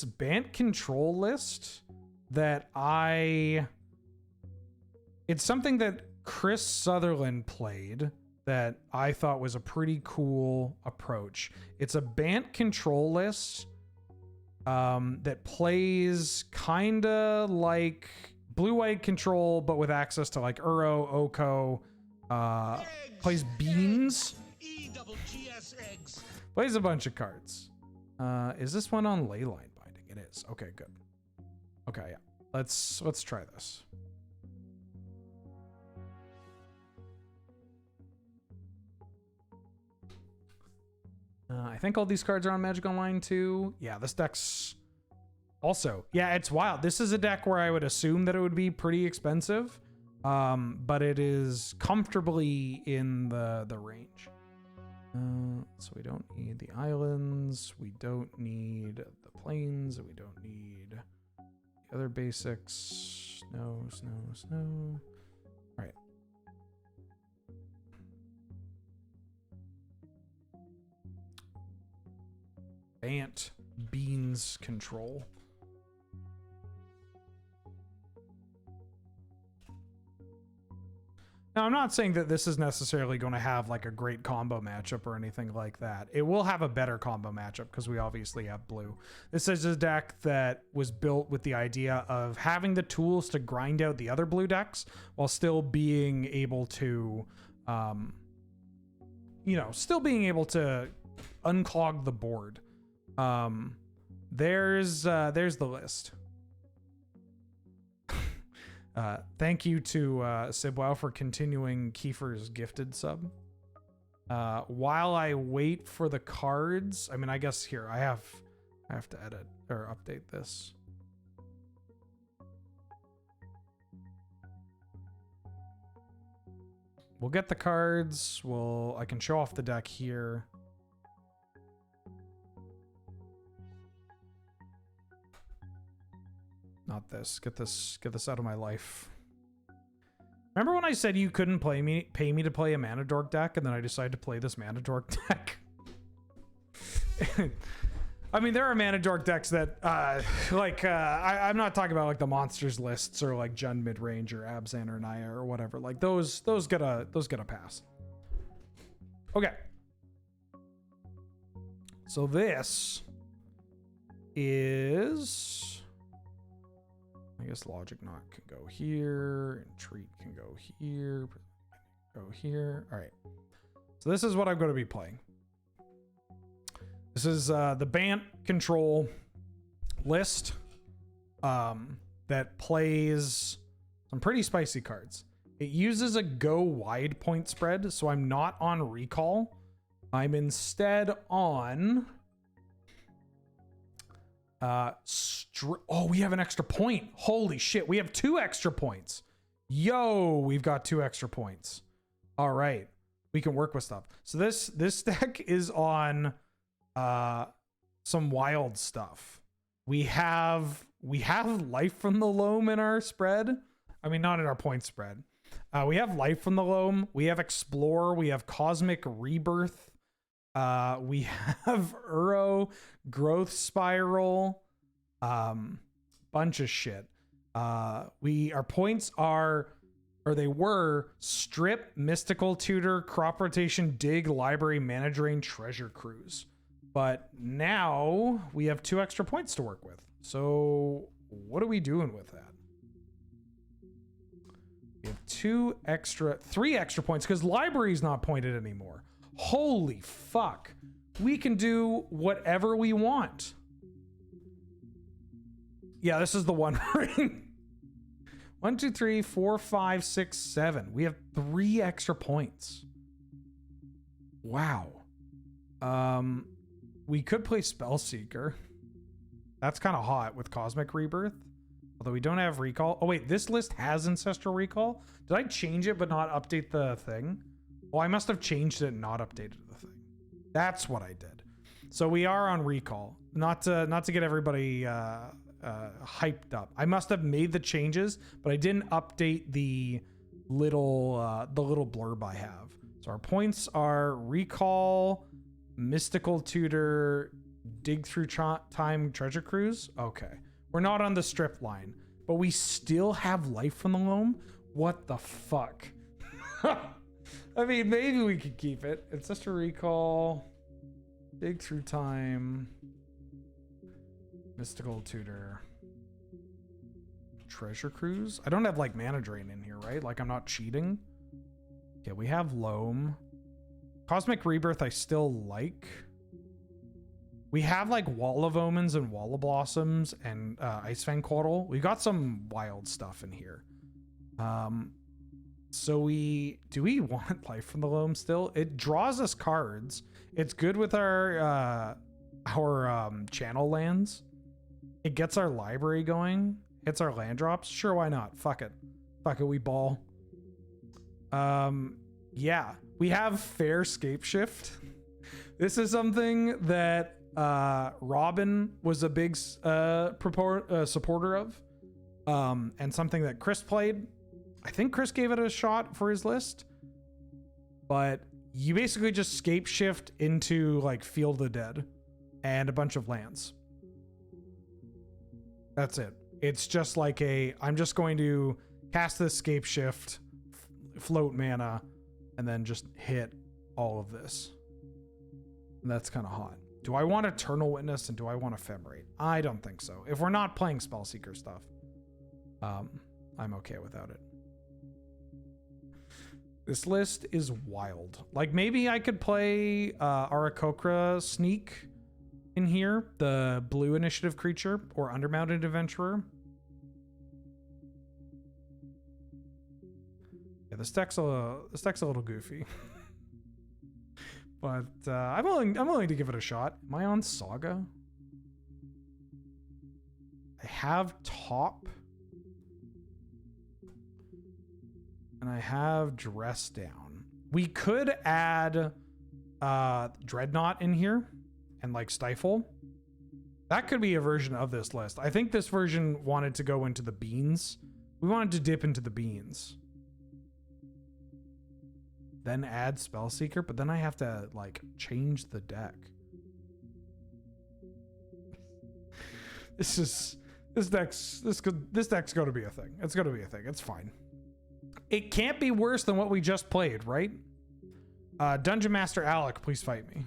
this Bant control list that it's something that Chris Sutherland played that I thought was a pretty cool approach. It's a Bant control list that plays kind of like blue-white control, but with access to like Uro, Oko, plays beans, plays a bunch of cards. Is this one on Leyline binding? It is. Okay, good. Okay, yeah. Let's try this. I think all these cards are on Magic Online too. Yeah, this deck's also, yeah, it's wild. This is a deck where I would assume that it would be pretty expensive, but it is comfortably in the range. So we don't need the islands, we don't need the plains, we don't need the other basics. Snow. All right. Bant beans control. Now, I'm not saying that this is necessarily going to have like a great combo matchup or anything like that. It will have a better combo matchup because we obviously have blue. This is a deck that was built with the idea of having the tools to grind out the other blue decks while still being able to, still being able to unclog the board. There's the list. Thank you to Sibwow for continuing Kiefer's gifted sub. While I wait for the cards, I mean, I guess here I have to edit or update this. We'll get the cards. I can show off the deck here. Not this. Get this out of my life. Remember when I said you couldn't pay me to play a Mana Dork deck, and then I decided to play this Mana Dork deck? I mean, there are Mana Dork decks that, I'm not talking about like the monsters lists or like Jund midrange or Abzan or Naya or whatever. Like those get a pass. Okay. So this is, I guess Logic Knot can go here, and Treat can go here, go here. All right. So this is what I'm going to be playing. This is the Bant control list that plays some pretty spicy cards. It uses a go wide point spread, so I'm not on recall. I'm instead on we have an extra point. Holy shit, we have 2 extra points. Yo, we've got 2 extra points. All right, we can work with stuff. So this deck is on some wild stuff. We have Life from the Loam in our spread. I mean, not in our point spread. We have Life from the Loam. We have Explore. We have Cosmic Rebirth. We have Uro, Growth Spiral, bunch of shit. Our points they were Strip, Mystical Tutor, Crop Rotation, Dig, Library, Mana Drain, Treasure Cruise. But now we have 2 extra points to work with. So what are we doing with that? We have 3 extra points because Library's not pointed anymore. Holy fuck. We can do whatever we want. Yeah, this is the one ring. 1, 2, 3, 4, 5, 6, 7. We have 3 extra points. Wow. We could play Spellseeker. That's kind of hot with Cosmic Rebirth. Although we don't have recall. Oh wait, this list has Ancestral Recall. Did I change it but not update the thing? Oh, I must have changed it and not updated the thing. That's what I did. So we are on recall. Not to get everybody hyped up. I must have made the changes, but I didn't update the little blurb I have. So our points are recall, Mystical Tutor, dig through time treasure cruise. Okay. We're not on the strip line, but we still have life from the loam. What the fuck? I mean, maybe we could keep it. It's just a recall. Dig through time. Mystical tutor. Treasure cruise. I don't have like mana drain in here, right? Like I'm not cheating. Okay, we have loam. Cosmic rebirth I still like. We have like Wall of Omens and Wall of Blossoms and Ice Fang Coddle. We got some wild stuff in here. So do we want Life from the Loam still? It draws us cards. It's good with our channel lands. It gets our library going. Hits our land drops. Sure, why not? Fuck it. Fuck it, we ball. Yeah, we have Fair Scape Shift. This is something that Robin was a big supporter of, and something that Chris played. I think Chris gave it a shot for his list, but you basically just scape shift into like Field of the Dead and a bunch of lands. That's it. It's just like I'm just going to cast this scape shift, float mana, and then just hit all of this. And that's kind of hot. Do I want Eternal Witness and do I want Ephemerate? I don't think so. If we're not playing Spellseeker stuff, I'm okay without it. This list is wild. Like maybe I could play Arakocra Sneak in here, the blue initiative creature, or Undermounted Adventurer. Yeah, this deck's a little goofy. But I'm willing to give it a shot. Am I on Saga? I have Top. And I have Dress Down. We could add Dreadnought in here and like Stifle. That could be a version of this list. I think this version wanted to go into the beans. We wanted to dip into the beans. Then add Spellseeker, but then I have to like change the deck. This deck's going to be a thing. It's going to be a thing. It's fine. It can't be worse than what we just played, right? Dungeon Master Alec, please fight me.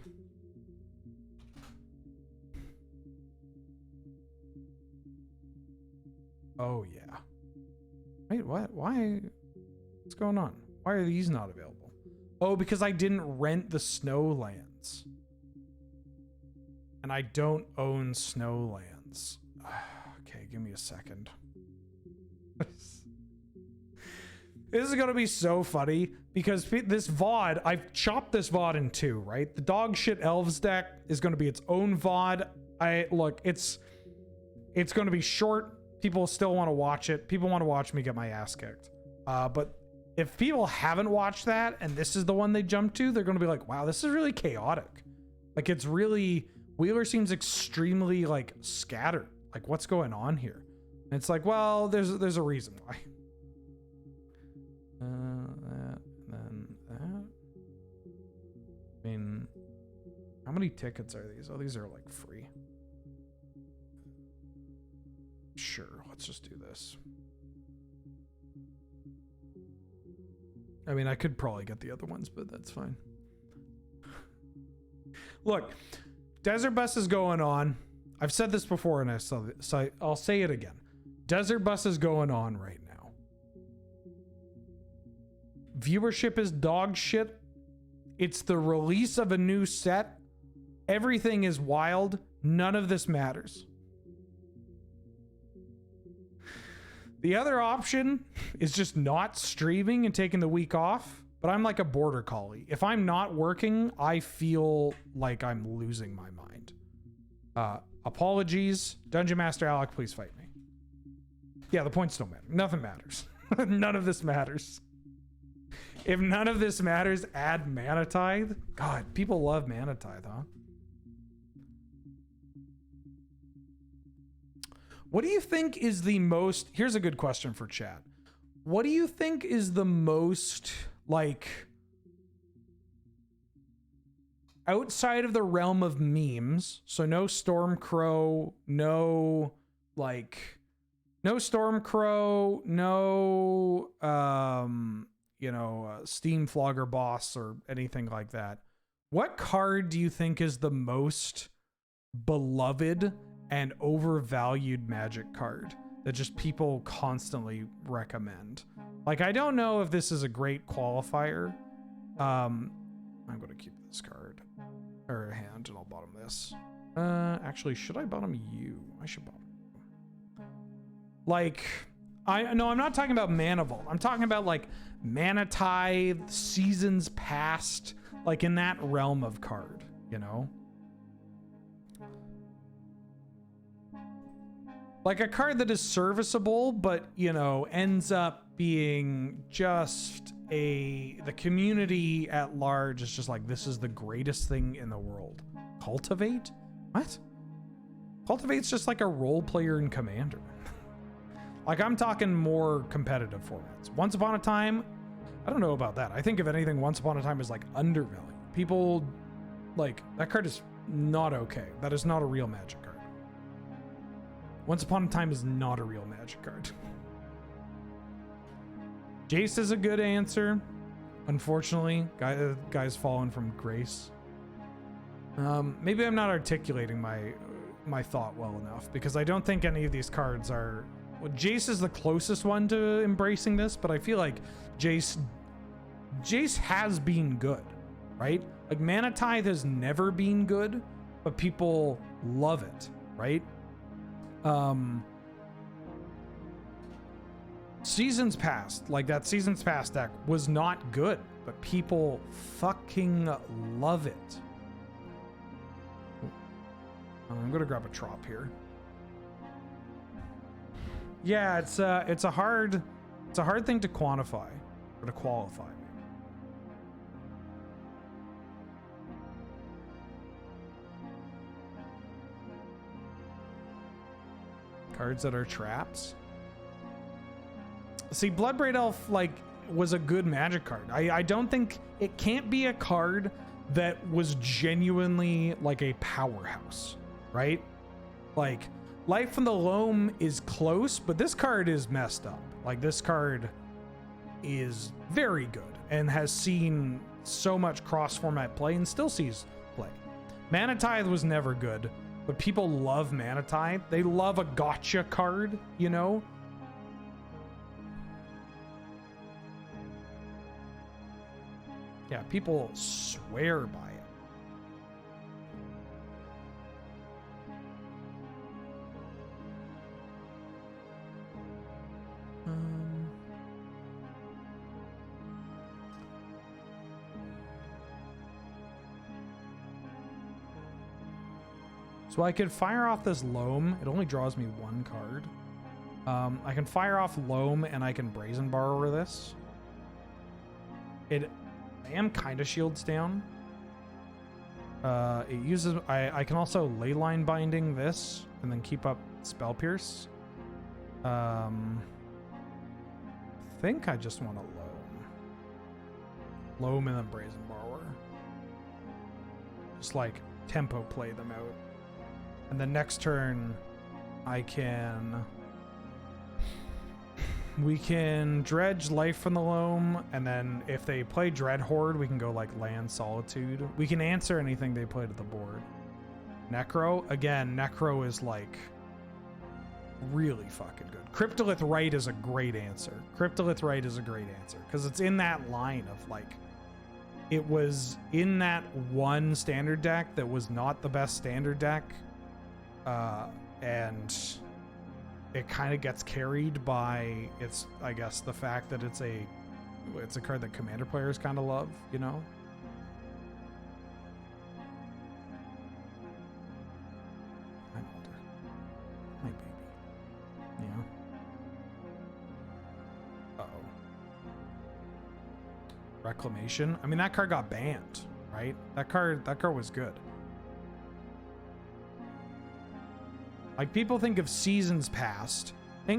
Oh yeah. Wait, what? Why? What's going on? Why are these not available? Oh, because I didn't rent the Snowlands. And I don't own Snowlands. Okay, give me a second. This is going to be so funny because this VOD, I've chopped this VOD in two, right? The dog shit elves deck is going to be its own VOD. Look, it's going to be short. People still want to watch it. People want to watch me get my ass kicked. But if people haven't watched that and this is the one they jump to, they're going to be like, wow, this is really chaotic. Like it's really, Wheeler seems extremely like scattered. Like what's going on here? And it's like, well, there's a reason why. That, and then that. I mean, how many tickets are these? Oh, these are like free. Sure, let's just do this. I mean, I could probably get the other ones, but that's fine. Look, Desert Bus is going on. I've said this before, and I'll say it again. Desert Bus is going on right now. Viewership is dog shit. It's the release of a new set. Everything is wild. None of this matters. The other option is just not streaming and taking the week off. But I'm like a border collie. If I'm not working, I feel like I'm losing my mind. Apologies. Dungeon Master Alec, please fight me. Yeah, the points don't matter. Nothing matters. None of this matters. If none of this matters, add Mana Tithe. God, people love Mana Tithe, huh? What do you think is the most... Here's a good question for chat. What do you think is the most, like... outside of the realm of memes, so no Stormcrow, no Stormcrow, no Steam Flogger boss or anything like that. What card do you think is the most beloved and overvalued Magic card that just people constantly recommend? Like, I don't know if this is a great qualifier. I'm going to keep this card or hand and I'll bottom this. Actually, should I bottom you? I should bottom you. Like, I'm not talking about Mana Vault. I'm talking about like Mana Tithe, Seasons Past, like in that realm of card, you know? Like a card that is serviceable, but, you know, ends up being just the community at large is just like, this is the greatest thing in the world. Cultivate? What? Cultivate's just like a role player in Commander. Like, I'm talking more competitive formats. Once Upon a Time, I don't know about that. I think if anything, Once Upon a Time is like undervalued. People, like, that card is not okay. That is not a real Magic card. Once Upon a Time is not a real Magic card. Jace is a good answer. Unfortunately, guy's fallen from grace. Maybe I'm not articulating my thought well enough, because I don't think any of these cards are... Well, Jace is the closest one to embracing this, but I feel like Jace has been good, right? Like, Mana Tithe has never been good, but people love it, right? Seasons Past, like that Seasons Past deck was not good, but people fucking love it. I'm gonna grab a trop here. Yeah, it's a hard thing to quantify or to qualify. Cards that are traps. See, Bloodbraid Elf, like, was a good Magic card. I don't think it can't be a card that was genuinely like a powerhouse, right? Like, Life from the Loam is close, but this card is messed up. Like, this card is very good and has seen so much cross-format play and still sees play. Mana Tithe was never good, but people love Mana Tithe. They love a gotcha card, you know? Yeah, people swear by it. So I could fire off this Loam. It only draws me one card. I can fire off Loam and I can Brazen Borrower this. I am kind of shields down. It uses... I can also Leyline Binding this and then keep up Spell Pierce. I think I just want to Loam and then Brazen Borrower. Just like tempo play them out. And then next turn, we can dredge Life from the Loam, and then if they play Dreadhorde, we can go like Land Solitude. We can answer anything they play to the board. Necro, again, Necro is like really fucking good. Cryptolith Rite is a great answer. Cryptolith Rite is a great answer because it's in that line of like, it was in that one standard deck that was not the best standard deck. And it kind of gets carried by I guess the fact that it's a card that Commander players kind of love, you know? I'm older. My baby. Yeah. Uh-oh. Reclamation. I mean, that card got banned, right? That card was good. Like, people think of Seasons Past.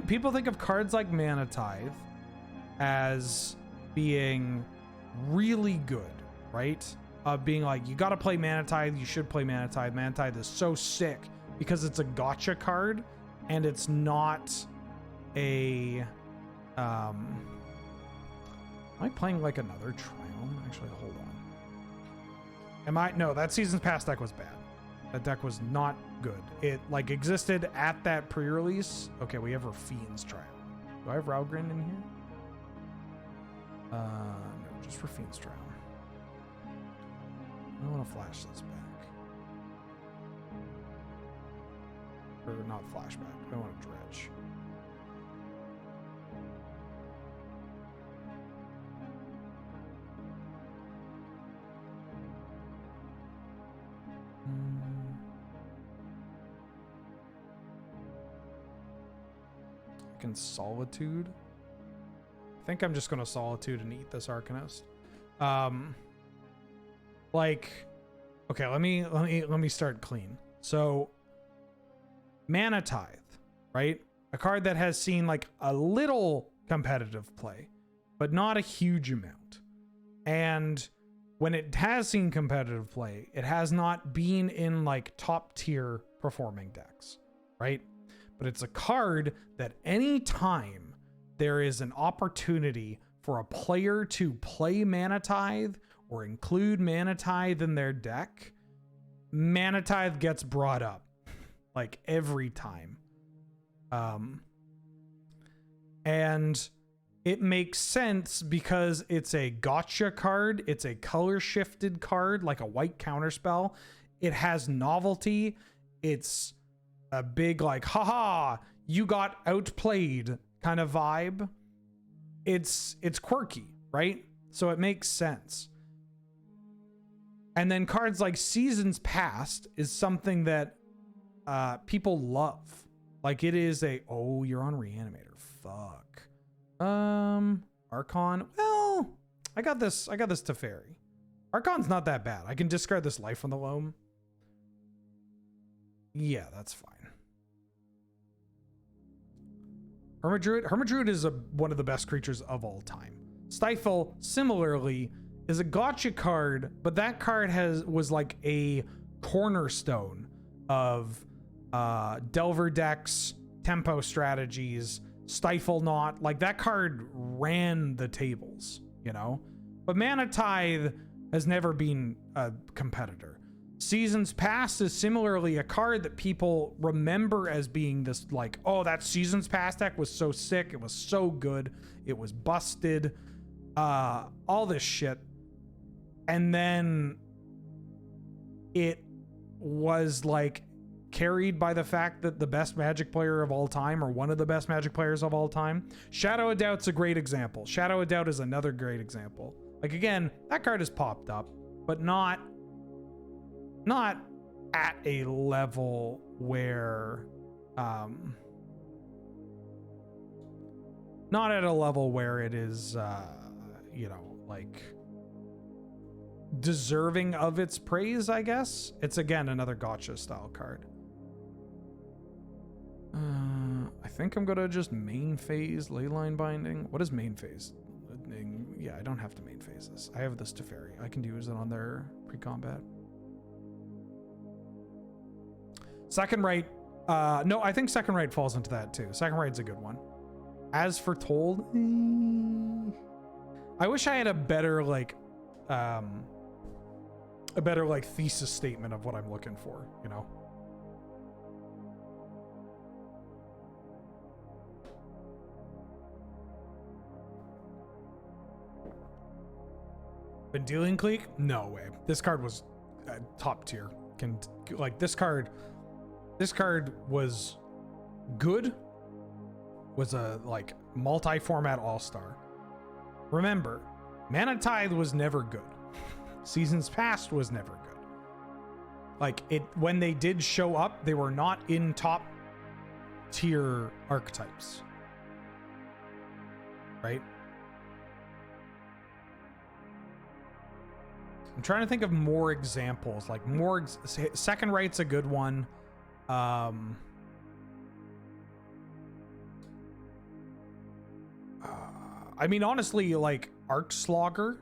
People think of cards like Mana Tithe as being really good, right? being like, you got to play Mana Tithe. You should play Mana Tithe. Mana Tithe is so sick because it's a gotcha card and it's not a, am I playing like another Triumph? Actually, hold on. No, that Season's Pass deck was bad. That deck was not good. It like existed at that pre-release. Okay, we have Rafine's Triumph. Do I have Raugrin in here? No, just Rafine's Triumph. I want to flash this back. Or not flashback. I want to dredge. I can Solitude. I think I'm just going to Solitude and eat this Arcanist. Like, okay, let me start clean. So, Mana Tithe, right? A card that has seen like a little competitive play, but not a huge amount. And when it has seen competitive play, it has not been in like top tier performing decks, right? But it's a card that anytime there is an opportunity for a player to play Mana Tithe or include Mana Tithe in their deck, Mana Tithe gets brought up like every time. And it makes sense because it's a gotcha card. It's a color shifted card, like a white counterspell. It has novelty. It's a big like, haha, you got outplayed kind of vibe. It's quirky, right? So it makes sense. And then cards like Seasons Past is something that people love. Like it is a, oh, you're on Reanimator. Fuck. Archon. Well, I got this Teferi. Archon's not that bad. I can discard this Life on the Loam. Yeah, that's fine. Hermit Druid is one of the best creatures of all time. Stifle, similarly, is a gotcha card, but that card was like a cornerstone of Delver decks, tempo strategies, Stifle Not. Like that card ran the tables, you know? But Mana Tithe has never been a competitor. Seasons Past is similarly a card that people remember as being this like, oh, that Seasons Past deck was so sick. It was so good. It was busted. All this shit. And then it was like carried by the fact that the best Magic player of all time, or one of the best Magic players of all time. Shadow of Doubt's a great example. Shadow of Doubt is another great example. Like again, that card has popped up, but not at a level where not at a level where it is you know, like deserving of its praise, I guess. It's again another gotcha style card. I think I'm gonna just main phase Leyline Binding. What is main phase? Yeah, I don't have to main phase this. I have this Teferi. I can use it on their pre-combat. Second Right. No, I think Second Right falls into that too. Second Right's a good one. As Foretold, I wish I had a better like thesis statement of what I'm looking for, you know? Been dealing Clique? No way. This card was top tier. This card was good. Was a like multi-format all-star. Remember, Mana Tithe was never good. Seasons Past was never good. Like it, when they did show up, they were not in top tier archetypes. Right? I'm trying to think of more examples, like Second Right's a good one. I mean, honestly, like Arc Slogger,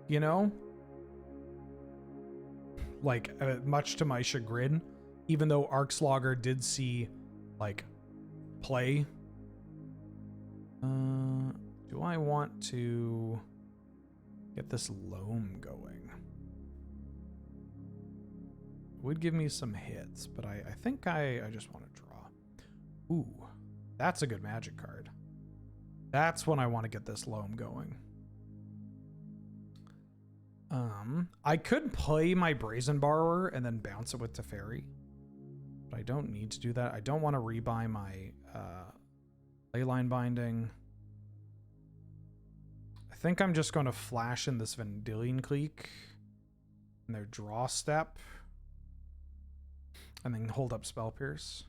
you know, like much to my chagrin, even though Arxlogger did see like play. Do I want to get this loam going? It would give me some hits, but I think I just want to draw. Ooh, that's a good magic card. That's when I want to get this loam going. I could play my Brazen Borrower and then bounce it with Teferi, but I don't need to do that. I don't want to rebuy my Leyline Binding. I think I'm just going to flash in this Vendilion Clique and their draw step, and then hold up Spell Pierce.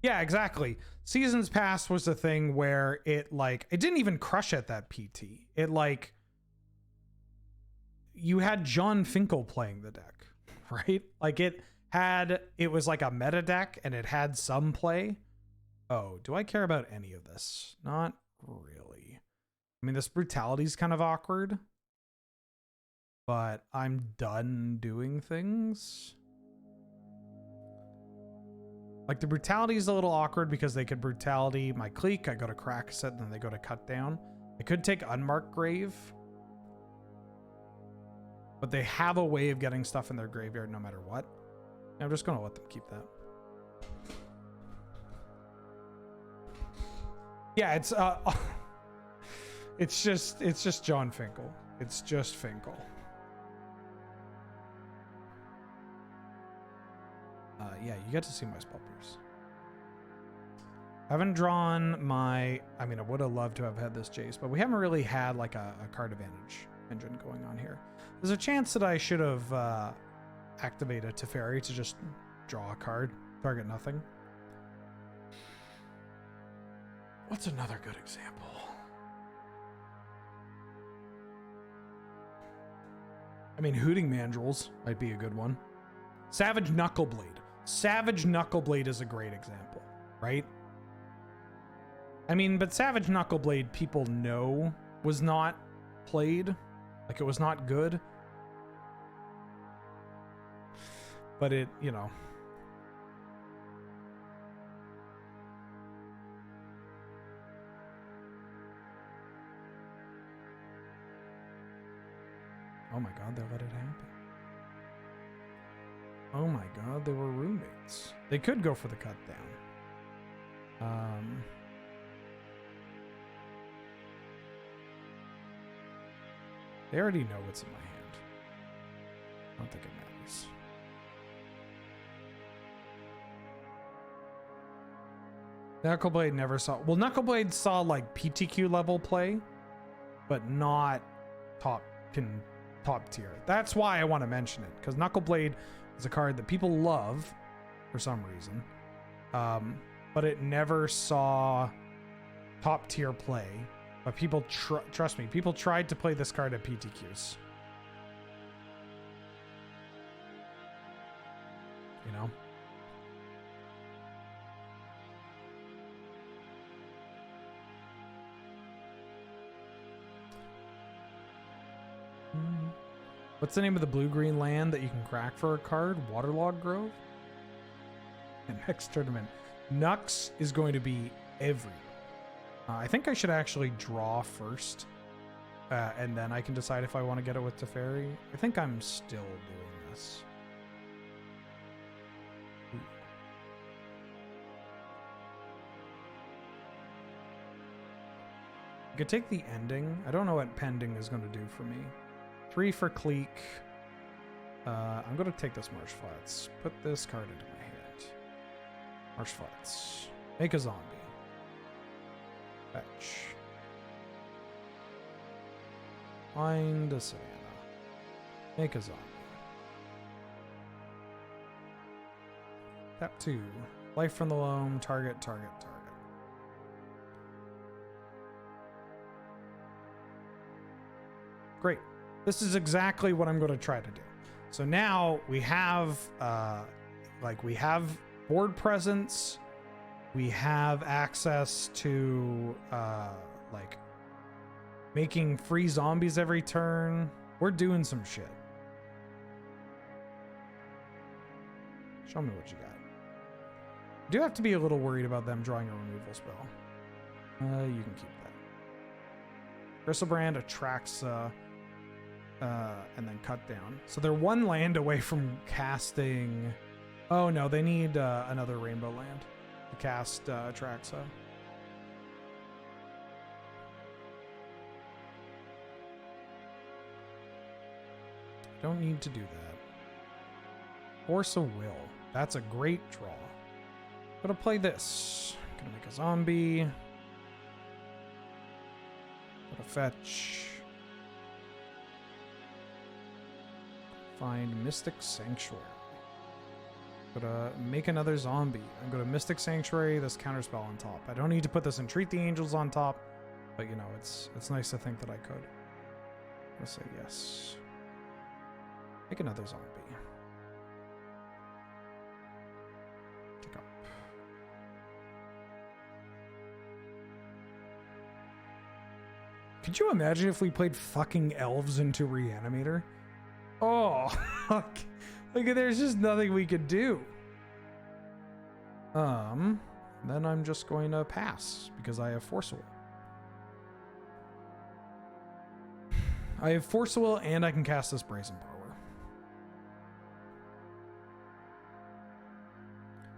Yeah, exactly. Seasons Past was the thing where it didn't even crush at that PT. It like, you had John Finkel playing the deck, right? Like it was like a meta deck and it had some play. Oh, do I care about any of this? Not really. I mean, this brutality is kind of awkward, but I'm done doing things. Like the brutality is a little awkward because they could brutality my Clique. I go to Krakus it, then they go to cut down. I could take Unmarked Grave, but they have a way of getting stuff in their graveyard no matter what. I'm just going to let them keep that. Yeah, it's just John Finkel. It's just Finkel. Yeah, you get to see my Spell Pierce. I haven't drawn my... I mean, I would have loved to have had this Jace, but we haven't really had like a card advantage engine going on here. There's a chance that I should have activated Teferi to just draw a card, target nothing. What's another good example? I mean, Hooting Mandrills might be a good one. Savage Knuckleblade. Savage Knuckleblade is a great example, right? I mean, but Savage Knuckleblade people know was not played. Like, it was not good. But it, you know. Oh my god, they let it happen. Oh my god, they were roommates. They could go for the cut down. They already know what's in my hand. I don't think it matters. Knuckleblade never saw... Well, Knuckleblade saw like PTQ level play, but not top tier. That's why I want to mention it, because Knuckleblade is a card that people love for some reason, but it never saw top tier play. But people, trust me, people tried to play this card at PTQs. You know? What's the name of the blue-green land that you can crack for a card? Waterlog Grove? And next tournament. Nux is going to be everywhere. I think I should actually draw first. And then I can decide if I want to get it with Teferi. I think I'm still doing this. Ooh. I could take the ending. I don't know what pending is going to do for me. 3 for Clique. I'm going to take this Marsh Flats. Put this card into my hand. Marsh Flats. Make a zombie. Fetch. Find a Savannah. Make a zombie. Tap 2. Life from the loam. Target. Great. This is exactly what I'm going to try to do. So now we have, we have board presence. We have access to, making free zombies every turn. We're doing some shit. Show me what you got. Do have to be a little worried about them drawing a removal spell. You can keep that. Bristlebrand attracts and then cut down. So they're one land away from casting. Oh no, they need another rainbow land to cast Atraxa. Don't need to do that. Force of Will. That's a great draw. Gonna play this. Gonna make a zombie. Gonna fetch. Find Mystic Sanctuary. Gonna make another zombie. I'm gonna Mystic Sanctuary, this counterspell on top. I don't need to put this Entreat the Angels on top, but you know, it's nice to think that I could. Let's say yes. Make another zombie. Pick up. Could you imagine if we played fucking elves into Reanimator? Oh, like there's just nothing we could do. Then I'm just going to pass because I have Force Will. I have Force Will and I can cast this Brazen Power.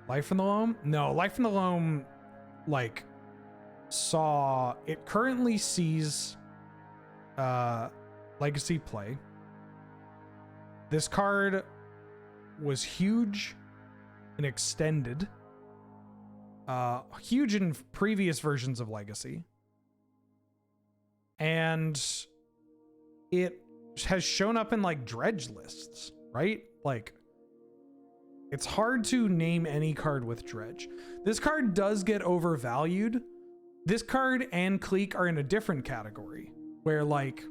Life in the Loam? No, Life in the Loam, like, it currently sees Legacy play. This card was huge and extended. Huge in previous versions of Legacy. And it has shown up in, like, dredge lists, right? Like, it's hard to name any card with dredge. This card does get overvalued. This card and Clique are in a different category, where like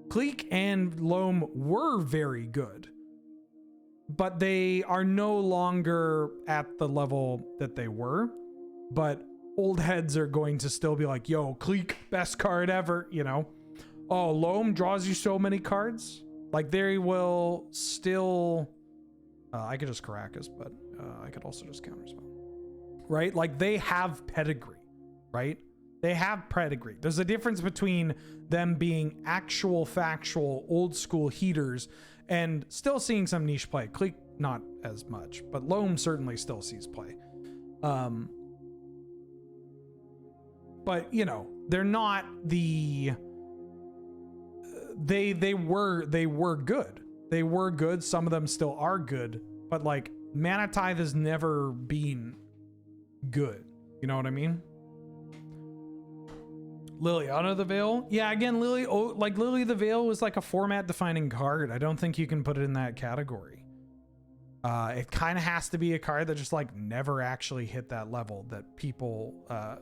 Clique and Loam were very good, but they are no longer at the level that they were. But old heads are going to still be like, yo, Clique, best card ever, you know? Oh, Loam draws you so many cards. Like they will still... I could just Caracas, but I could also just counterspell. Right? Like they have pedigree, right? They have pedigree. There's a difference between them being actual, factual, old school heaters and still seeing some niche play. Clique, not as much, but Loam certainly still sees play. But you know, they're not the... They were good. They were good. Some of them still are good, but like Mana Tithe has never been good. You know what I mean? Liliana the Veil. Yeah, again, Lily the Veil was like a format defining card. I don't think you can put it in that category. It kind of has to be a card that just like never actually hit that level that people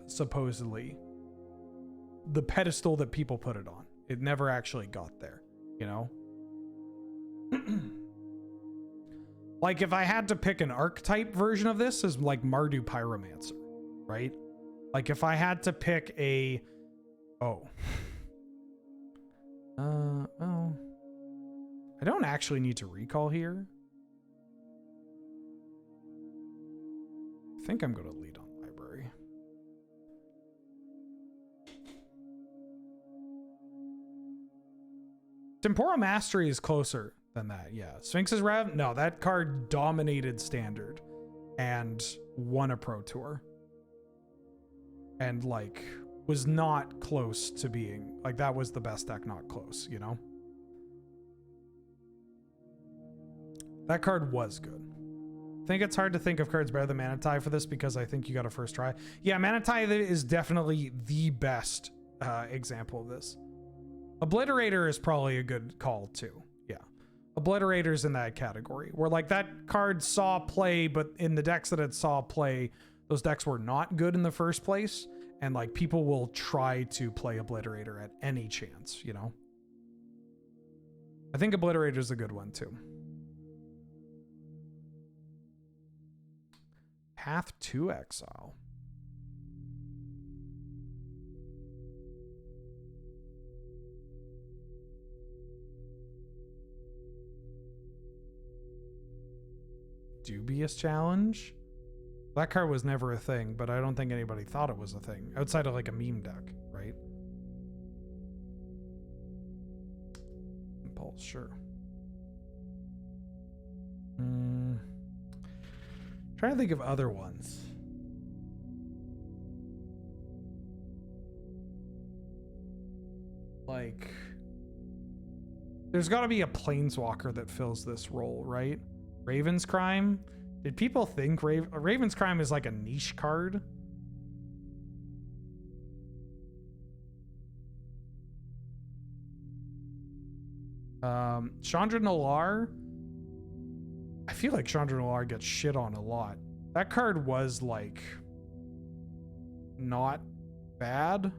supposedly, the pedestal that people put it on. It never actually got there, you know? Like if I had to pick an archetype version of this is like Mardu Pyromancer, right? Like if I had to pick a... Oh. Well, I don't actually need to recall here. I think I'm going to lead on library. Temporal Mastery is closer than that, yeah. Sphinx's Rev? No, that card dominated Standard and won a Pro Tour. And, like, was not close to being... Like, that was the best deck, not close, you know? That card was good. I think it's hard to think of cards better than Mana Tithe for this because I think you got a first try. Yeah, Mana Tithe is definitely the best example of this. Obliterator is probably a good call too. Yeah. Obliterator's in that category where like that card saw play, but in the decks that it saw play, those decks were not good in the first place. And like people will try to play Obliterator at any chance, you know? I think Obliterator's a good one too. Path to Exile. dubious challenge. That card was never a thing, but I don't think anybody thought it was a thing outside of like a meme deck, right? Impulse, sure. Trying to think of other ones. Like, there's got to be a planeswalker that fills this role, right? Raven's Crime. Did people think Raven's Crime is like a niche card? Chandra Nalaar. I feel like Chandra Nalaar gets shit on a lot. That card was like not bad.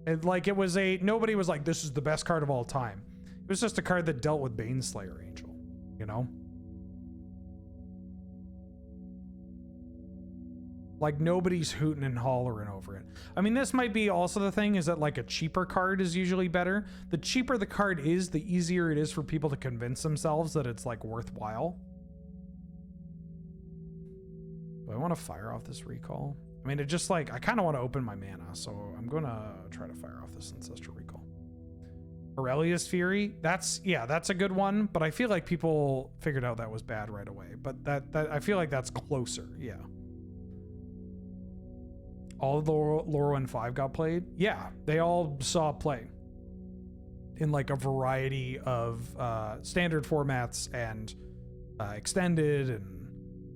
It was nobody was like, this is the best card of all time. It was just a card that dealt with Baneslayer Angel, you know? Like, nobody's hooting and hollering over it. I mean, this might be also the thing, is that like a cheaper card is usually better. The cheaper the card is, the easier it is for people to convince themselves that it's like worthwhile. Do I want to fire off this recall? I mean, it just like, I kind of want to open my mana, so I'm going to try to fire off this Ancestral Recall. Aurelia's Fury, that's a good one, but I feel like people figured out that was bad right away. But that I feel like that's closer, yeah. All of the Lorwyn 5 got played? Yeah, they all saw play in like a variety of standard formats and extended. And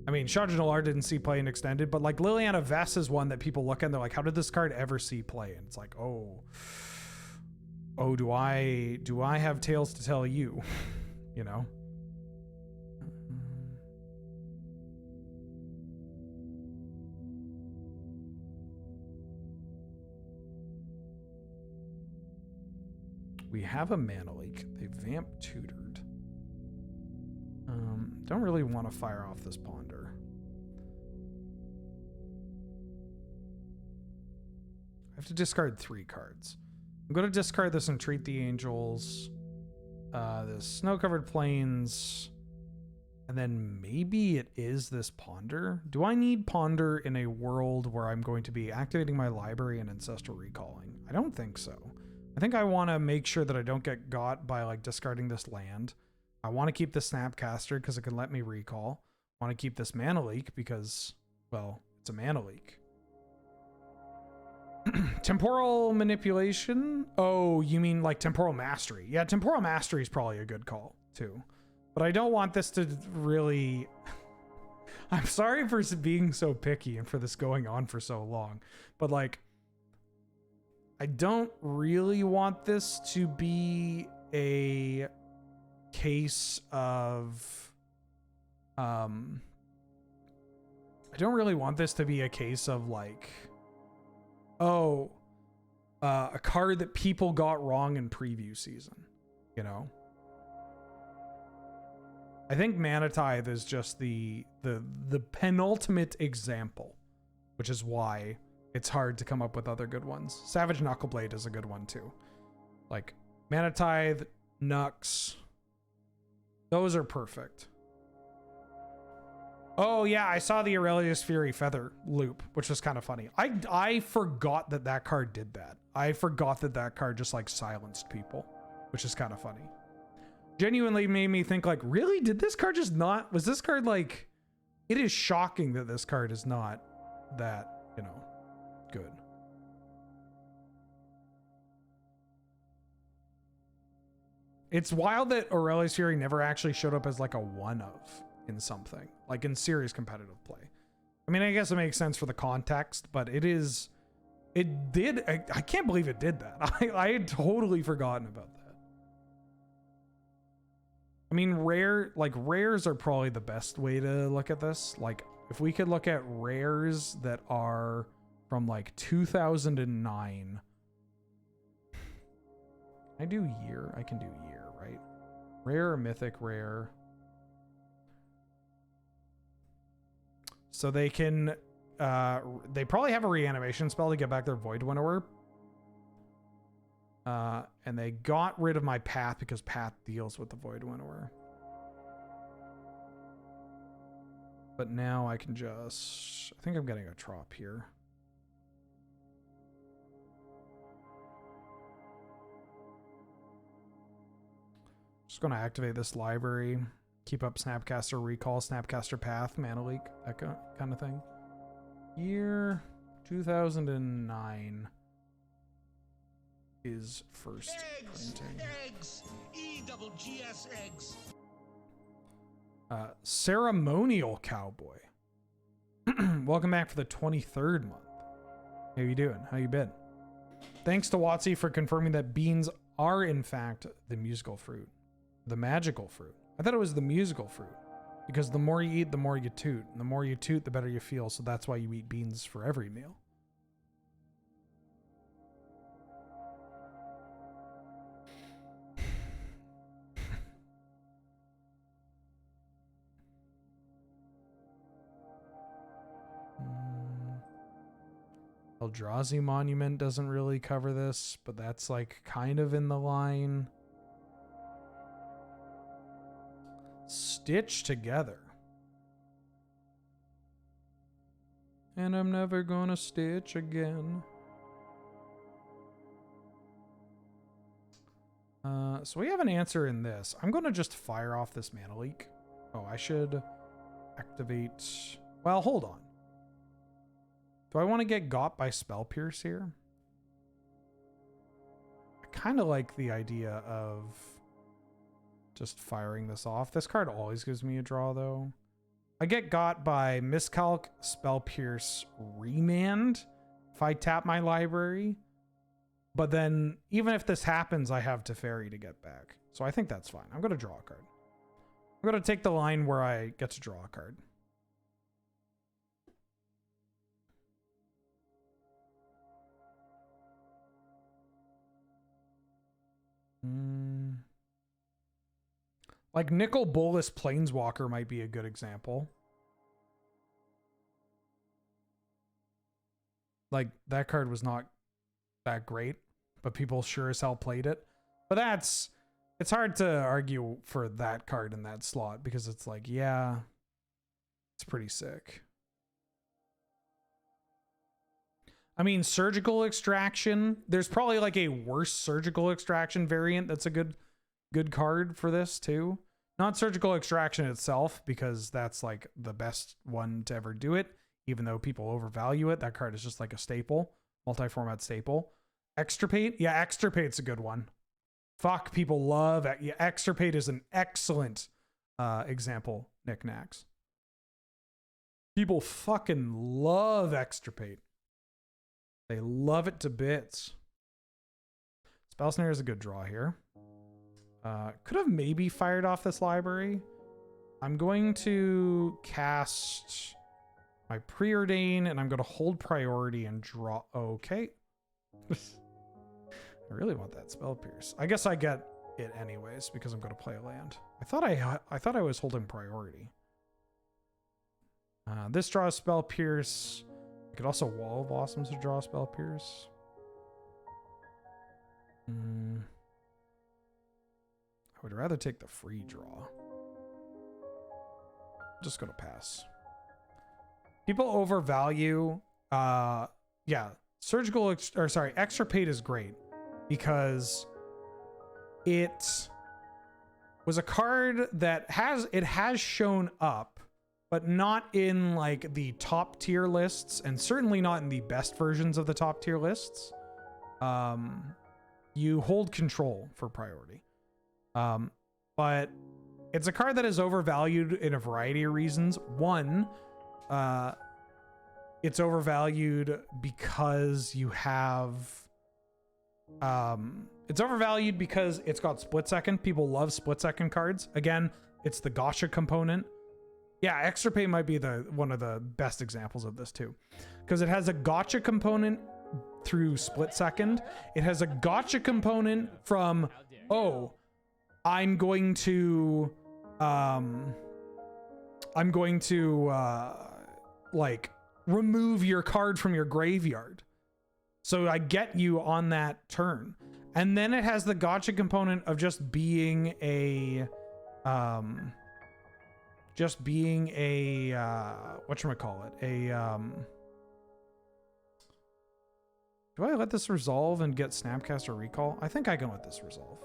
I mean, Chandra Nalaar didn't see play in extended, but like Liliana Vess is one that people look at and they're like, how did this card ever see play? And it's like, oh, do I have tales to tell you? You know? We have a mana leak. They vamp tutored. Don't really want to fire off this ponder. I have to discard 3 cards. I'm going to discard this Entreat the Angels, this Snow-Covered Plains, and then maybe it is this ponder. Do I need ponder in a world where I'm going to be activating my library and Ancestral Recalling? I don't think so. I think I want to make sure that I don't get got by like discarding this land. I want to keep the Snapcaster because it can let me recall. I want to keep this Mana Leak because, well, it's a Mana Leak. Temporal Manipulation? Oh, you mean like Temporal Mastery. Yeah, Temporal Mastery is probably a good call too. But I don't want this to really... I'm sorry for being so picky and for this going on for so long. But like... I don't really want this to be a case of, I don't really want this to be a case of like, oh, a card that people got wrong in preview season, you know? I think Mana Tithe is just the penultimate example, which is why it's hard to come up with other good ones. Savage Knuckleblade is a good one too. Like Mana Tithe, Nux. Those are perfect. Oh yeah, I saw the Aurelia's Fury Feather loop, which was kind of funny. I forgot that card did that. I forgot that card just like silenced people, which is kind of funny. Genuinely made me think like, really? Did this card just not... Was this card like... It is shocking that this card is not that, you know... good. It's wild that Aurelia's Fury never actually showed up as like a one of in something, like in serious competitive play. I mean, I guess it makes sense for the context, but I can't believe it did that. I had totally forgotten about that. I mean, rares are probably the best way to look at this. Like if we could look at rares that are from like 2009. I do year. I can do year, right? Rare or mythic rare. So they can, they probably have a reanimation spell to get back their Void Winnower. And they got rid of my Path because Path deals with the Void Winnower. But now I can just... I think I'm getting a trop here. Just going to activate this library. Keep up Snapcaster Recall, Snapcaster Path, Mana Leak, that kind of thing. Year 2009 is first printing. Eggs! E-double-G-S eggs! Ceremonial Cowboy. Welcome back for the 23rd month. How you doing? How you been? Thanks to Watsy for confirming that beans are in fact the musical fruit. The magical fruit. I thought it was the musical fruit. Because the more you eat, the more you toot. And the more you toot, the better you feel. So that's why you eat beans for every meal. Eldrazi Monument doesn't really cover this, but that's like kind of in the line. Stitch Together. And I'm never gonna stitch again. So we have an answer in this. I'm gonna just fire off this Mana Leak. Oh, I should activate... Well, hold on. Do I want to get got by Spell Pierce here? I kind of like the idea of just firing this off. This card always gives me a draw, though. I get got by Miscalc, Spell Pierce, Remand if I tap my library. But then, even if this happens, I have Teferi to get back. So I think that's fine. I'm going to draw a card. I'm going to take the line where I get to draw a card. Like Nicol Bolas Planeswalker might be a good example. Like that card was not that great, but people sure as hell played it. But it's hard to argue for that card in that slot because it's like, yeah, it's pretty sick. I mean, Surgical Extraction, there's probably like a worse Surgical Extraction variant that's a good card for this too. Not Surgical Extraction itself, because that's like the best one to ever do it, even though people overvalue it. That card is just like a staple, multi-format staple. Extirpate, yeah, Extirpate's a good one. Fuck, people love it. Yeah, Extirpate is an excellent example, knickknacks. People fucking love Extirpate. They love it to bits. Spell Snare is a good draw here. Could have maybe fired off this library. I'm going to cast my Preordain and I'm going to hold priority and draw. Okay. I really want that Spell Pierce. I guess I get it anyways because I'm going to play a land. I thought I was holding priority. This draws Spell Pierce. I could also Wall of Awesomes to draw Spell Pierce. I would rather take the free draw. Just gonna pass. People overvalue, yeah, Extirpate is great because it was a card that has shown up, but not in like the top tier lists, and certainly not in the best versions of the top tier lists. You hold control for priority. But it's a card that is overvalued in a variety of reasons. One, it's overvalued because you have, it's overvalued because it's got split second. People love split second cards. Again, it's the gotcha component. Yeah, Extirpate might be one of the best examples of this too, because it has a gotcha component through split second. It has a gotcha component from, oh, I'm going to like remove your card from your graveyard. So I get you on that turn. And then it has the gotcha component of just being a just being a whatchamacallit, do I let this resolve and get Snapcaster Recall? I think I can let this resolve.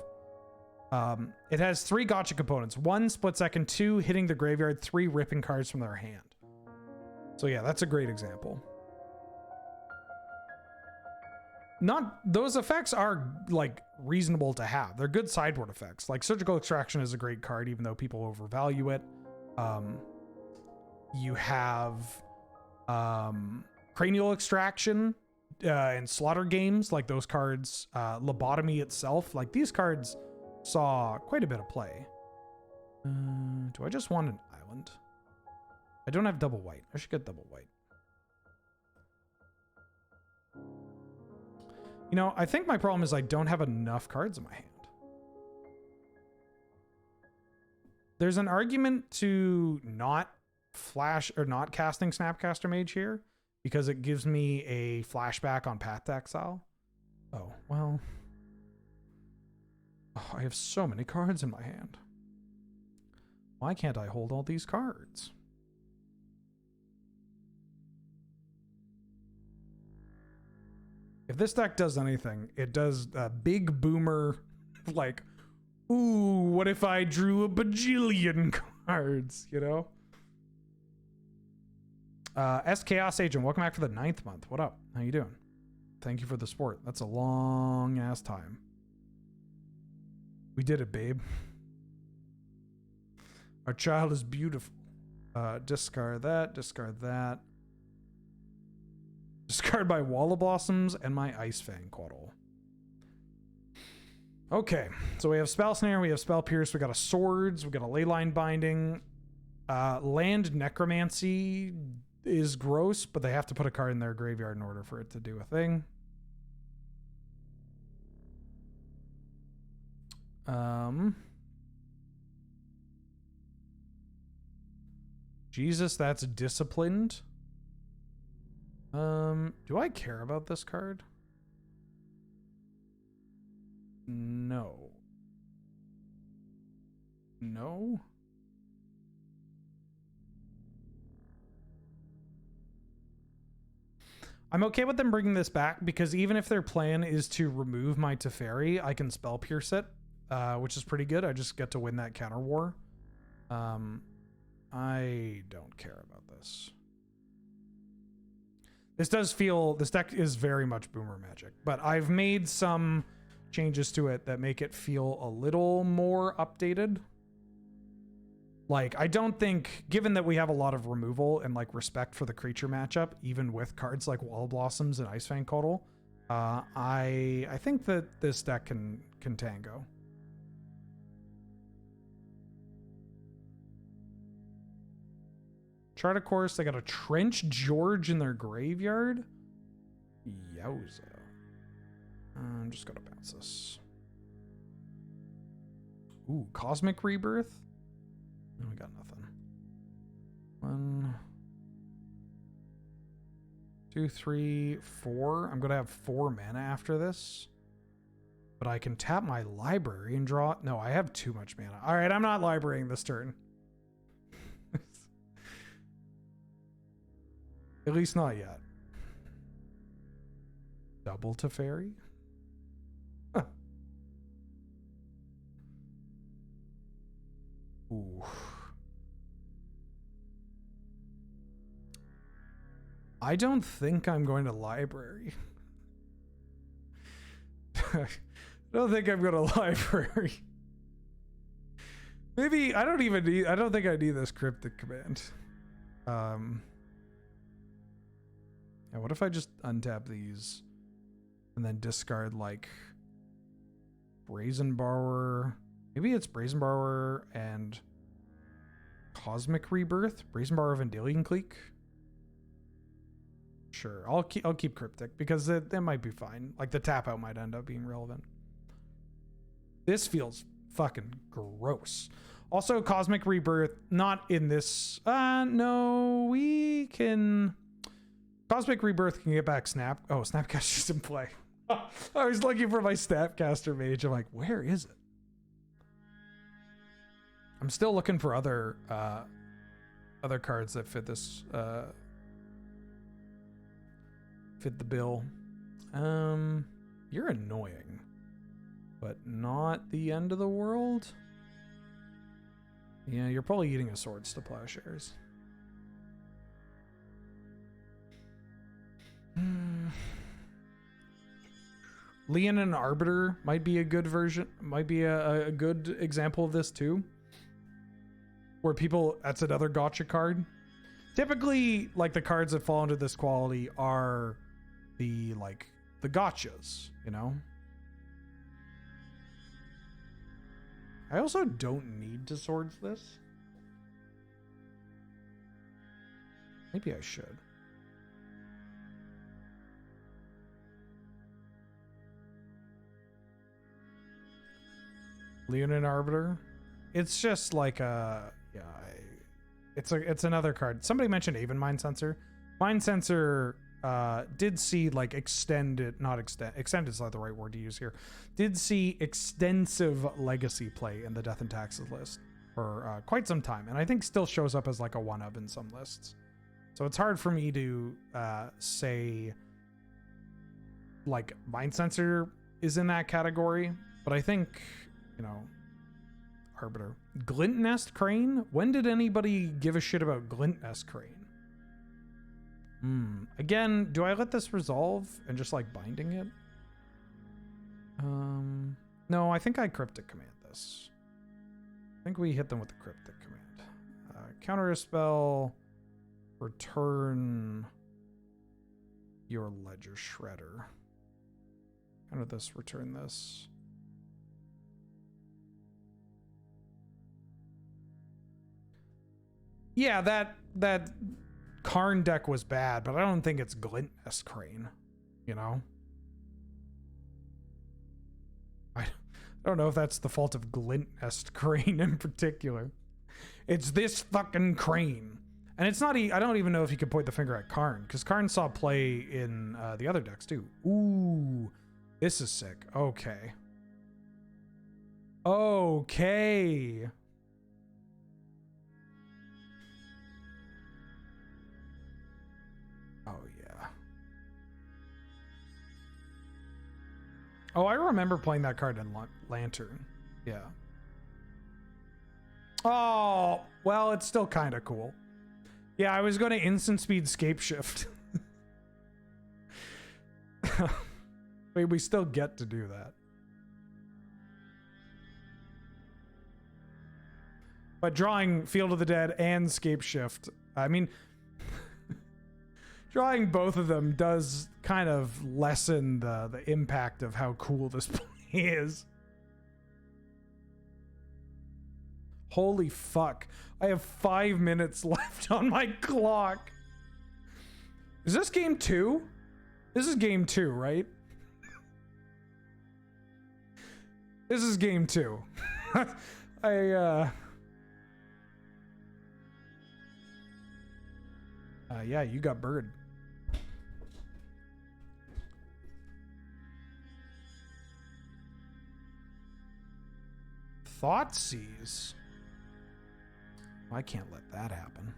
It has 3 gotcha components. 1, split second. 2, hitting the graveyard. 3, ripping cards from their hand. So yeah, that's a great example. Those effects are like reasonable to have. They're good sideboard effects. Like Surgical Extraction is a great card, even though people overvalue it. You have Cranial Extraction in Slaughter games, like those cards. Lobotomy itself, like these cards saw quite a bit of play. Do I just want an island? I don't have double white. I should get double white. You know, I think my problem is I don't have enough cards in my hand. There's an argument to not flash or not casting Snapcaster Mage here because it gives me a flashback on Path to Exile. Oh, well. Oh, I have so many cards in my hand. Why can't I hold all these cards? If this deck does anything, it does a big boomer, like, ooh, what if I drew a bajillion cards, you know? S Chaos Agent, welcome back for the 9th month. What up? How you doing? Thank you for the support. That's a long ass time. We did it, babe. Our child is beautiful. Discard that, discard that. Discard my Wall of Blossoms and my Ice Fang Quaddle. Okay, so we have Spell Snare, we have Spell Pierce, we got a Swords, we got a Leyline Binding. Land Necromancy is gross, but they have to put a card in their graveyard in order for it to do a thing. Jesus, that's Disciplined. Do I care about this card? No. No? I'm okay with them bringing this back because even if their plan is to remove my Teferi, I can Spell Pierce it, which is pretty good. I just get to win that counter war. I don't care about this. This deck is very much Boomer Magic, but I've made some changes to it that make it feel a little more updated. Like, I don't think, given that we have a lot of removal and like respect for the creature matchup, even with cards like Wall of Blossoms and Ice Fang Coddle, I think that this deck can tango. Chart of Course, they got a Trench George in their graveyard. Yowza. I'm just gonna bounce this. Ooh, Cosmic Rebirth. No, we got nothing. 1, 2, 3, 4. I'm gonna have 4 mana after this. But I can tap my library and draw. No, I have too much mana. All right, I'm not librarying this turn. At least not yet. Double Teferi? Huh. Ooh. I don't think I'm going to library. I don't think I'm going to library. Maybe I don't think I need this cryptic command. Yeah, what if I just untap these and then discard like Brazen Borrower? Maybe it's Brazen Borrower and Cosmic Rebirth, Brazen Borrower, Vendilion Clique. Sure, I'll keep Cryptic because it might be fine. Like the tap out might end up being relevant. This feels fucking gross. Also, Cosmic Rebirth, not in this. No, we can. Cosmic Rebirth can get back Snap. Oh, Snapcaster's in play. I was looking for my Snapcaster Mage. I'm like, where is it? I'm still looking for other other cards that fit this fit the bill. You're annoying, but not the end of the world. Yeah, you're probably eating a Swords to Plowshares. Leon and Arbiter might be a good version, might be a good example of this too. Where people, that's another gotcha card. Typically, like the cards that fall into this quality are the gotchas, you know? I also don't need to Swords this. Maybe I should. Leonin Arbiter. It's just like a it's another card. Somebody mentioned Aven Mind Sensor. Mind Sensor did see like extended is not the right word to use here. Did see extensive legacy play in the Death and Taxes list for quite some time, and I think still shows up as like a one of in some lists. So it's hard for me to say like Mind Sensor is in that category, but I think, you know, Arbiter. Glint Nest Crane? When did anybody give a shit about Glint Nest Crane? Again, do I let this resolve and just like binding it? No, I think I Cryptic Command this. I think we hit them with the Cryptic Command. Counter a spell, return your Ledger Shredder. Counter this, return this. Yeah, that Karn deck was bad, but I don't think it's Glint Nest Crane, you know? I don't know if that's the fault of Glint Nest Crane in particular. It's this fucking Crane. And it's not, I don't even know if you could point the finger at Karn, because Karn saw play in the other decks too. Ooh, this is sick. Okay. Okay. Oh, yeah. Oh, I remember playing that card in Lantern. Yeah. Oh, well, it's still kind of cool. Yeah, I was going to instant speed Scape Shift. Wait, we still get to do that. But drawing Field of the Dead and Scape Shift, I mean, drawing both of them does kind of lessen the impact of how cool this play is. Holy fuck. I have 5 minutes left on my clock. Is this game 2? This is game 2, right? This is game 2. Yeah, you got bird. Thoughtseize. I can't let that happen.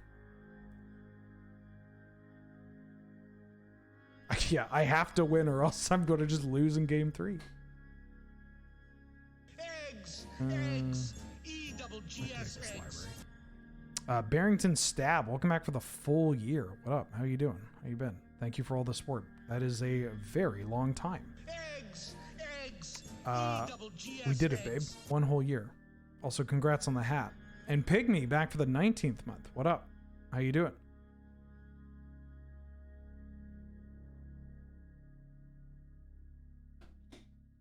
Yeah, I have to win or else I'm going to just lose in game 3. Eggs! Eggs! EWGS Barrington Stab, welcome back for the full year. What up? How you doing? How you been? Thank you for all the support. That is a very long time. Eggs! Eggs! We did it, babe. 1 whole year. Also, congrats on the hat. And Pygmy back for the 19th month. What up? How you doing?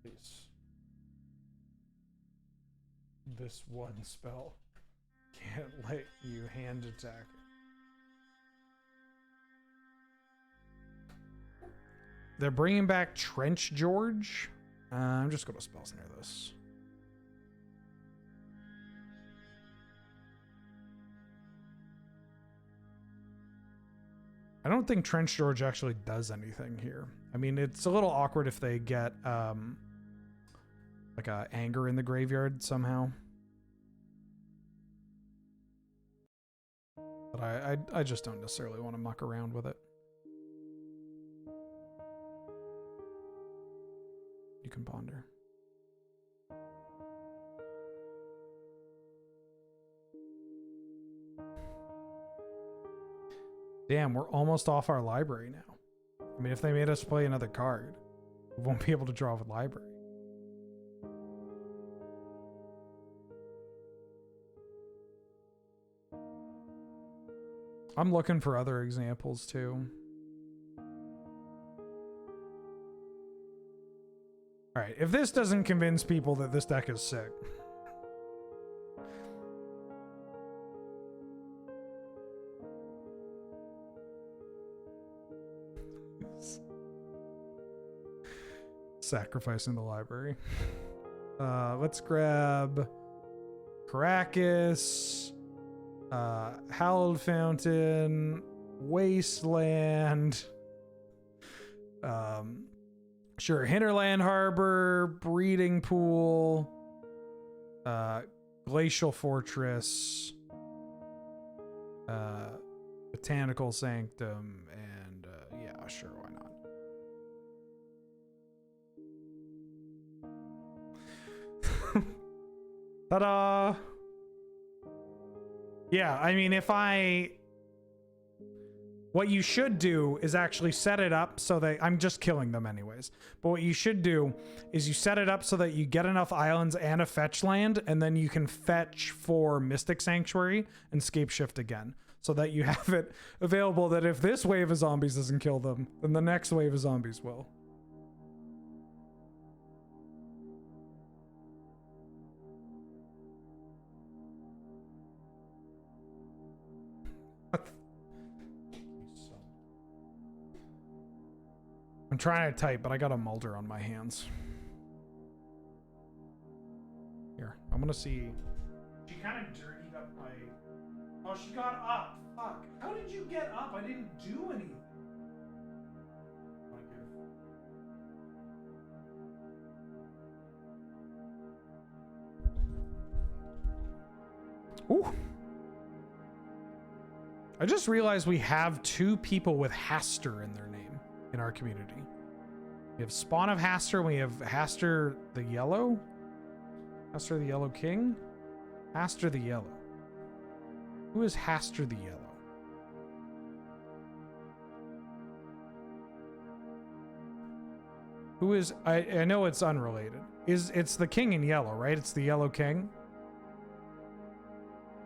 Please. This one spell can't let you hand attack it. They're bringing back Trench George. I'm just going to spell snare this. I don't think Trench George actually does anything here. I mean, it's a little awkward if they get like a anger in the graveyard somehow. but I just don't necessarily want to muck around with it. You can ponder. Damn, we're almost off our library now. I mean, if they made us play another card, we won't be able to draw with library. I'm looking for other examples too. All right, if this doesn't convince people that this deck is sick. Sacrificing the library. Let's grab Caracas, Hallowed Fountain, Wasteland, sure, Hinterland Harbor, Breeding Pool, Glacial Fortress, Botanical Sanctum, and yeah, sure, why not? Ta-da! Yeah, I mean, what you should do is actually set it up so that I'm just killing them anyways. But what you should do is you set it up so that you get enough islands and a fetch land, and then you can fetch for Mystic Sanctuary and scape shift again, so that you have it available that if this wave of zombies doesn't kill them, then the next wave of zombies will. I'm trying to type, but I got a Mulder on my hands. Here, I'm gonna see. She kind of dirtied up my... Oh, she got up. Fuck. How did you get up? I didn't do anything. Ooh. I just realized we have 2 people with Haster in their name in our community. We have Spawn of Haster, and we have Haster the Yellow. Haster the Yellow King? Haster the Yellow. Who is Haster the Yellow? Who is... I know it's unrelated. It's the King in yellow, right? It's the Yellow King.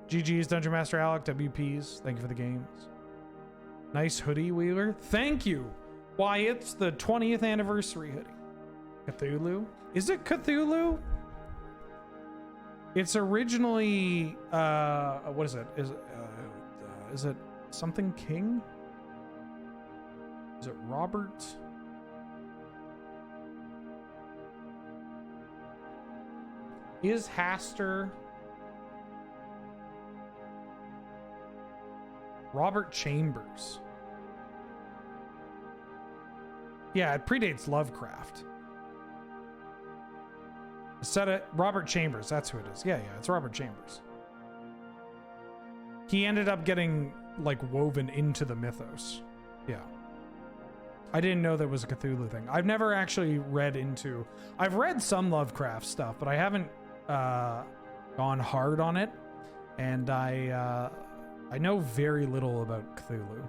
GG's, Dungeon Master Alec, WPs. Thank you for the games. Nice hoodie, Wheeler. Thank you. Why, it's the 20th anniversary hoodie. Cthulhu? Is it Cthulhu? It's originally, what is it? Is it something King? Is it Robert? Is Haster Robert Chambers? Yeah, it predates Lovecraft. Set it, Robert Chambers, that's who it is. Yeah, it's Robert Chambers. He ended up getting, like, woven into the mythos. Yeah. I didn't know that was a Cthulhu thing. I've never actually read into... I've read some Lovecraft stuff, but I haven't gone hard on it. And I know very little about Cthulhu.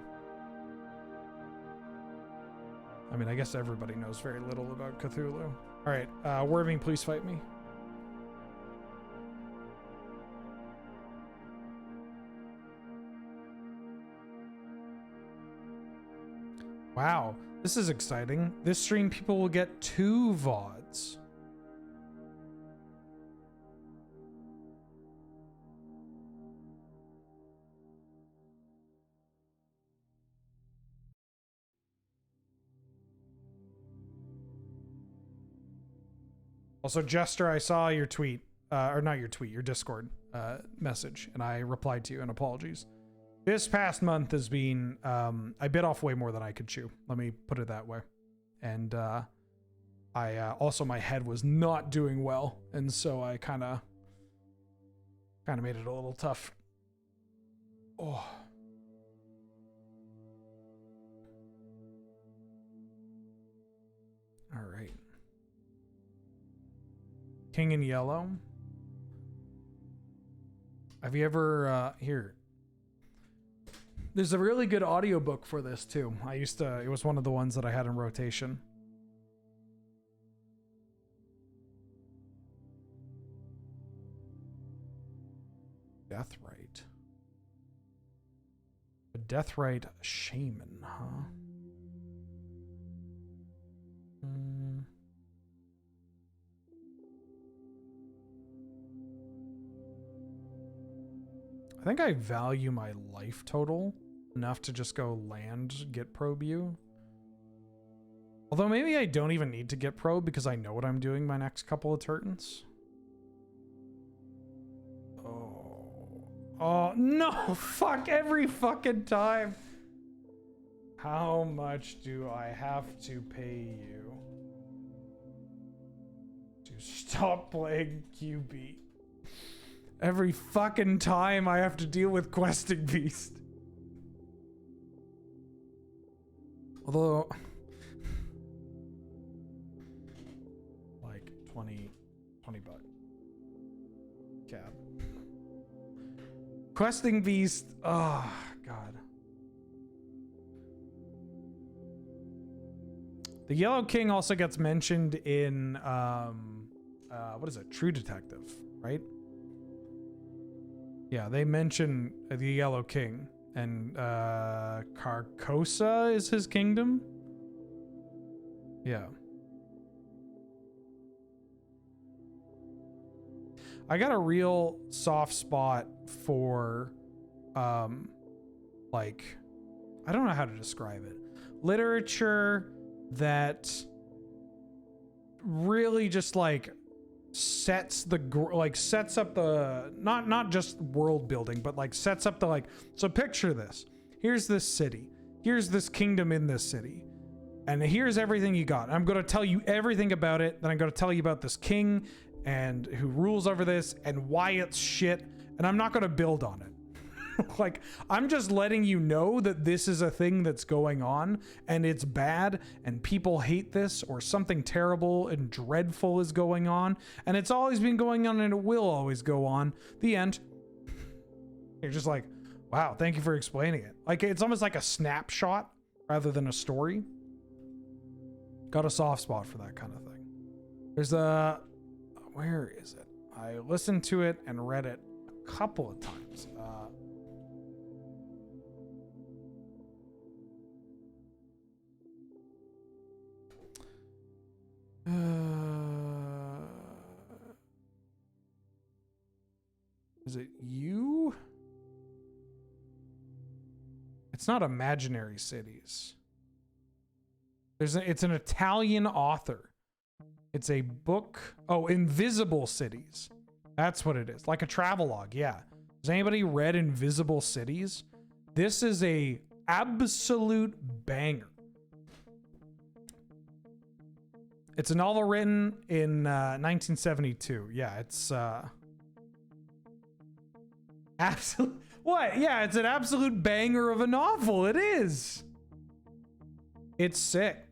I mean, I guess everybody knows very little about Cthulhu. All right, Worming, please fight me. Wow, this is exciting. This stream, people will get 2 VODs. Also, Jester, I saw your tweet, or not your tweet, your Discord message, and I replied to you, and apologies. This past month has been, I bit off way more than I could chew. Let me put it that way. And also my head was not doing well, and so I kind of made it a little tough. Oh, All right. King in Yellow. Have you ever here? There's a really good audiobook for this too. It was one of the ones that I had in rotation. Deathrite. A Deathrite shaman, huh? I think I value my life total enough to just go land, get probe you. Although maybe I don't even need to get probe because I know what I'm doing my next couple of turns. Oh no, fuck, every fucking time. How much do I have to pay you to stop playing QB? Every fucking time I have to deal with Questing Beast. Although, like 20 bucks. Cab. Questing Beast. Oh, God. The Yellow King also gets mentioned in, what is it? True Detective, right? Yeah, they mention the Yellow King, and Carcosa is his kingdom. Yeah. I got a real soft spot for, like, I don't know how to describe it. Literature that really just like sets up the not just world building, but like sets up the like, so picture this. Here's this city. Here's this kingdom in this city. And here's everything you got. I'm going to tell you everything about it. Then I'm going to tell you about this king and who rules over this and why it's shit. And I'm not going to build on it. Like, I'm just letting you know that this is a thing that's going on and it's bad and people hate this, or something terrible and dreadful is going on. And it's always been going on and it will always go on. The end. You're just like, wow, thank you for explaining it. Like, it's almost like a snapshot rather than a story. Got a soft spot for that kind of thing. There's a, where is it? I listened to it and read it a couple of times. Is it you? It's not Imaginary Cities. It's an Italian author. It's a book. Oh, Invisible Cities. That's what it is. Like a travelogue. Yeah. Has anybody read Invisible Cities? This is a absolute banger. It's a novel written in 1972. Yeah, it's absolute. What? Yeah, it's an absolute banger of a novel. It is. It's sick.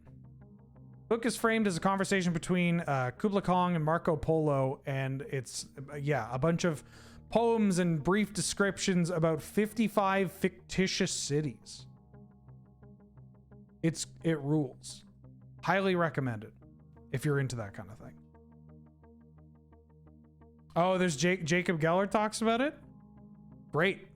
Book is framed as a conversation between Kublai Khan and Marco Polo, and it's a bunch of poems and brief descriptions about 55 fictitious cities. It rules. Highly recommended if you're into that kind of thing. Oh, there's Jacob Geller talks about it. Great.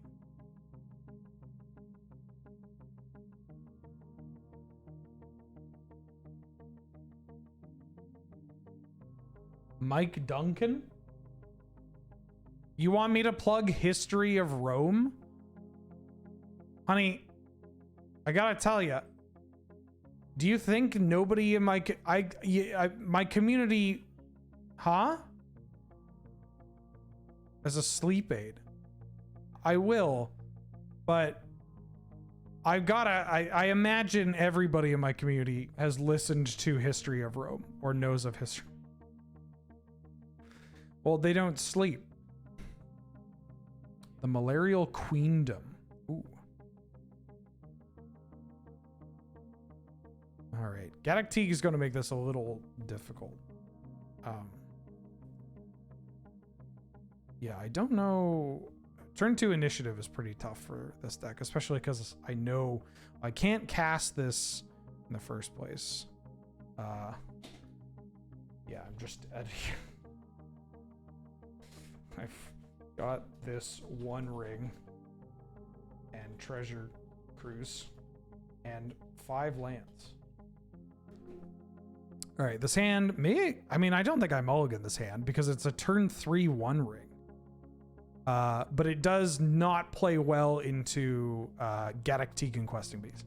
Mike Duncan? You want me to plug History of Rome? Honey, I gotta tell you, do you think nobody in my community, huh? As a sleep aid. I will, but I imagine everybody in my community has listened to History of Rome or knows of history. Well, they don't sleep. The Malarial Queendom. Ooh. All right. Galactique is going to make this a little difficult. Yeah, I don't know. Turn 2 initiative is pretty tough for this deck, especially because I know I can't cast this in the first place. Yeah, I'm just at here. I've got this 1 ring and treasure cruise and 5 lands. All right, this hand I mean, I don't think I mulligan this hand because it's a turn 3 1 ring. But it does not play well into Galactique and Questing Beast.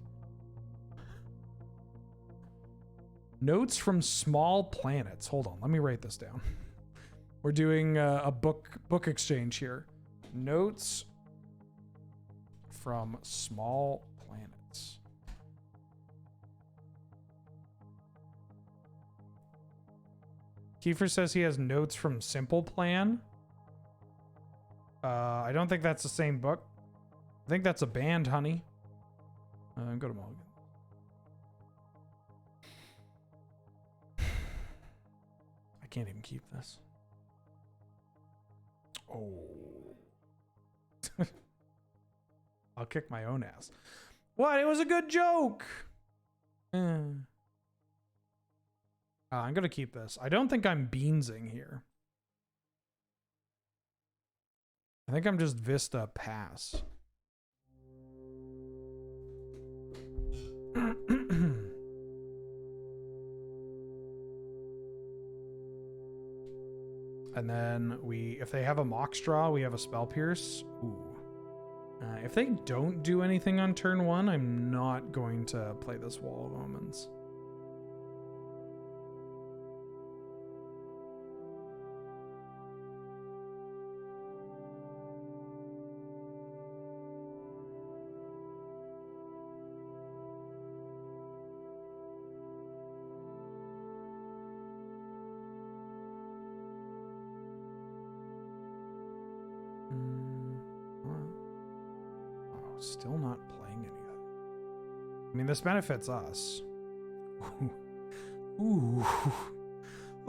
Notes from small planets. Hold on, let me write this down. We're doing a book exchange here. Notes from small planets. Kiefer says he has notes from Simple Plan. I don't think that's the same book. I think that's a band, honey. Go to Mulligan. I can't even keep this. Oh. I'll kick my own ass. What? It was a good joke. I'm going to keep this. I don't think I'm beansing here. I think I'm just Vista pass. And then if they have a Mox draw, we have a Spell Pierce. Ooh. If they don't do anything on turn 1, I'm not going to play this Wall of Omens. Still not playing anything. I mean, this benefits us. Ooh.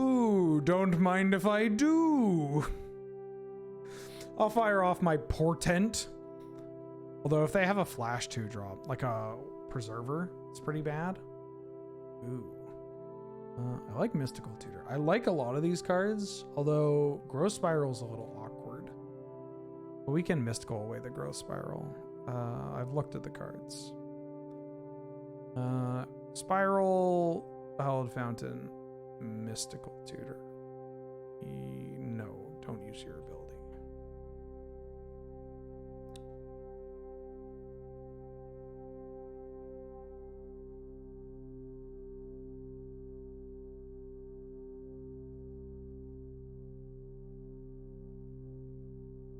Ooh, don't mind if I do. I'll fire off my Portent. Although if they have a Flash 2 drop, like a Preserver, it's pretty bad. Ooh. I like Mystical Tutor. I like a lot of these cards, although Growth Spiral's a little awkward. But we can Mystical away the Growth Spiral. I've looked at the cards. Spiral, Hallowed Fountain, Mystical Tutor. No, don't use your ability.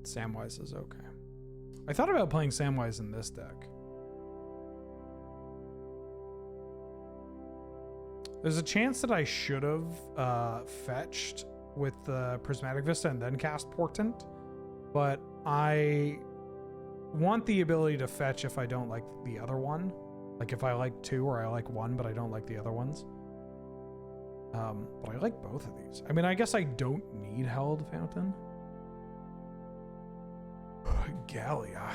Samwise is okay. I thought about playing Samwise in this deck. There's a chance that I should have fetched with the Prismatic Vista and then cast Portent, but I want the ability to fetch if I don't like the other one. Like if I like 2 or I like 1, but I don't like the other ones. But I like both of these. I mean, I guess I don't need Hallowed Fountain. Gallia.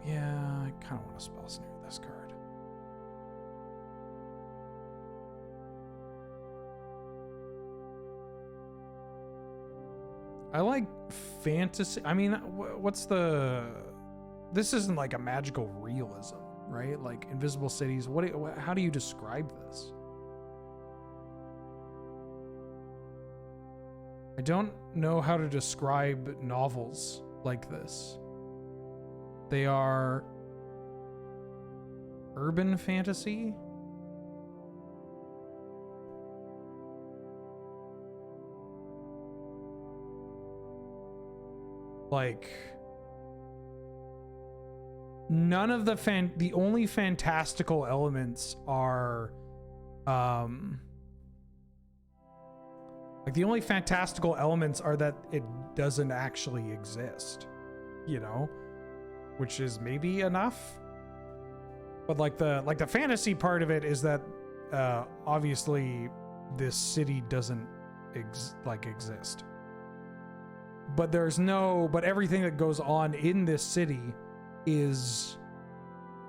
Yeah, I kind of want to Spell Snare this card. I like fantasy. I mean, what's the... This isn't like a magical realism, right? Like Invisible Cities. How do you describe this? I don't know how to describe novels like this. They are urban fantasy. Like none of the only fantastical elements are like the only fantastical elements are that it doesn't actually exist, you know, which is maybe enough. But like the fantasy part of it is that obviously this city doesn't exist. But but everything that goes on in this city is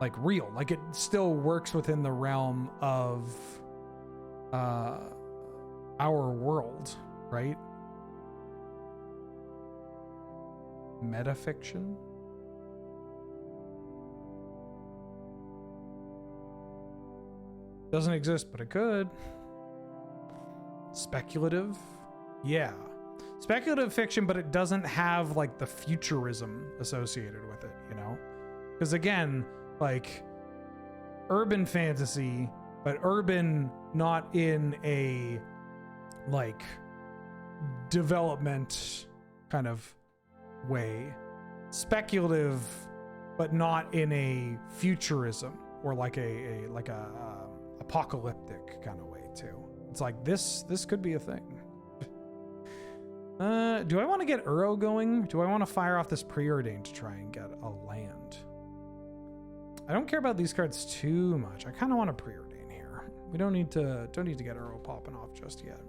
like real. Like it still works within the realm of our world, right? Metafiction? Doesn't exist, but it could. Speculative? Yeah. Speculative fiction, but it doesn't have like the futurism associated with it, you know? Because again, like urban fantasy, but urban not in a like development kind of way. Speculative, but not in a futurism or like a apocalyptic kind of way too. It's like this could be a thing. Do I want to get Uro going? Do I want to fire off this preordain to try and get a land? I don't care about these cards too much. I kind of want a preordain here. We don't need to get Uro popping off just yet.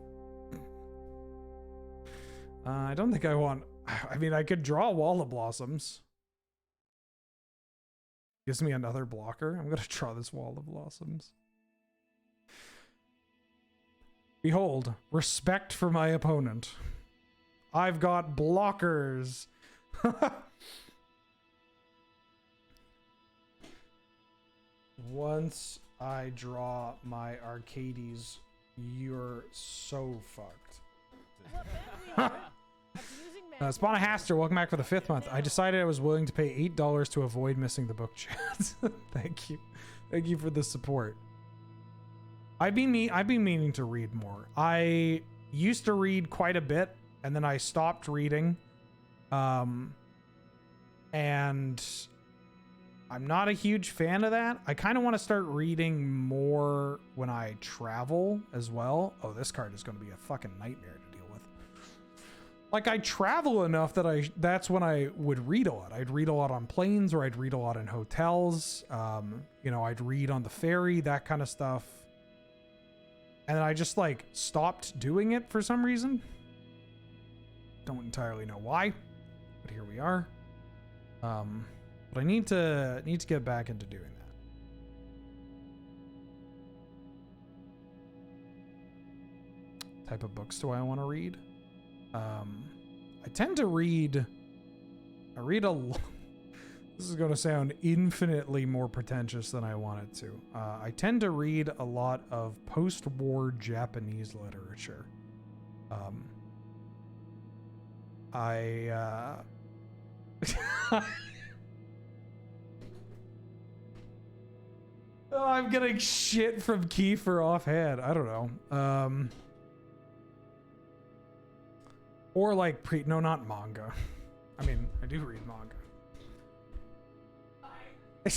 I don't think I want. I mean, I could draw Wall of Blossoms. Gives me another blocker. I'm gonna draw this Wall of Blossoms. Behold, respect for my opponent. I've got blockers. Once I draw my Arcades, you're so fucked. Spawn a Haster, welcome back for the 5th month. I decided I was willing to pay $8 to avoid missing the book chat. Thank you. Thank you for the support. I've been meaning to read more. I used to read quite a bit, and then I stopped reading. And I'm not a huge fan of that. I kind of want to start reading more when I travel as well. Oh, this card is going to be a fucking nightmare to deal with. Like, I travel enough that that's when I would read a lot. I'd read a lot on planes, or I'd read a lot in hotels. You know, I'd read on the ferry, that kind of stuff. And then I just like stopped doing it for some reason. Don't entirely know why, but here we are. But I need to get back into doing that. Type of books do I want to read? I tend to read. I read a lot. This is going to sound infinitely more pretentious than I want it to. I tend to read a lot of post-war Japanese literature. Oh, I'm getting shit from Kiefer offhand. I don't know. Or like no, not manga. I mean, I do read manga.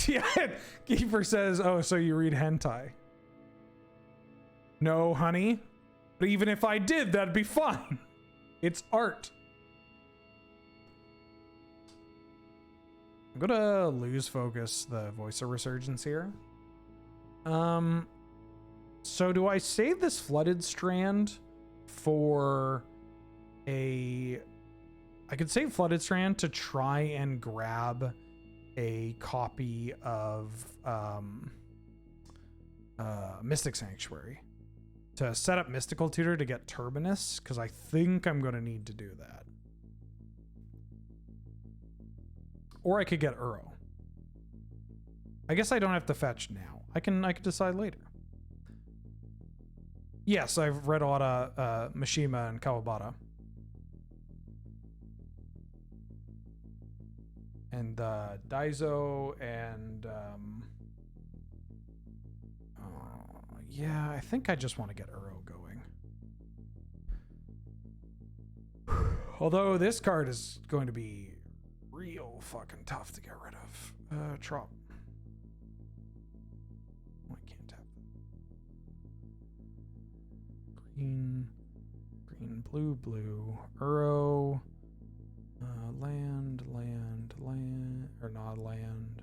Yeah, Kiefer says, oh, so you read hentai. No, honey. But even if I did, that'd be fun. It's art. I'm gonna lose focus the voice of resurgence here. So do I save this flooded strand for I could save flooded strand to try and grab a copy of Mystic Sanctuary to set up Mystical Tutor to get Turbinus, because I think I'm going to need to do that. Or I could get Uro. I guess I don't have to fetch now. I can decide later. Yes, I've read a lot of Mishima and Kawabata. And Daizo and yeah, I think I just want to get Uro going. Although this card is going to be real fucking tough to get rid of. Trop. Oh, I can't tap. Green, blue, Uro. Land, or not land.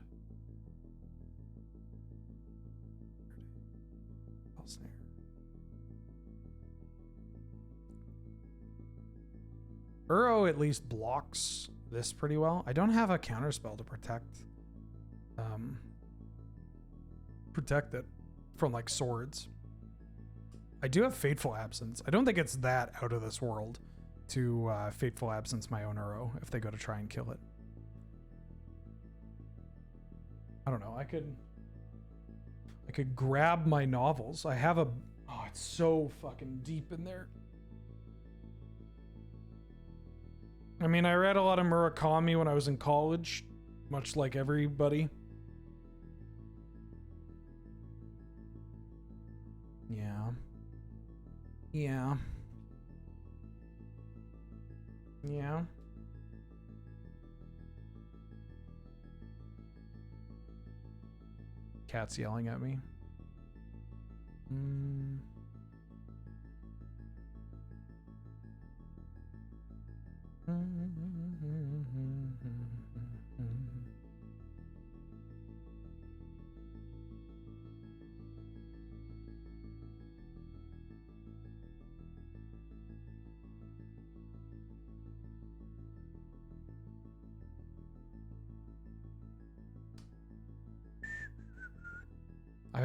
Uro at least blocks this pretty well. I don't have a counterspell to protect it from like swords. I do have Fateful Absence. I don't think it's that out of this world to Fateful Absence my own Uro if they go to try and kill it. I don't know. I could grab my novels. I have a... Oh, it's so fucking deep in there. I mean, I read a lot of Murakami when I was in college, much like everybody. Yeah. Yeah. Yeah. Cat's yelling at me.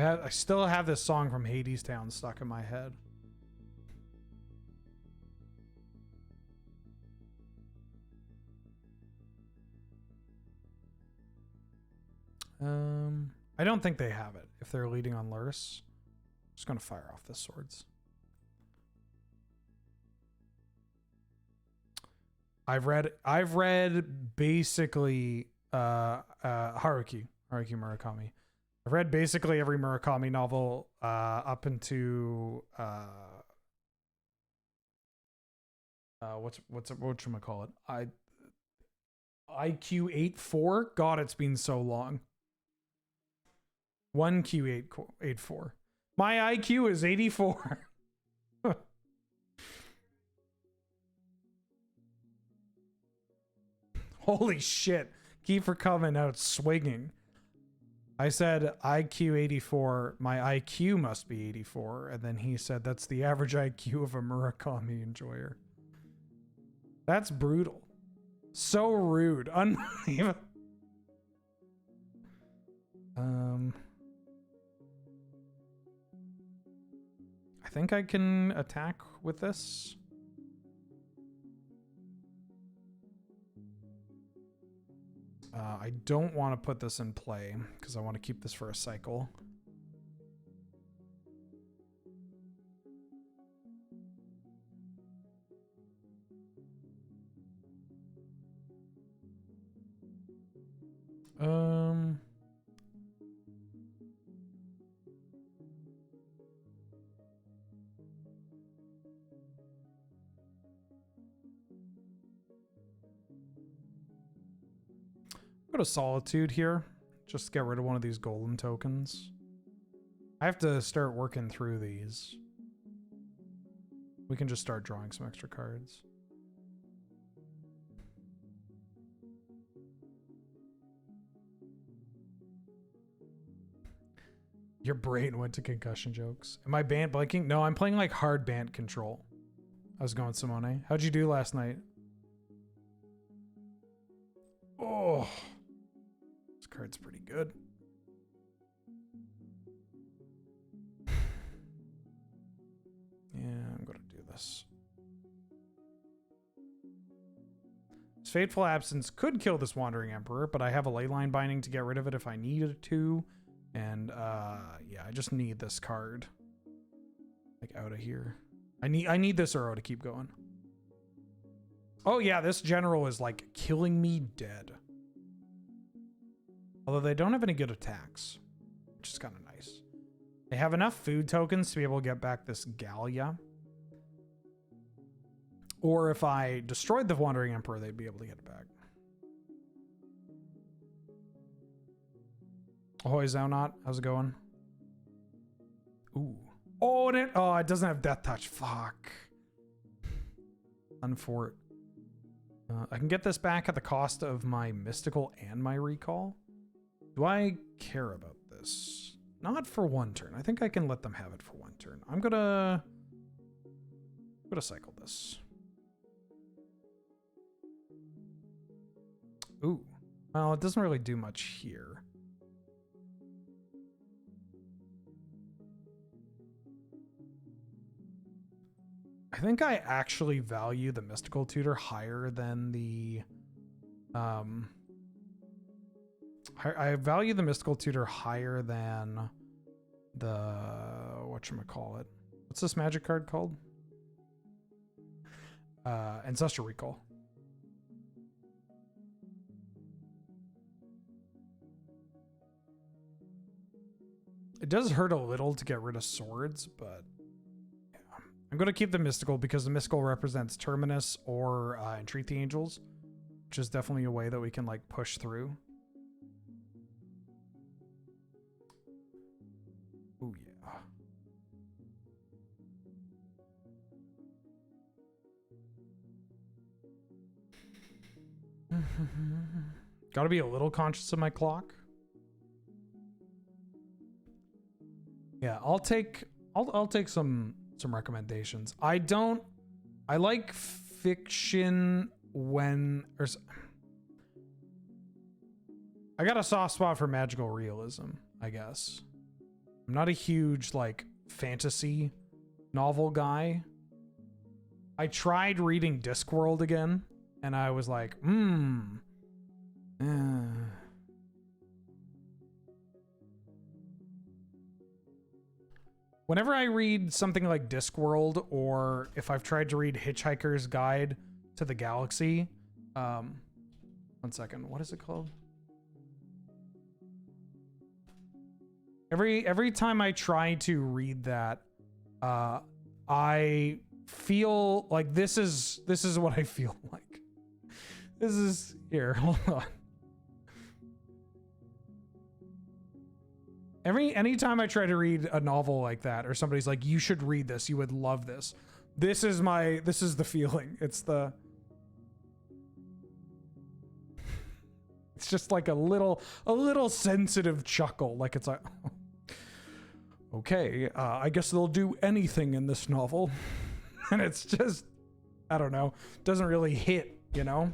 I still have this song from Hades Town stuck in my head. I don't think they have it. If they're leading on Lurrus, I'm just gonna fire off the swords. I've read basically Haruki Murakami. I've read basically every Murakami novel up into whatchamacallit? IQ 84. God, it's been so long. 1Q84. My IQ is 84. Holy shit. Kiefer coming out swinging. I said IQ 84. My IQ must be 84. And then he said that's the average IQ of a Murakami enjoyer. That's brutal. So rude. Unbelievable. I think I can attack with this. I don't want to put this in play because I want to keep this for a cycle. Go to Solitude here. Just get rid of one of these golem tokens. I have to start working through these. We can just start drawing some extra cards. Your brain went to concussion jokes. Am I Bant blanking? No, I'm playing like hard Bant control. I was going Simone. How'd you do last night? Oh, this card's pretty good. Yeah, I'm gonna do this. This Fateful Absence could kill this Wandering Emperor, but I have a Leyline Binding to get rid of it if I needed to. And yeah, I just need this card like out of here. I need this Uro to keep going. Oh yeah, this general is like killing me dead. Although they don't have any good attacks, which is kind of nice. They have enough food tokens to be able to get back this Gallia. Or if I destroyed the Wandering Emperor, they'd be able to get it back. Ahoy Zaunot, how's it going? Ooh. Oh, and it doesn't have Death Touch. Fuck. Unfort. I can get this back at the cost of my Mystical and my Recall. Do I care about this? Not for one turn. I think I can let them have it for one turn. I'm gonna cycle this. Ooh. Well, it doesn't really do much here. I think I actually value the mystical tutor higher than the I value the mystical tutor higher than the whatchamacallit. What's this magic card called? Ancestral Recall. It does hurt a little to get rid of swords, but yeah. I'm going to keep the mystical because the mystical represents Terminus or Entreat the Angels, which is definitely a way that we can like push through. Oh yeah. Got to be a little conscious of my clock. Yeah, I'll take some recommendations. I like fiction when I got a soft spot for magical realism, I guess. I'm not a huge like fantasy novel guy. I tried reading Discworld again and I was like, Whenever I read something like Discworld, or if I've tried to read Hitchhiker's Guide to the Galaxy, 1 second, what is it called? Every time I try to read that, I feel like this is what I feel like. This is here. Hold on. Anytime I try to read a novel like that, or somebody's like, you should read this, you would love this. This is the feeling. It's just like a little sensitive chuckle. Like it's like, okay, I guess they'll do anything in this novel. And it's just, I don't know, doesn't really hit, you know?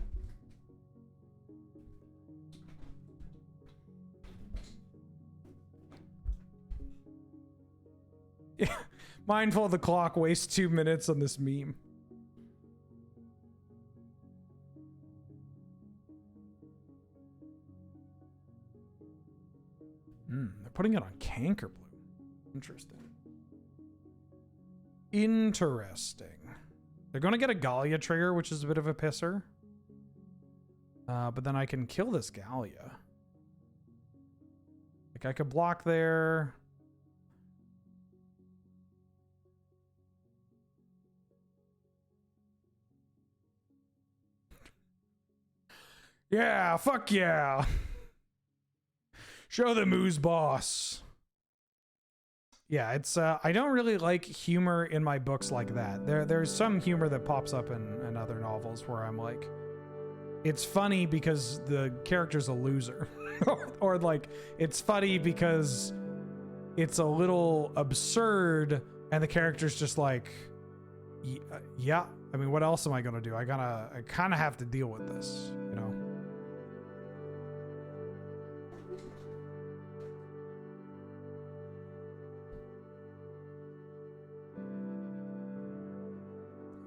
Yeah. Mindful of the clock, waste 2 minutes on this meme. They're putting it on Canker Blue. Interesting. They're gonna get a Gallia trigger, which is a bit of a pisser. But then I can kill this Gallia. Like I could block there. Yeah, fuck yeah. Show them who's boss. Yeah, it's I don't really like humor in my books like that. There's some humor that pops up in other novels where I'm like, it's funny because the character's a loser. Or like it's funny because it's a little absurd and the character's just like, yeah, I mean, what else am I gonna do? I kind of have to deal with this, you know?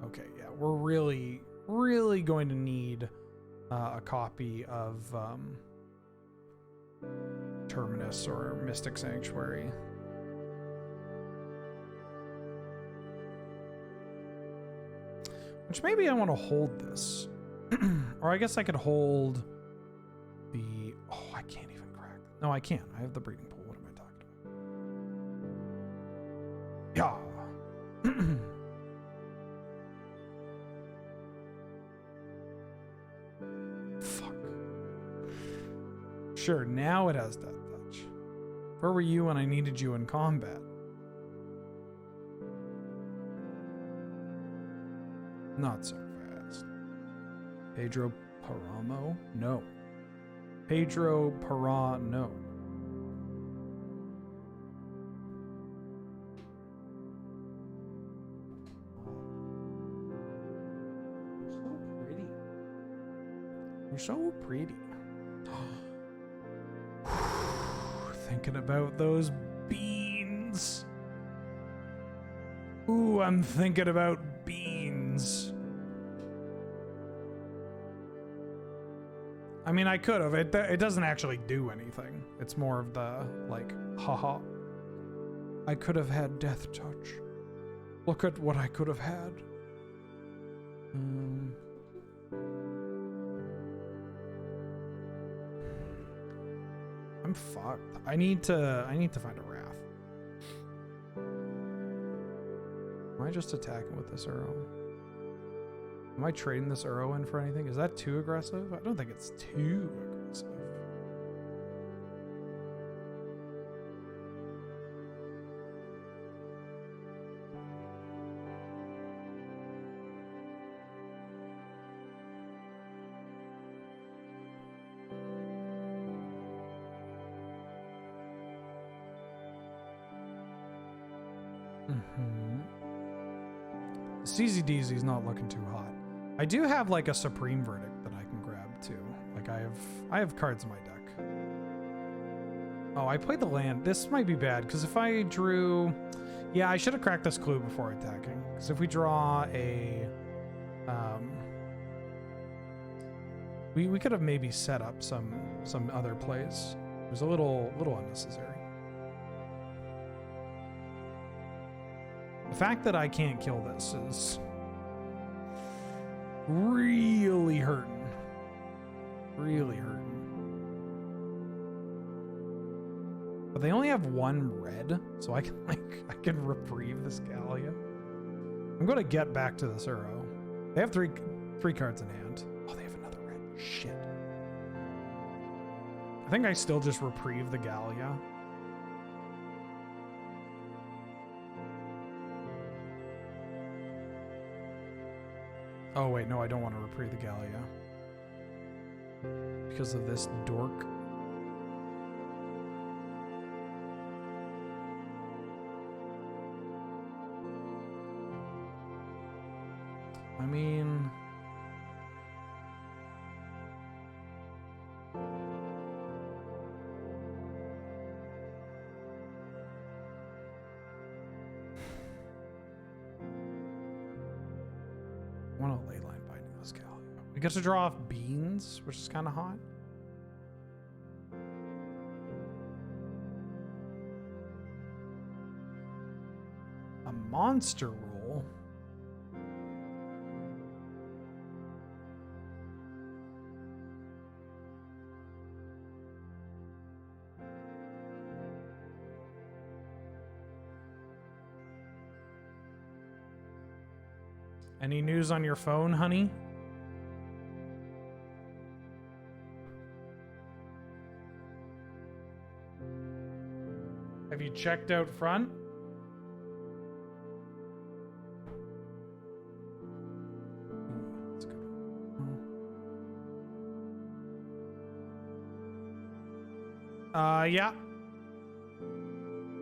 Okay, yeah, we're really going to need a copy of Terminus or Mystic Sanctuary. Which maybe I want to hold this. Or I guess I could hold the... Oh, I can't even crack. No, I can't. I have the breeding pool. What am I talking about? Yeah. Fuck. Sure, now it has Death Touch. Where were you when I needed you in combat? Not so fast. Pedro Paramo? No. Pedro Parano. So pretty. You're so pretty. thinking about those beans. Ooh, I'm thinking about beans. I mean, I could have. It doesn't actually do anything. It's more of the, like, haha. I could have had death touch. Look at what I could have had. I'm fucked. I need to find a wrath. Am I just attacking with this arrow? Am I trading this arrow in for anything? Is that too aggressive? I don't think it's too aggressive. CZDZ's not looking too hot. I do have like a supreme verdict that I can grab too. Like I have cards in my deck. Oh, I played the land. This might be bad because if I drew, yeah, I should have cracked this clue before attacking. Because if we draw a, we could have maybe set up some other plays. It was a little unnecessary. The fact that I can't kill this is really hurting. Really hurting. But they only have one red, so I can reprieve this Gallia. I'm gonna get back to this arrow. They have three cards in hand. Oh, they have another red. Shit. I think I still just reprieve the Gallia. Oh wait, no, I don't want to reprieve the Gallia. Because of this dork. I mean... I want to ley line binding this Gallia. We get to draw off beans, which is kind of hot. A monster roll. Any news on your phone, honey? Have you checked out front? That's a good one. Yeah.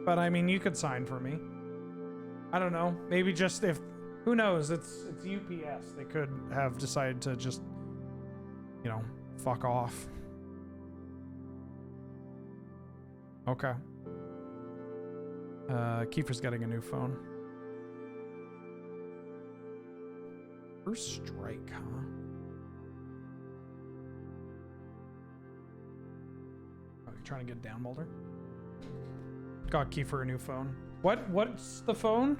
But I mean, you could sign for me. I don't know. Maybe just if... Who knows? It's UPS. They could have decided to just, you know, fuck off. Okay. Kiefer's getting a new phone. First strike, huh? Oh, you trying to get down, Mulder? Got Kiefer a new phone. What's the phone?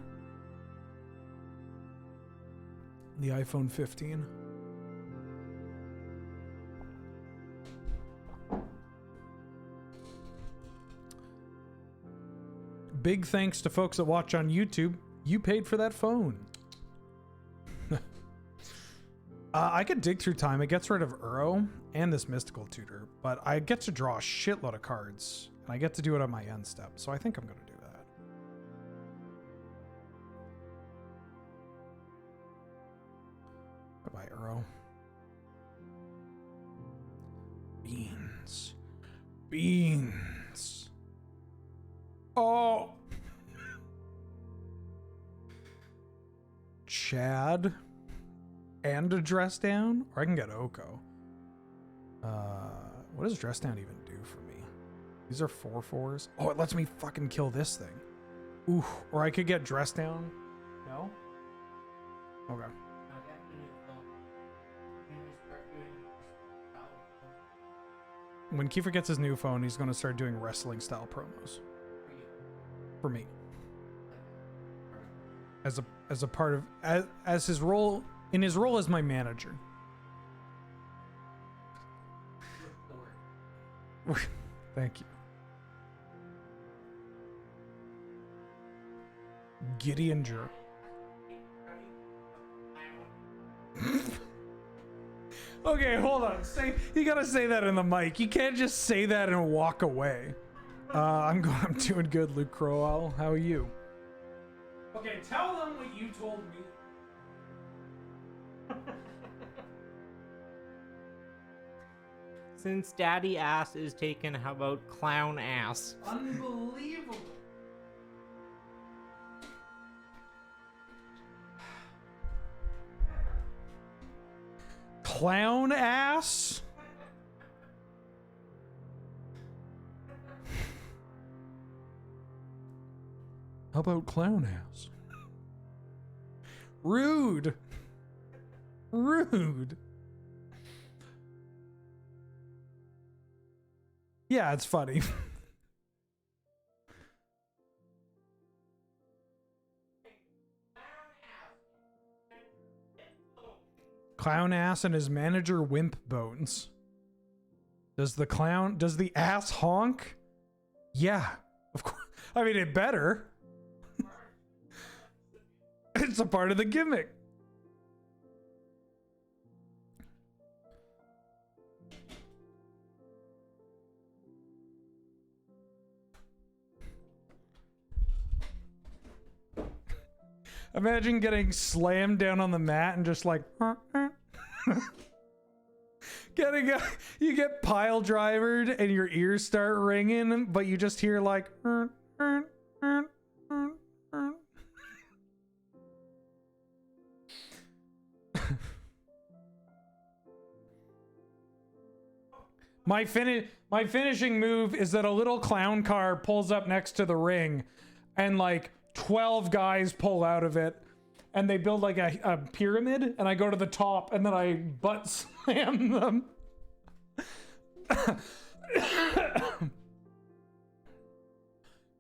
The iPhone 15. Big thanks to folks that watch on YouTube. You paid for that phone. I could dig through time. It gets rid of Uro and this mystical tutor, but I get to draw a shitload of cards, and I get to do it on my end step, so I think I'm going to do that. Bye-bye, Uro. Beans. Beans. Oh! Chad and a dress down, or I can get Oko. What does dress down even do for me? These are 4/4s. Oh, it lets me fucking kill this thing. Ooh, or I could get dressed down. No? Okay. When Kiefer gets his new phone, he's going to start doing wrestling style promos. For me. As a part of as his role in his role as my manager. Thank you. Gideon Jer. Okay, hold on. You gotta say that in the mic. You can't just say that and walk away. I'm doing good, Luke Crowell. How are you? Okay, tell them what you told me. Since daddy ass is taken, how about clown ass? Unbelievable. Clown ass? How about clown ass? Rude. Rude. Yeah, it's funny. Clown ass and his manager wimp bones. Does the ass honk? Yeah, of course. I mean, it better. It's a part of the gimmick. Imagine getting slammed down on the mat and just like you get pile drivered and your ears start ringing, but you just hear like My finishing move is that a little clown car pulls up next to the ring and like 12 guys pull out of it and they build like a pyramid, and I go to the top and then I butt slam them.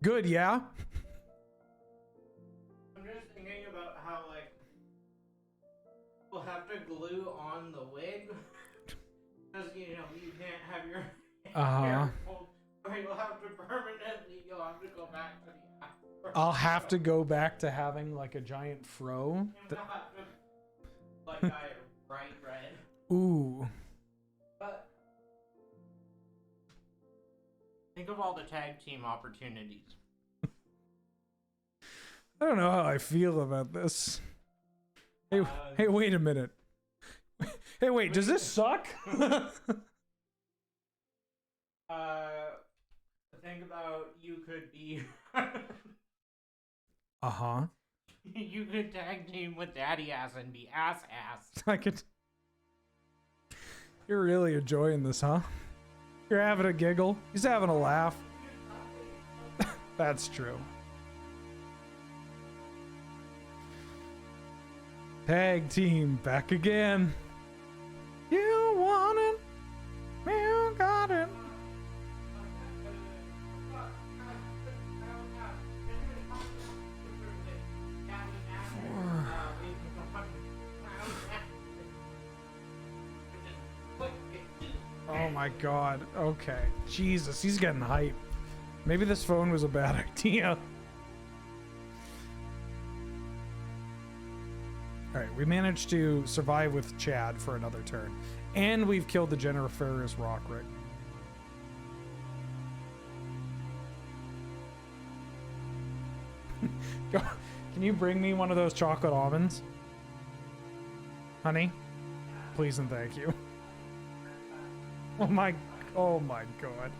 Good, yeah? I'm just thinking about how, like, we'll have to glue on the wig. Because, you know, you can't have your hair pulled, or you'll have to you'll have to go back to the afro. I'll have to go back to having like a giant fro. And we'll have to, like, dye it bright red. Ooh. But think of all the tag team opportunities. I don't know how I feel about this. Hey, wait a minute. Hey, wait, does this suck? Think about you could be. Uh-huh. You could tag team with Daddy Ass and be ass. I could. You're really enjoying this, huh? You're having a giggle. He's having a laugh. That's true. Tag team back again. You want it, you got it. Oh my god. Okay. Jesus, he's getting hype. Maybe this phone was a bad idea. Alright, we managed to survive with Chad for another turn. And we've killed the Jennifer Ferris rock rig. Can you bring me one of those chocolate almonds? Honey? Please and thank you. Oh my god.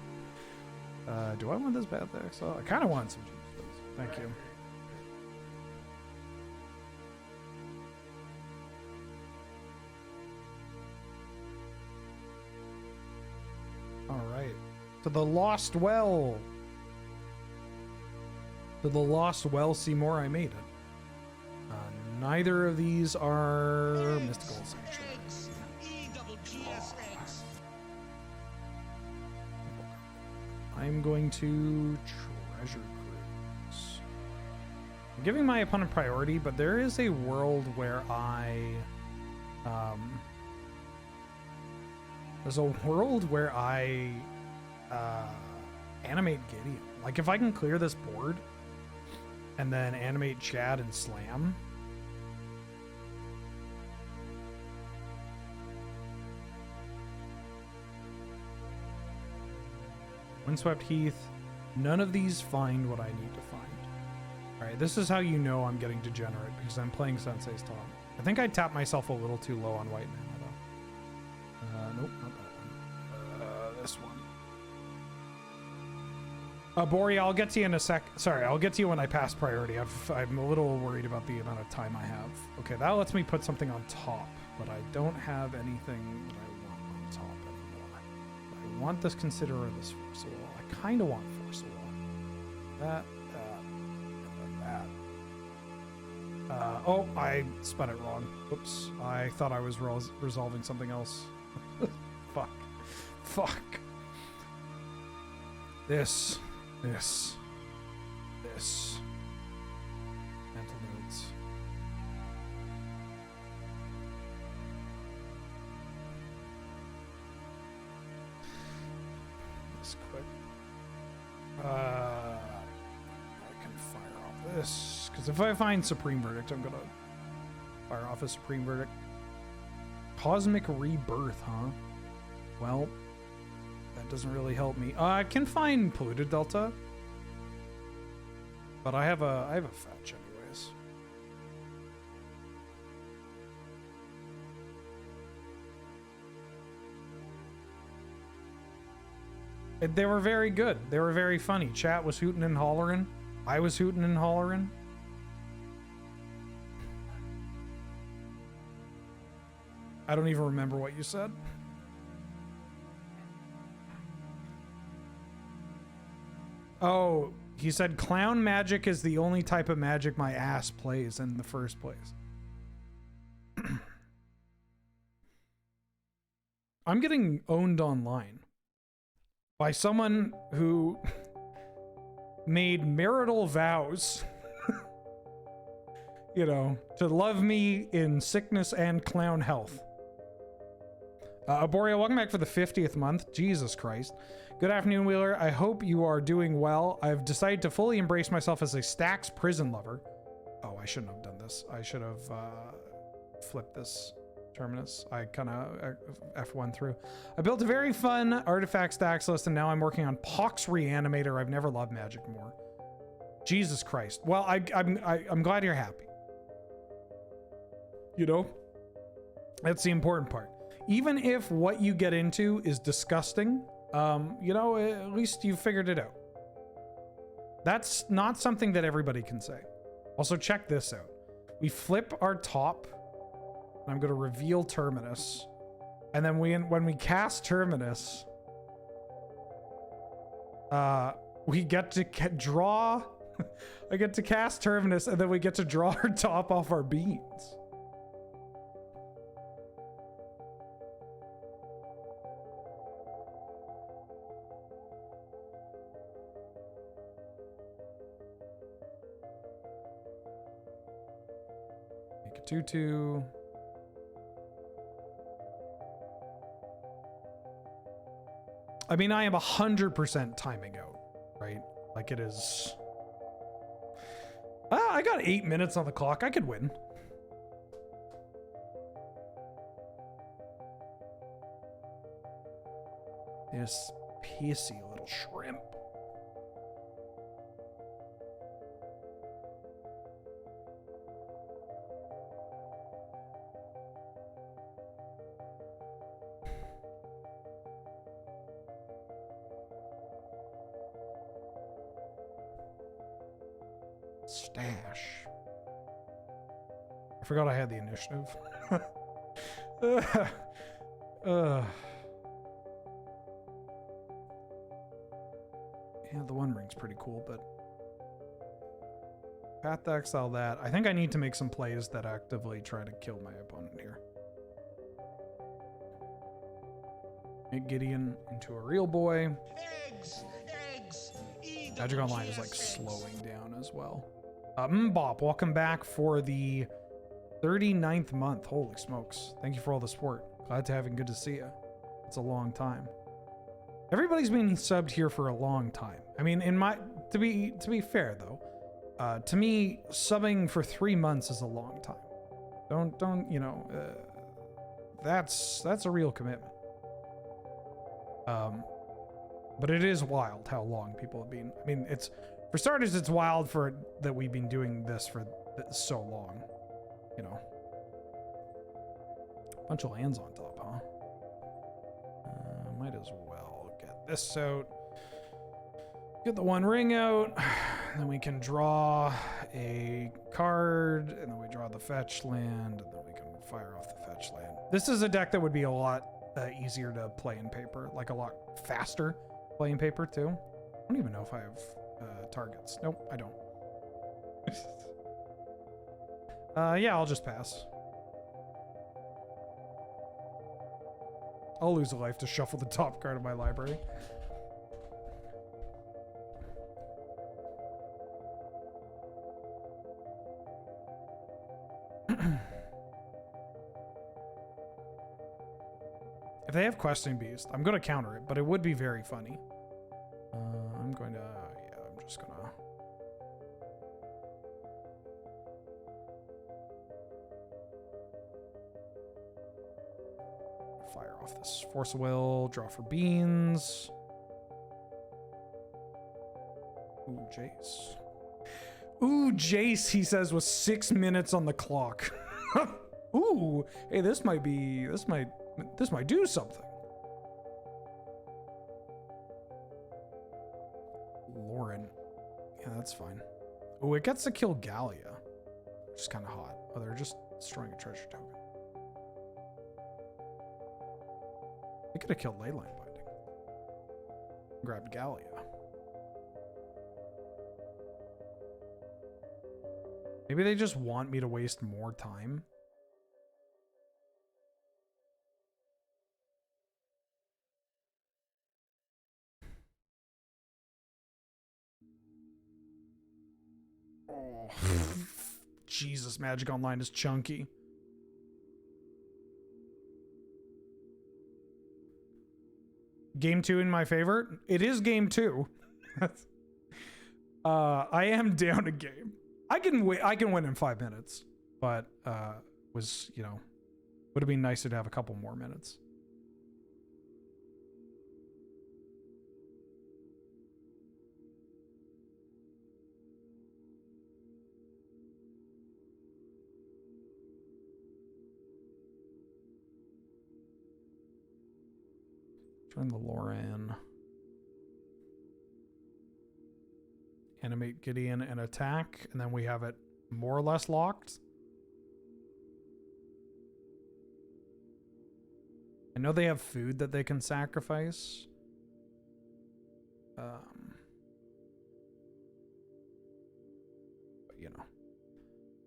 Do I want this bad there? So I kind of want some juice, please. Thank you. To the Lost Well. To the Lost Well, Seymour, I made it. Neither of these are mystical sanctuary. Eggs. EGGS. I'm going to treasure cruise. I'm giving my opponent priority, but there is a world where there's a world where I animate Gideon. Like if I can clear this board and then animate Chad and Slam. Windswept Heath. None of these find what I need to find. All right, this is how you know I'm getting degenerate, because I'm playing Sensei's Tom. I think I tapped myself a little too low on white mana, though. Nope, not that one. This one. Borea, I'll get to you in a sec. Sorry, I'll get to you when I pass priority. I'm a little worried about the amount of time I have. Okay, that lets me put something on top, but I don't have anything that I want on top anymore. I want this Consider or this Force of Will. I kind of want Force of Will. That, and then that. Oh, I spun it wrong. Oops. I thought I was resolving something else. Fuck. Fuck. This. Mental notes. This quick. I can fire off this, because if I find Supreme Verdict, I'm gonna fire off a Supreme Verdict. Cosmic Rebirth, huh? Well, that doesn't really help me. I can find Polluted Delta, but I have a fetch anyways. They were very good. They were very funny. Chat was hooting and hollering. I was hooting and hollering. I don't even remember what you said. Oh, he said clown magic is the only type of magic my ass plays in the first place. I'm getting owned online by someone who made marital vows, you know, to love me in sickness and clown health. Borea, welcome back for the 50th month. Jesus Christ. Good afternoon, Wheeler. I hope you are doing well. I've decided to fully embrace myself as a Stax prison lover. Oh, I shouldn't have done this. I should have flipped this terminus. I kind of F1 through. I built a very fun artifact stacks list, and now I'm working on Pox Reanimator. I've never loved magic more. Jesus Christ. Well, I'm glad you're happy. You know? That's the important part. Even if what you get into is disgusting, you know, at least you figured it out. That's not something that everybody can say. Also, check this out. We flip our top. I'm going to reveal Terminus. And then when we cast Terminus, we get to draw. I get to cast Terminus, and then we get to draw our top off our beans. Make a 2/2. I mean, I am 100% timing out, right? Like it is. I got 8 minutes on the clock. I could win. This pissy little shrimp. Stash. I forgot I had the initiative. Yeah, the One Ring's pretty cool, but Path to Exile that. I think I need to make some plays that actively try to kill my opponent here. Make Gideon into a real boy. Eggs! Magic Online is like slowing down as well. Bop, welcome back for the 39th month. Holy smokes. Thank you for all the support. Glad to have you. Good to see you. It's a long time. Everybody's been subbed here for a long time. I mean, to be fair though, to me, subbing for 3 months is a long time. Don't you know? That's a real commitment. But it is wild how long people have been. I mean, it's for starters, it's wild for that we've been doing this for so long. You know, bunch of lands on top, huh? Might as well get this out. Get the One Ring out. Then we can draw a card, and then we draw the fetch land, and then we can fire off the fetch land. This is a deck that would be a lot easier to play in paper, like a lot faster play in paper too. I don't even know if I have targets. Nope, I don't. Yeah, I'll just pass. I'll lose a life to shuffle the top card of my library. If they have Questing Beast, I'm going to counter it, but it would be very funny. I'm going to, yeah, I'm just going to. Fire off this Force of Will, draw for beans. Ooh, Jace. Ooh, Jace, he says, with 6 minutes on the clock. Ooh, hey, this might do something. Lauren. Yeah, that's fine. Oh, it gets to kill Gallia, which is kind of hot. Oh, they're just destroying a treasure token. They could have killed Leyline Binding. Grabbed Gallia. Maybe they just want me to waste more time. Oh. Jesus, Magic Online is chunky. Game 2 in my favor? It is game 2. I am down a game. I can win in 5 minutes, but was, you know, would have been nicer to have a couple more minutes. Turn the Lauren. Animate Gideon and attack, and then we have it more or less locked. I know they have food that they can sacrifice. But you know,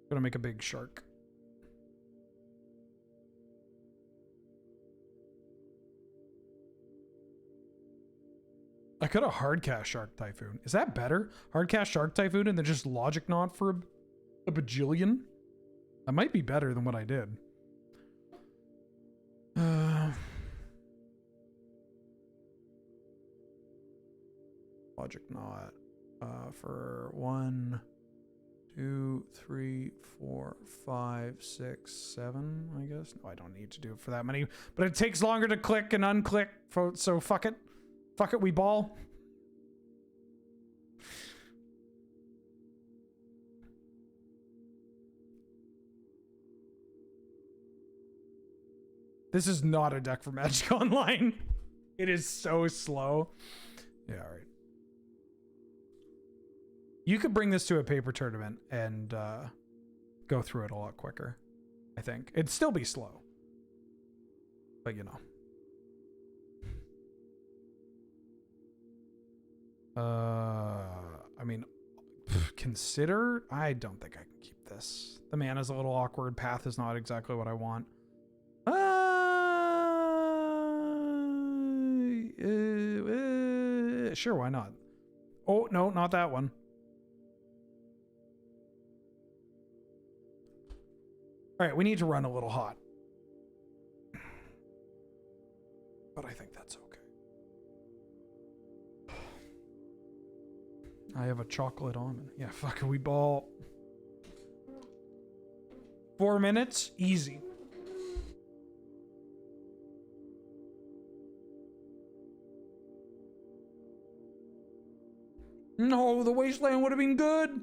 gonna make a big shark. I could have hardcast Shark Typhoon. Is that better? Hardcast Shark Typhoon and then just Logic Knot for a bajillion? That might be better than what I did. Logic Knot for 1, 2, 3, 4, 5, 6, 7, I guess. No, I don't need to do it for that many, but it takes longer to click and unclick, so fuck it. Fuck it, we ball. This is not a deck for Magic Online. It is so slow. Yeah, all right. You could bring this to a paper tournament and go through it a lot quicker, I think. It'd still be slow. But, you know. I mean, consider. I don't think I can keep this. The mana is a little awkward. Path is not exactly what I want. Sure, why not? Oh, no, not that one. All right, we need to run a little hot. But I think that's okay. I have a chocolate almond. Yeah, fuck, we ball. 4 minutes? Easy. No, the wasteland would have been good.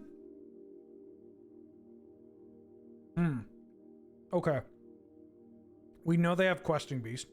Okay. We know they have questing beast.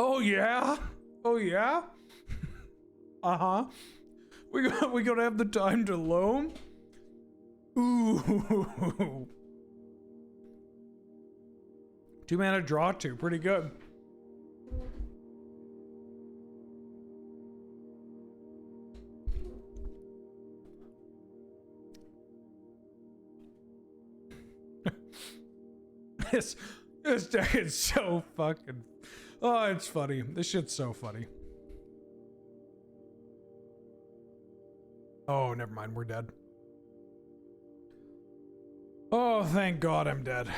Oh yeah? Oh yeah? Uh-huh. We gonna have the time to loam? Ooh. 2 mana draw 2, pretty good. This deck is so fucking. Oh, it's funny. This shit's so funny. Oh, never mind. We're dead. Oh, thank God I'm dead.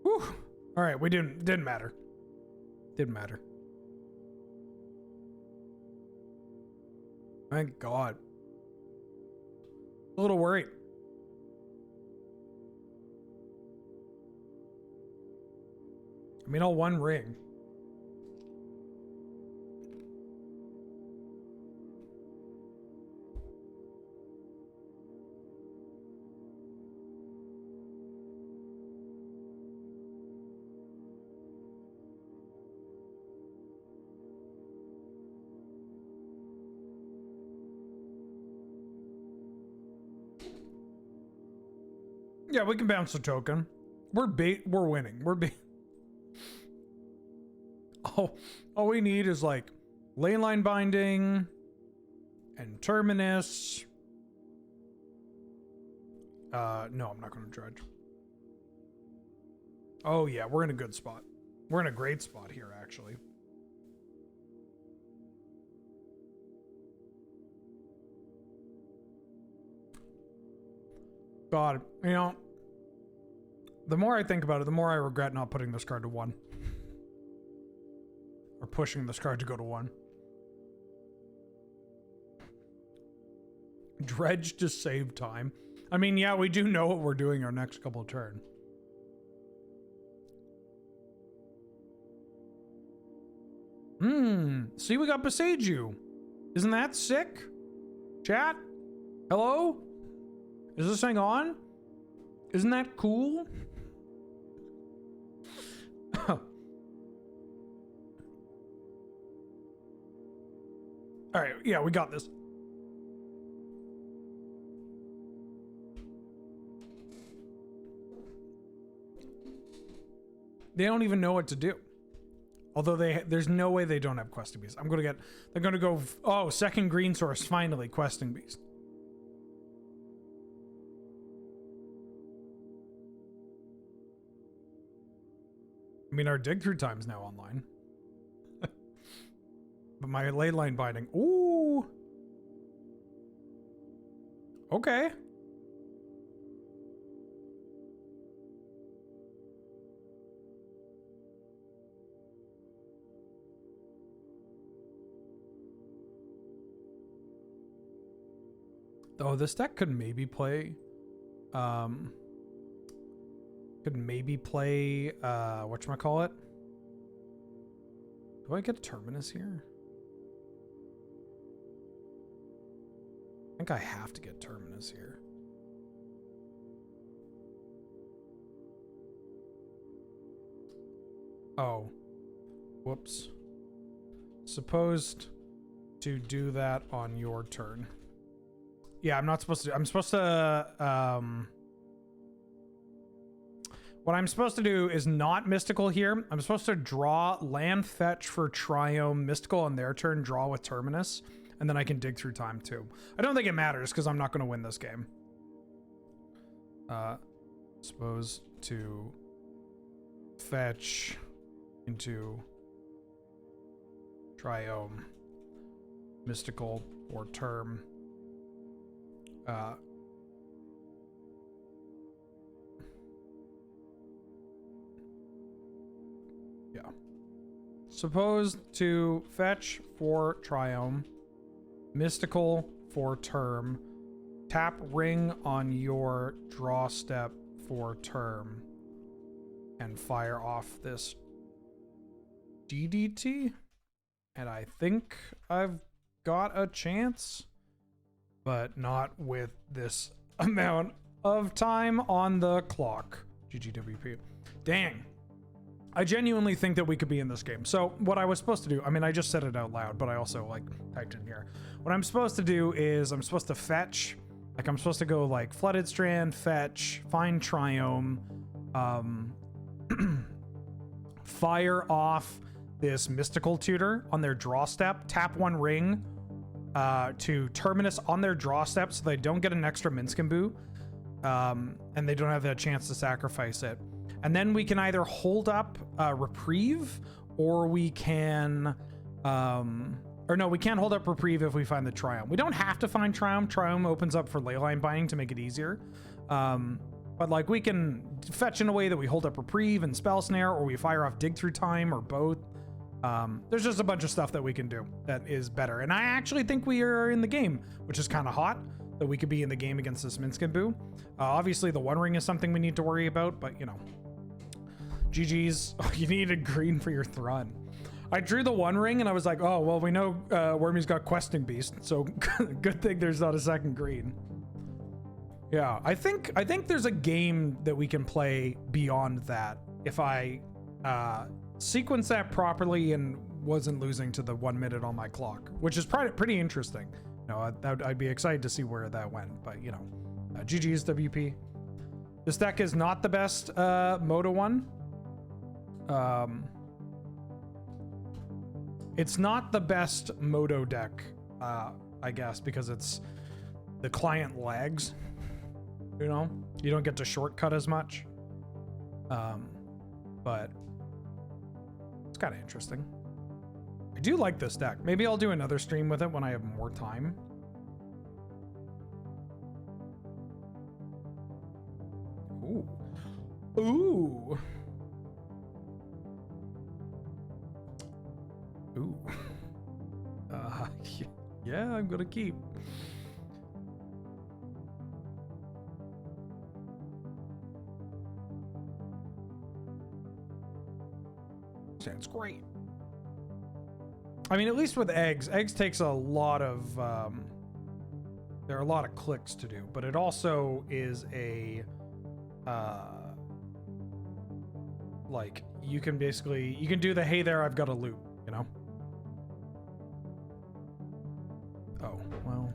Whew. All right, we didn't matter. Didn't matter. Thank God. A little worried. I mean, all one ring. Yeah, we can bounce a token. We're winning. All we need is like ley line binding and terminus. No, I'm not going to dredge. Oh yeah, we're in a good spot. We're in a great spot here, actually. God, you know, the more I think about it, the more I regret not putting this card to 1. Or pushing this card to go to 1. Dredge to save time. I mean, yeah, we do know what we're doing our next couple of turns. See, we got Besage You. Isn't that sick? Chat? Hello? Is this thing on? Isn't that cool? All right, yeah, we got this. They don't even know what to do. Although there's no way they don't have questing beast. They're gonna go, oh, second green source, finally, questing beast. I mean, our dig through time's now online. But my ley line binding, ooh. Okay. Oh, this deck could maybe play Could maybe play whatchamacallit? Do I get Terminus here? I think I have to get Terminus here. Oh. Whoops. Supposed to do that on your turn. Yeah, I'm not supposed to. I'm supposed to what I'm supposed to do is not mystical here. I'm supposed to draw land fetch for Triome, mystical on their turn, draw with Terminus, and then I can dig through time too. I don't think it matters because I'm not going to win this game. Supposed to fetch into Triome, mystical or term. Yeah. Supposed to fetch for Triome, mystical for term, tap ring on your draw step for term, and fire off this DDT. And I think I've got a chance, but not with this amount of time on the clock. GGWP. Dang. I genuinely think that we could be in this game. So what I was supposed to do, I mean, I just said it out loud, but I also like typed in here. What I'm supposed to do is I'm supposed to fetch, like I'm supposed to go like Flooded Strand, fetch, find Triome, fire off this mystical tutor on their draw step, tap one ring to Terminus on their draw step so they don't get an extra Minskamboo, and they don't have the chance to sacrifice it. And then we can either hold up Reprieve, or we can, or no, we can't hold up Reprieve if we find the Triome. We don't have to find Triome. Triome opens up for Leyline Binding to make it easier. But like we can fetch in a way that we hold up Reprieve and Spell Snare, or we fire off Dig Through Time, or both. There's just a bunch of stuff that we can do that is better. And I actually think we are in the game, which is kind of hot, that we could be in the game against this Minskamboo. Obviously the One Ring is something we need to worry about, but you know. GG's. Oh, you needed green for your Thrun. I drew the One Ring and I was like, oh, well, we know Wormy's got Questing Beast, so good thing there's not a second green. Yeah, I think there's a game that we can play beyond that if I sequence that properly and wasn't losing to the 1 minute on my clock, which is pretty interesting. You know, I'd be excited to see where that went, but you know, GG's WP. This deck is not the best Moto one. It's not the best Moto deck, I guess, because it's the client lags. You know, you don't get to shortcut as much. But it's kind of interesting. I do like this deck. Maybe I'll do another stream with it when I have more time. Ooh. Ooh. Ooh. Yeah, I'm gonna keep. Sounds great. I mean, at least with eggs takes a lot of, there are a lot of clicks to do, but it also is a, like, you can do the, hey there, I've got a loop, you know? Oh, well.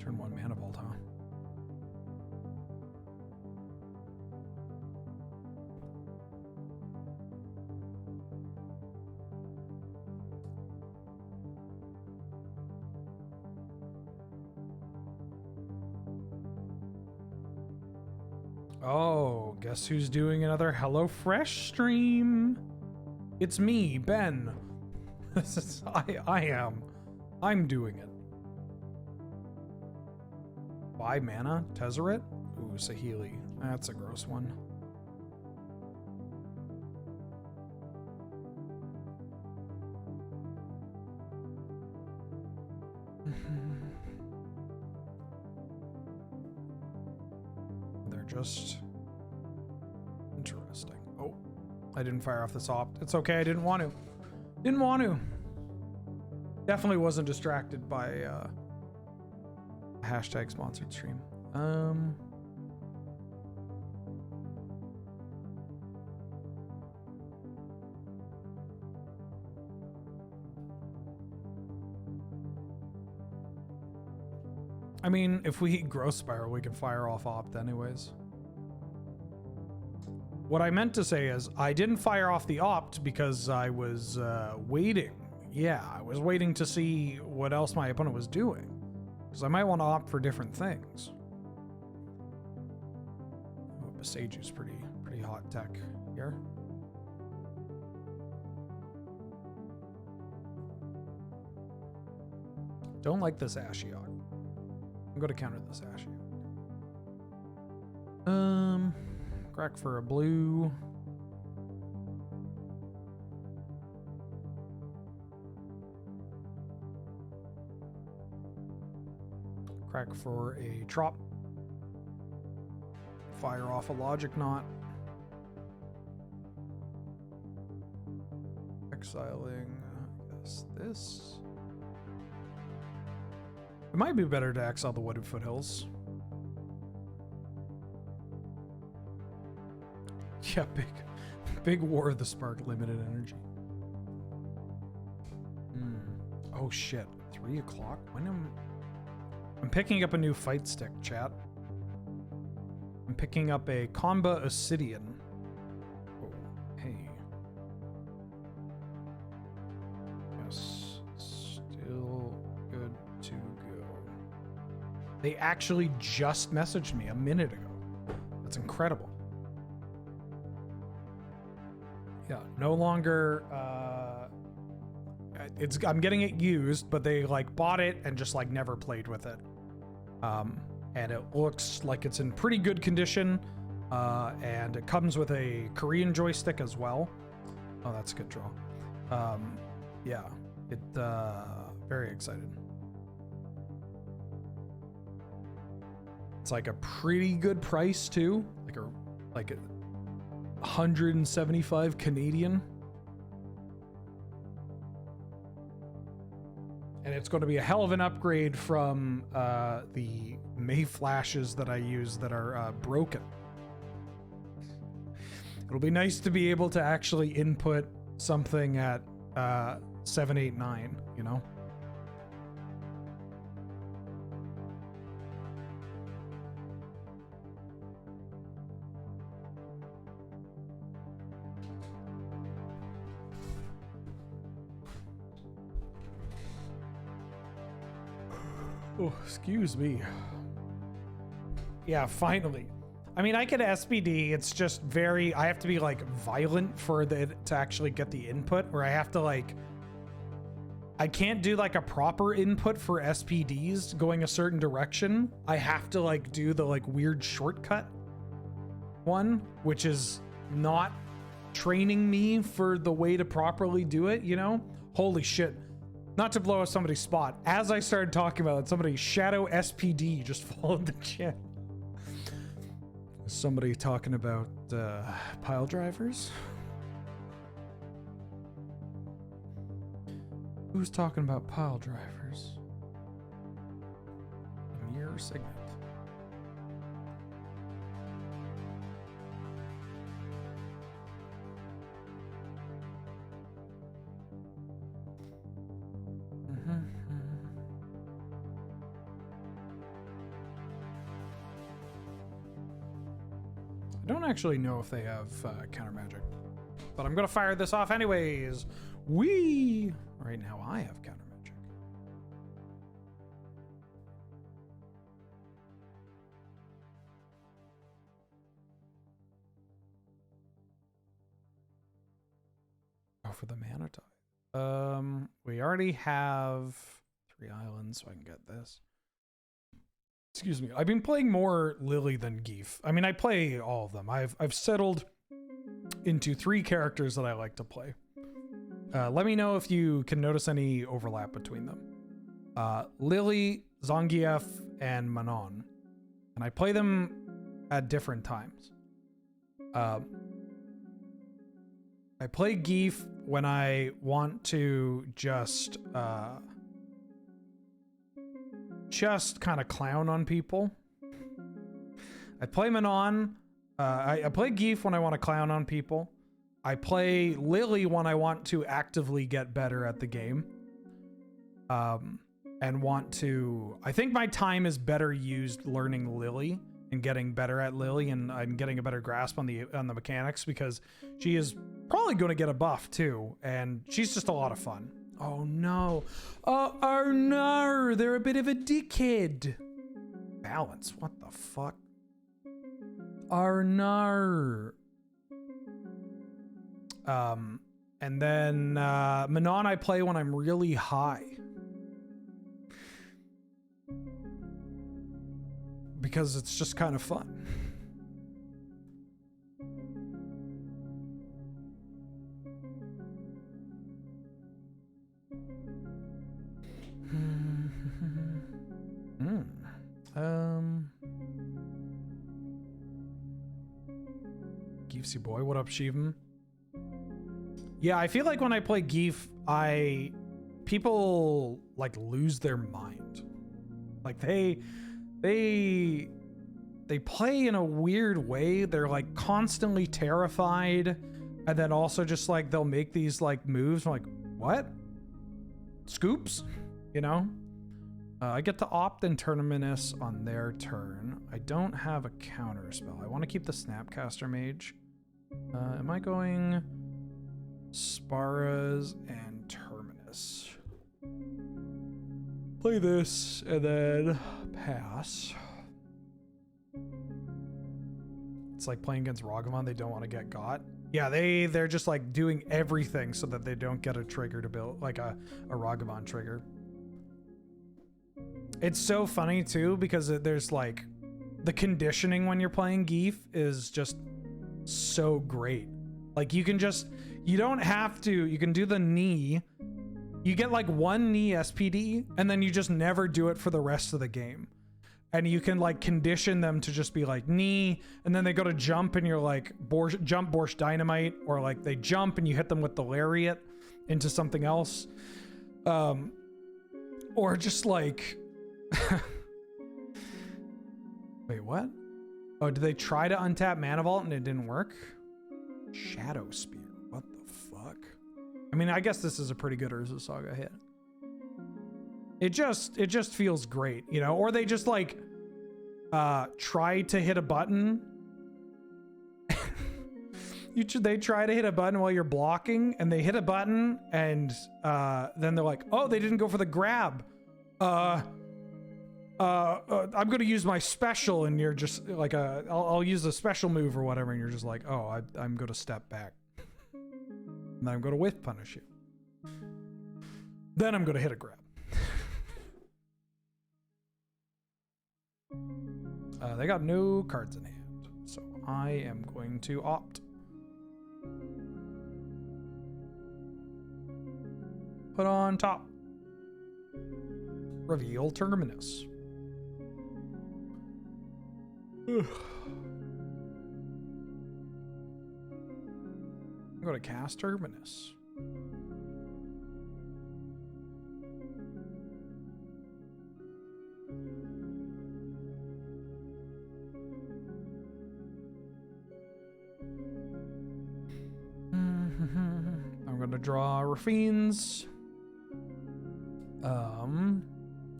Turn 1 mana vault, huh? Oh, guess who's doing another HelloFresh stream? It's me, Ben. This is I'm doing it. 5 mana, Tezzeret? Ooh, Saheeli. That's a gross one. They're just interesting. Oh, I didn't fire off this opt. It's okay. I didn't want to. Didn't want to. Definitely wasn't distracted by hashtag sponsored stream. I mean, if we growth spiral, we can fire off opt anyways. What I meant to say is I didn't fire off the opt because I was waiting. Yeah, I was waiting to see what else my opponent was doing. Because I might want to opt for different things. Oh, Besaju's pretty hot tech here. Don't like this Ashiok. I'm going to counter this Ashiok. Crack for a blue. Crack for a trop. Fire off a logic knot. Exiling, I guess this. It might be better to exile the Wooded Foothills. Yeah, big War of the Spark, limited energy. Oh shit, 3 o'clock? When I'm picking up a new fight stick, chat. I'm picking up a Comba Obsidian. Oh, hey. Yes, still good to go. They actually just messaged me a minute ago. That's incredible. Yeah, no longer, I'm getting it used, but they like bought it and just like never played with it. And it looks like it's in pretty good condition. And it comes with a Korean joystick as well. Oh, that's a good draw. Yeah, very excited. It's like a pretty good price too. Like a 175 Canadian. And it's going to be a hell of an upgrade from the May flashes that I use that are broken. It'll be nice to be able to actually input something at 789, you know? Oh, excuse me. Yeah, finally. I mean, I get SPD. It's just very, I have to be like violent for it to actually get the input, or I have to like, I can't do like a proper input for SPDs going a certain direction. I have to like do the like weird shortcut one, which is not training me for the way to properly do it, you know? Holy shit. Not to blow up somebody's spot. As I started talking about it, somebody Shadow SPD just followed the chat. Somebody talking about pile drivers? Who's talking about pile drivers? Amir Signet. I don't actually know if they have counter magic, but I'm gonna fire this off anyways. Whee! Right now I have counter magic. Oh, for the mana tide. We already have 3 islands, so I can get this. Excuse me. I've been playing more Lily than Geef. I mean, I play all of them. I've settled into 3 characters that I like to play. Let me know if you can notice any overlap between them. Lily, Zangief, and Manon. And I play them at different times. I play Geef when I want to just kind of clown on people. I play Manon. I play Geef when I want to clown on people. I play Lily when I want to actively get better at the game. And want to... I think my time is better used learning Lily and getting better at Lily and getting a better grasp on the mechanics, because she is probably going to get a buff too, and she's just a lot of fun. Oh no. Oh no, they're a bit of a dickhead. Balance, what the fuck? Oh no. And then Manon I play when I'm really high. Because it's just kind of fun. Geefsy boy, what up, Shivam? Yeah, I feel like when I play Geef, people like lose their mind. Like they play in a weird way. They're like constantly terrified, and then also just like they'll make these like moves. I'm like, what? Scoops? You know? I get to opt in Terminus on their turn. I don't have a counter spell. I want to keep the Snapcaster Mage. Am I going Sparas and Terminus? Play this and then pass. It's like playing against Ragavan. They don't want to get got. Yeah, they're just like doing everything so that they don't get a trigger to build, like a Ragavan trigger. It's so funny too, because there's like the conditioning when you're playing Geef is just so great. Like you can do the knee. You get like one knee SPD, and then you just never do it for the rest of the game. And you can like condition them to just be like knee, and then they go to jump and you're like jump Borscht Dynamite, or like they jump and you hit them with the lariat into something else. Or just like wait, what? Oh, did they try to untap Mana Vault and it didn't work? Shadow Spear, what the fuck? I mean, I guess this is a pretty good Urza Saga hit. It just feels great, you know? Or they just like try to hit a button. They try to hit a button while you're blocking, and they hit a button, and then they're like, oh, they didn't go for the grab. I'm gonna use my special, and you're just like I'll use a special move or whatever, and you're just like, oh, I'm gonna step back. And then I'm gonna whiff punish you. Then I'm gonna hit a grab. They got no cards in hand, so I am going to opt. Put on top. Reveal Terminus. I'm going to cast Terminus. I'm going to draw Rafines.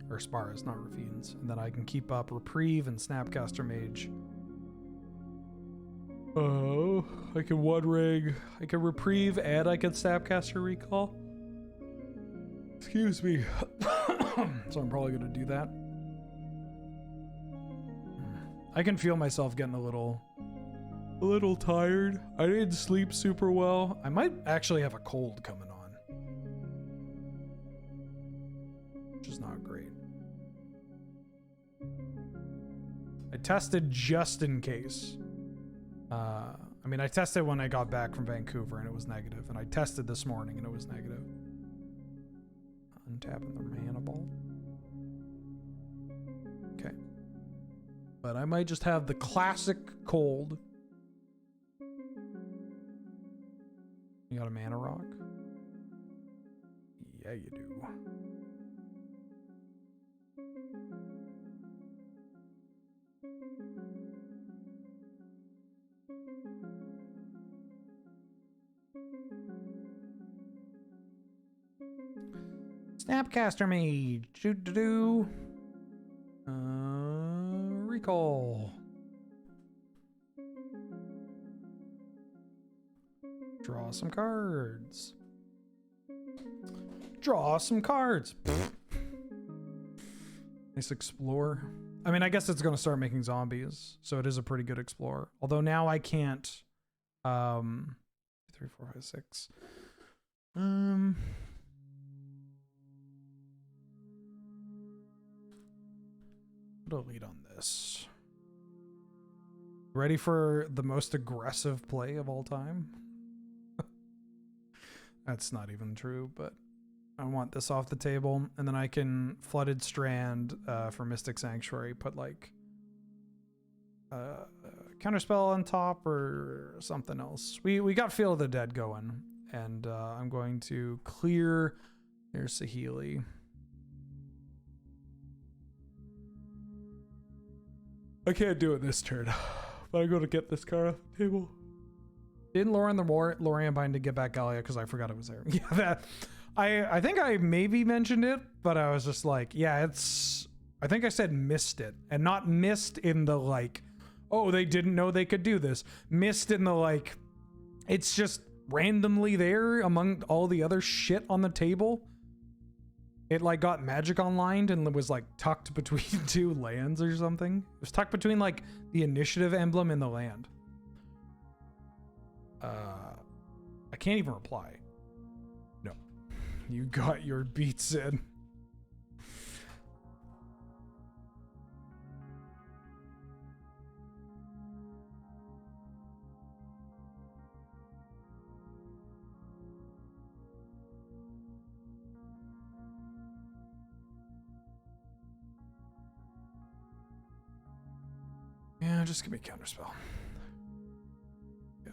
Or Sparas, not Rafines. And then I can keep up Reprieve and Snapcaster Mage. Oh, I can one ring. I can Reprieve and I can Snapcaster Recall. Excuse me. So I'm probably going to do that. I can feel myself getting a little tired. I didn't sleep super well. I might actually have a cold coming on, which is not great. I tested just in case. I mean, I tested when I got back from Vancouver and it was negative, and I tested this morning and it was negative. Untapping the Mana Ball. But I might just have the classic cold. You got a mana rock? Yeah, you do. Snapcaster Mage. Doo-doo-doo. Recall. Draw some cards. Draw some cards. Nice explore. I mean, I guess it's going to start making zombies, so it is a pretty good explorer. Although now I can't. 3, 4, 5, 6. Put a lead on this. Ready for the most aggressive play of all time? That's not even true, but I want this off the table, and then I can Flooded Strand for Mystic Sanctuary, put like Counterspell on top or something else. We got Feel of the Dead going, and I'm going to clear. There's Saheeli. I can't do it this turn, but I'm going to get this card off the table. Didn't Lorien the Lorien bind to get back Galia because I forgot it was there. Yeah, that I think I maybe mentioned it, but I was just like, yeah, it's. I think I said missed it, and not missed in the like, oh, they didn't know they could do this. Missed in the like, it's just randomly there among all the other shit on the table. It like got magic online and was like tucked between two lands or something. It was tucked between like the initiative emblem and the land. I can't even reply. No. You got your beats in. Yeah, just give me Counterspell. Yeah.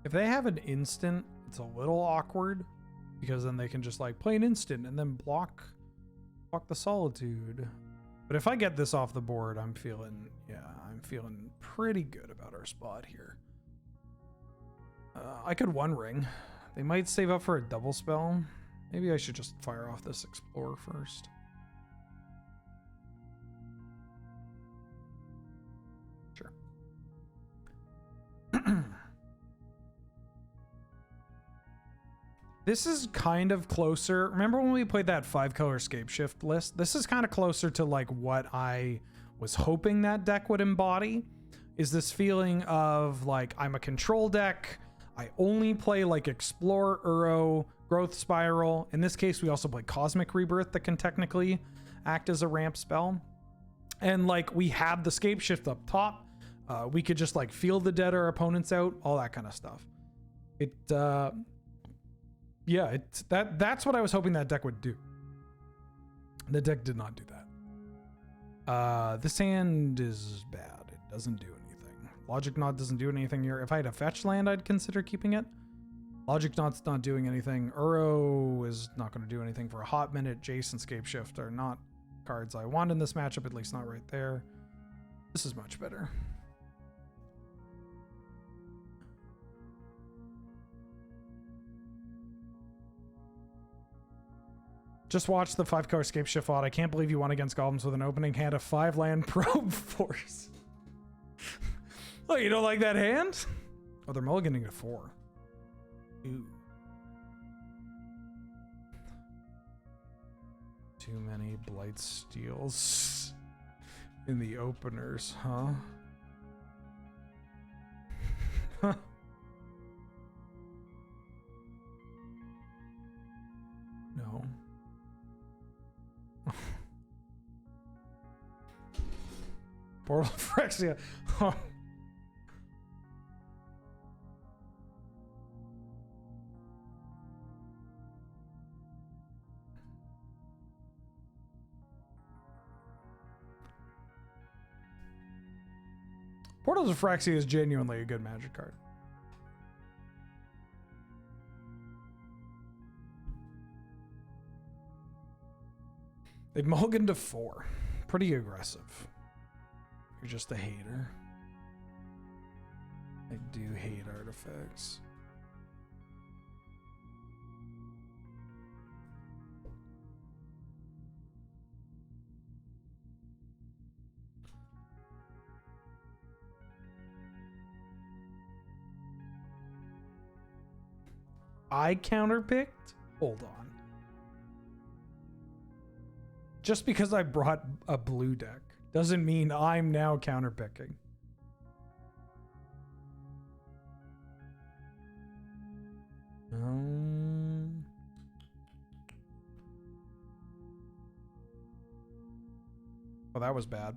If they have an instant, it's a little awkward because then they can just like play an instant and then block the Solitude. But if I get this off the board, I'm feeling pretty good about our spot here. I could One Ring. They might save up for a double spell. Maybe I should just fire off this Explorer first. Sure. This is kind of closer. Remember when we played that 5-color Scapeshift list? This is kind of closer to like what I was hoping that deck would embody. Is this feeling of like, I'm a control deck. I only play like Explore, Uro, Growth Spiral. In this case, we also play Cosmic Rebirth that can technically act as a ramp spell. And like, we have the Scapeshift up top. We could just like Feel the Dead our opponents out, all that kind of stuff. Yeah, that's what I was hoping that deck would do. The deck did not do that. This hand is bad. It doesn't do anything. Logic Knot doesn't do anything here. If I had a fetch land, I'd consider keeping it. Logic Knot's not doing anything. Uro is not going to do anything for a hot minute. Jace and Scapeshift are not cards I want in this matchup, at least not right there. This is much better. Just watch the 5-color Scapeshift VOD. I can't believe you won against Goblins with an opening hand of 5-land Probe Force. Oh, you don't like that hand? Oh, they're mulliganing to 4. Ooh. Too many Blight Steals in the openers, huh? Portal of Phyrexia. Portals of Phyrexia is genuinely a good Magic card. They've mulliganed to 4. Pretty aggressive. You're just a hater. I do hate artifacts. I counterpicked? Hold on. Just because I brought a blue deck doesn't mean I'm now counterpicking. Oh, that was bad.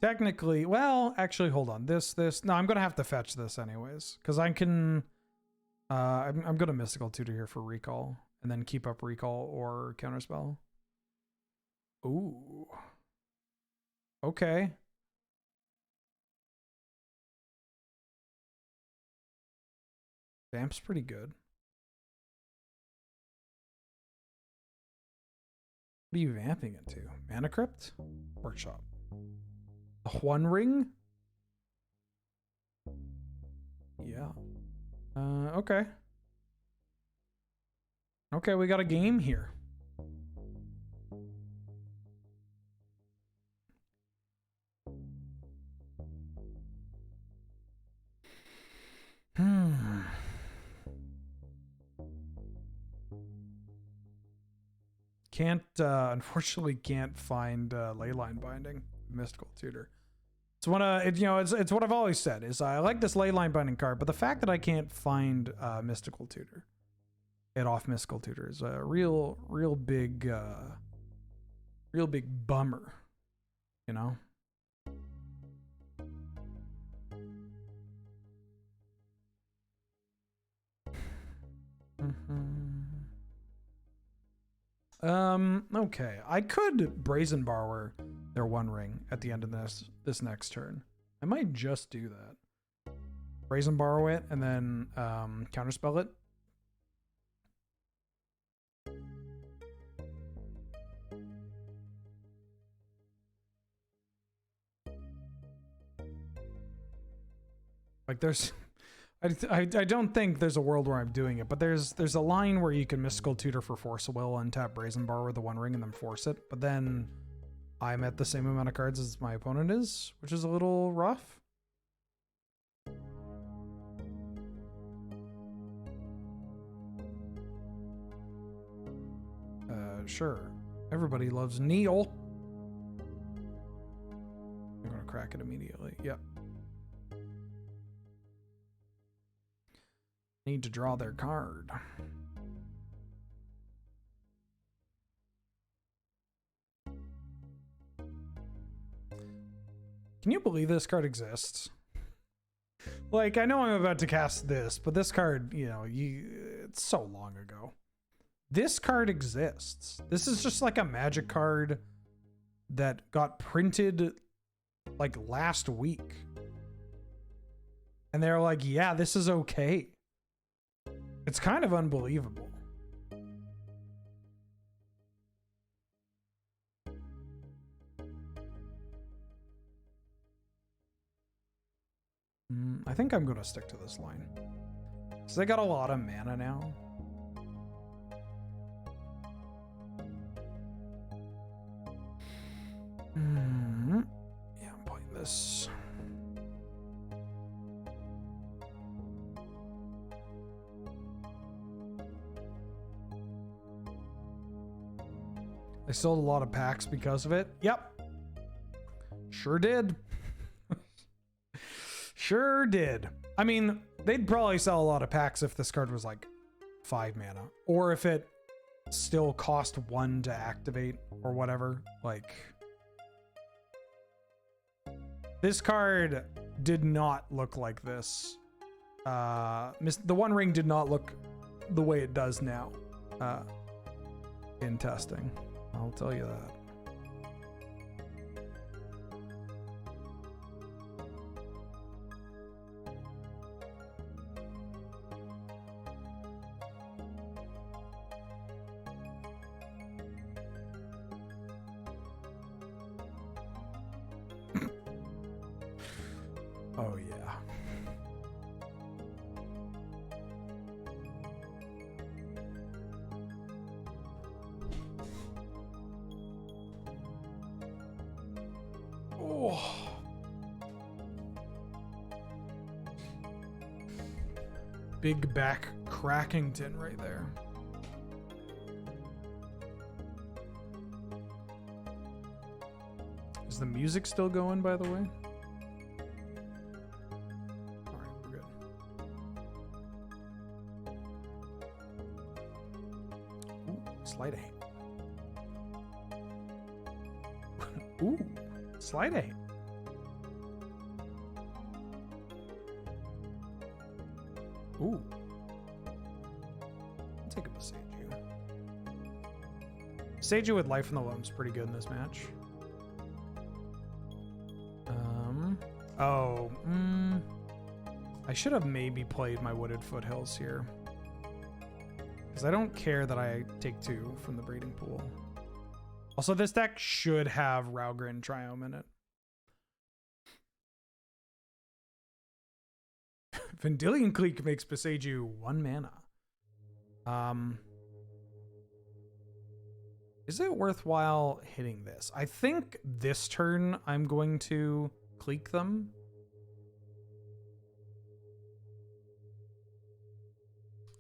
Technically, well, actually, hold on. This. No, I'm gonna have to fetch this anyways, because I can. I'm gonna Mystical Tutor here for recall, and then keep up recall or counterspell. Ooh. Okay. Vamp's pretty good. What are you vamping into? Mana Crypt? Workshop. The One Ring? Yeah. Okay. Okay, we got a game here. Can't, unfortunately can't find Leyline Binding, Mystical Tutor. It's one of, it's what I've always said, is I like this Leyline Binding card, but the fact that I can't find Mystical Tutor, get off Mystical Tutor, is a real big bummer, you know? Okay. I could Brazen Borrower their One Ring at the end of this next turn. I might just do that. Brazen Borrow it and then counterspell it. Like there's I don't think there's a world where I'm doing it, but there's a line where you can Mystical Tutor for Force of Will, untap Brazen Borrower with the One Ring, and then force it. But then I'm at the same amount of cards as my opponent is, which is a little rough. Sure. Everybody loves Neil. I'm gonna crack it immediately. Yep. Need to draw their card. Can you believe this card exists? Like, I know I'm about to cast this, but this card, it's so long ago. This card exists. This is just like a Magic card that got printed like last week. And they're like, yeah, this is okay. It's kind of unbelievable. I think I'm going to stick to this line. So they got a lot of mana now. Yeah, I'm playing this. They sold a lot of packs because of it. Yep. Sure did. Sure did. I mean, they'd probably sell a lot of packs if this card was like 5 mana. Or if it still cost 1 to activate or whatever. Like, this card did not look like this. The One Ring did not look the way it does now in testing. I'll tell you that. Oh yeah. Oh. Big back Crackington right there. Is the music still going, by the way? Sleight of hand. Ooh, sleight of hand. Ooh. I'll take a Beseiju. Beseiju with Life in the Loam's pretty good in this match. I should have maybe played my Wooded Foothills here. Because I don't care that I take 2 from the breeding pool. Also, this deck should have Raugrin Triome in it. Vendilion Clique makes Beseiju 1 mana. Is it worthwhile hitting this? I think this turn I'm going to clique them.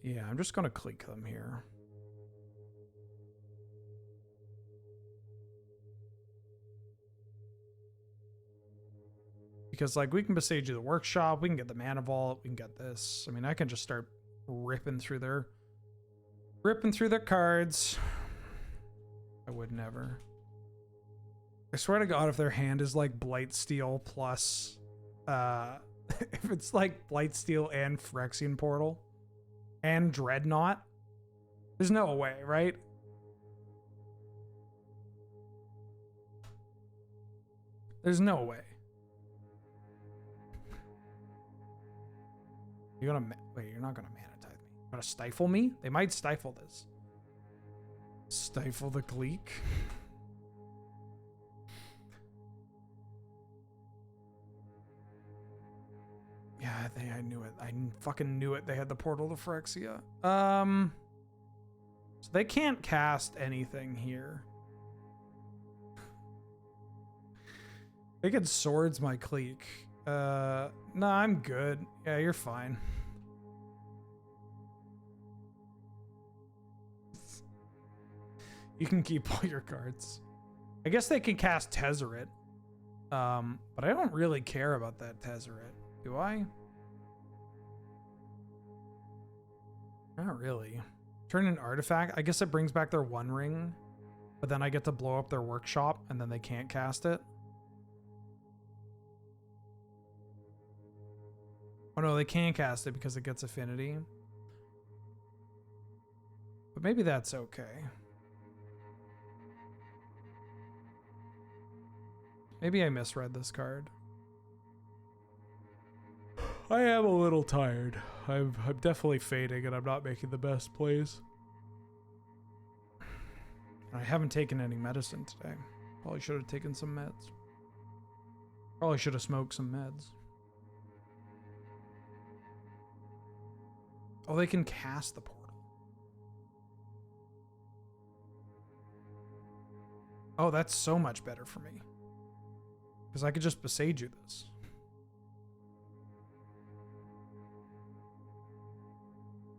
Yeah, I'm just going to clique them here. Because, like, we can Beseiju the Workshop, we can get the Mana Vault, we can get this. I mean, I can just start ripping through their cards. I would never. I swear to God, if their hand is like Blightsteel plus, if it's like Blightsteel and Phyrexian Portal and Dreadnought, there's no way, right? There's no way. You're gonna wait. You're not gonna mana tithe me. You're gonna stifle me? They might stifle this. Stifle the clique. Yeah, I knew it. I fucking knew it. They had the portal to Phyrexia. So they can't cast anything here. They could swords my clique. No, I'm good. Yeah, you're fine. You can keep all your cards. I guess they can cast Tezzeret. But I don't really care about that Tezzeret. Do I? Not really. Turn an artifact. I guess it brings back their One Ring. But then I get to blow up their workshop and then they can't cast it. Oh no, they can cast it because it gets affinity. But maybe that's okay. Maybe I misread this card. I am a little tired. I'm definitely fading and I'm not making the best plays. I haven't taken any medicine today. Probably should have taken some meds. Probably should have smoked some meds. Oh, they can cast the portal. Oh, that's so much better for me. Because I could just Beseiju this.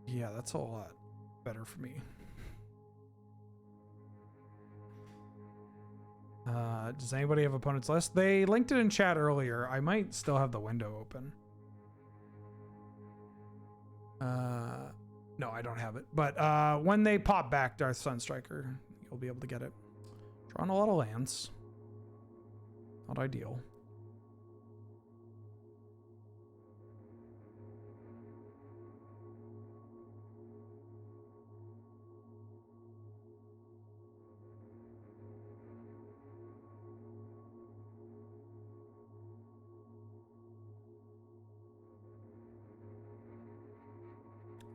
Yeah, that's a lot better for me. Does anybody have opponents list? They linked it in chat earlier. I might still have the window open. No, I don't have it. But when they pop back Darth Sunstriker, you'll be able to get it. Drawing a lot of lands. Not ideal.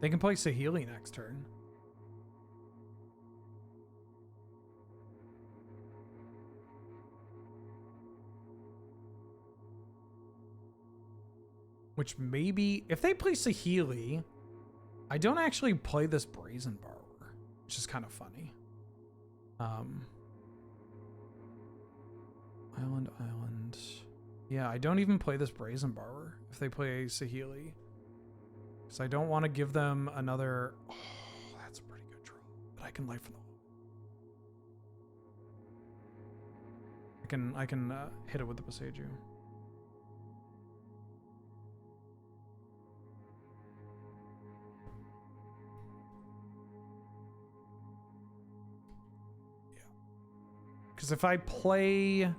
They can play Saheeli next turn. Which maybe, if they play Saheeli, I don't actually play this Brazen Borrower, which is kind of funny. Island. Yeah, I don't even play this Brazen Borrower if they play Saheeli. Because I don't want to give them another... Oh, that's a pretty good draw. But I can life for the... I can hit it with the Boseiju. Yeah. Because if I play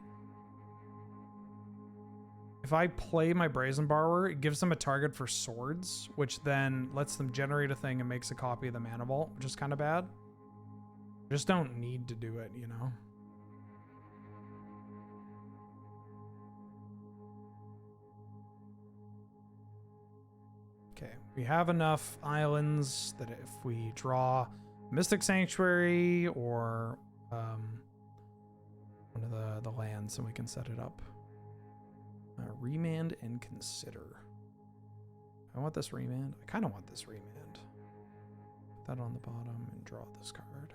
my Brazen Borrower, it gives them a target for swords, which then lets them generate a thing and makes a copy of the Mana Vault, which is kind of bad. I just don't need to do it, you know? Okay, we have enough islands that if we draw Mystic Sanctuary or one of the lands, then we can set it up. Remand and consider. I want this remand. I kind of want this remand. Put that on the bottom and draw this card.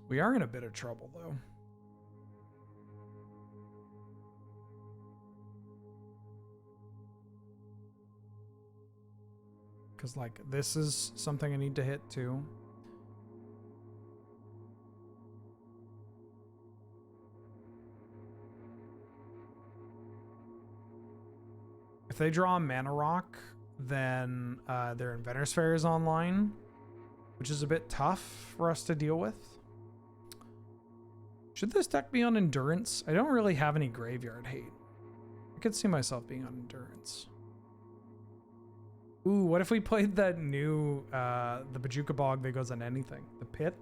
We are in a bit of trouble, though. Because, like, this is something I need to hit, too. If they draw a Mana Rock, then their Inventor Sphere is online, which is a bit tough for us to deal with. Should this deck be on Endurance? I don't really have any graveyard hate. I could see myself being on Endurance. Ooh, what if we played that new, the Bajuka Bog that goes on anything? The Pit?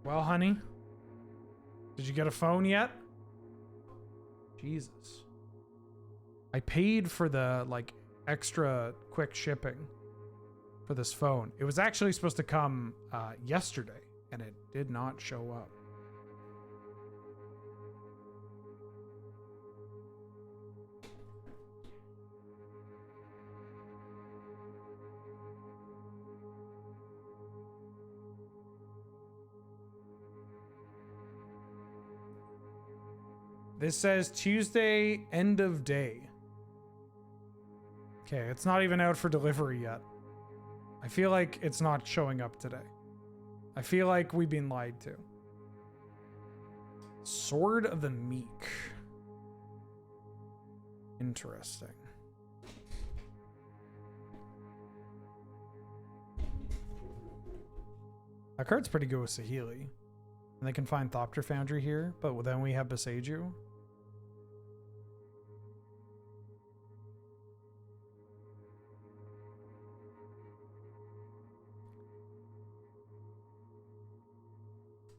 Well, honey, did you get a phone yet? Jesus. I paid for the, like, extra quick shipping for this phone. It was actually supposed to come yesterday, and it did not show up. This says Tuesday, end of day. Okay, it's not even out for delivery yet. I feel like it's not showing up today. I feel like we've been lied to. Sword of the Meek. Interesting. That card's pretty good with Saheeli. And they can find Thopter Foundry here, but then we have Boseiju.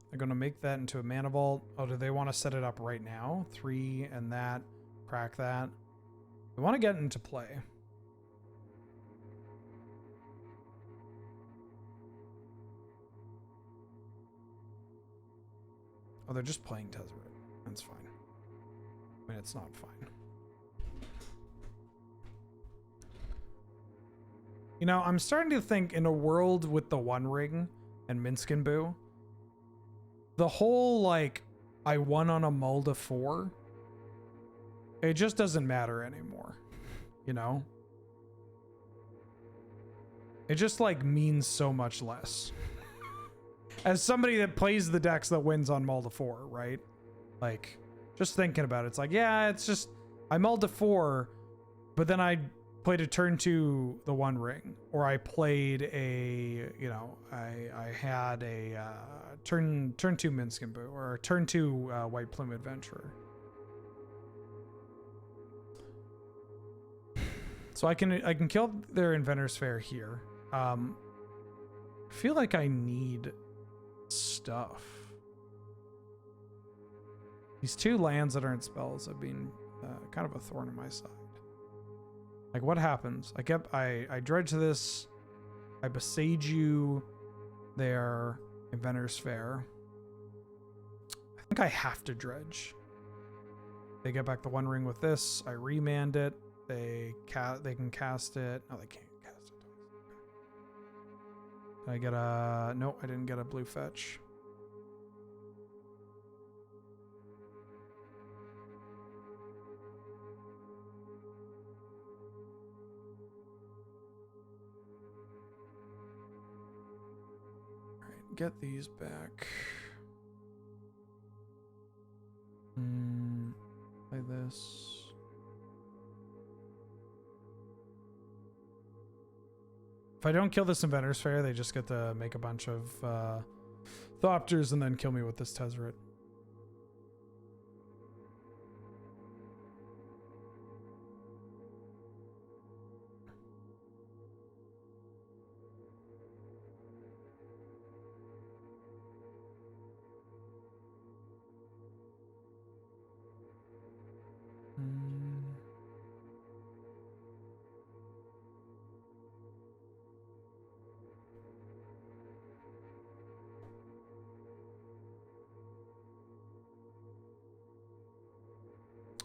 They're going to make that into a Mana Vault. Oh, do they want to set it up right now? 3 and that. Crack that. We want to get into play. Oh, they're just playing Tezzeret. That's fine. I mean, it's not fine. You know, I'm starting to think in a world with the One Ring and Minskin Boo, the whole like I won on a Mulda 4, it just doesn't matter anymore, you know? It just like means so much less. As somebody that plays the decks that wins on Mulda 4, right? Like, just thinking about it, it's like, yeah, it's just, I mulled a 4, but then I played a turn 2 the One Ring, or I played a, you know, I had a turn 2 Minskin Boo, or a turn 2 White Plume Adventurer. So I can kill their Inventor's Fair here. I feel like I need stuff. These 2 lands that aren't spells have been kind of a thorn in my side. Like, what happens? I dredge this. I besiege you their Inventor's Fair. I think I have to dredge. They get back the One Ring with this. I remand it. They can cast it. No, they can't cast it. Did I get a... No, I didn't get a blue fetch. Alright, get these back. Play this. If I don't kill this Inventor's Fair, they just get to make a bunch of Thopters and then kill me with this Tezzeret.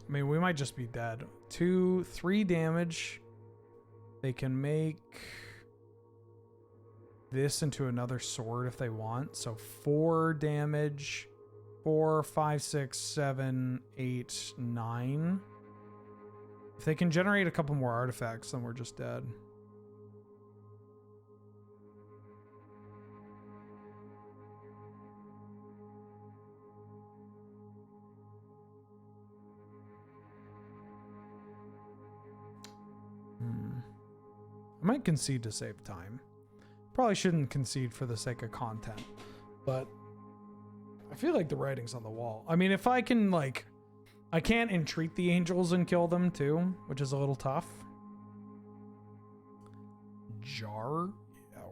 I mean, we might just be dead. 2, 3 damage. They can make this into another sword if they want. So 4 damage. 4, 5, 6, 7, 8, 9. If they can generate a couple more artifacts, then we're just dead. I might concede to save time. Probably shouldn't concede for the sake of content, but I feel like the writing's on the wall. I mean, if I can, like, I can't entreat the angels and kill them too, which is a little tough. Jar? Yeah,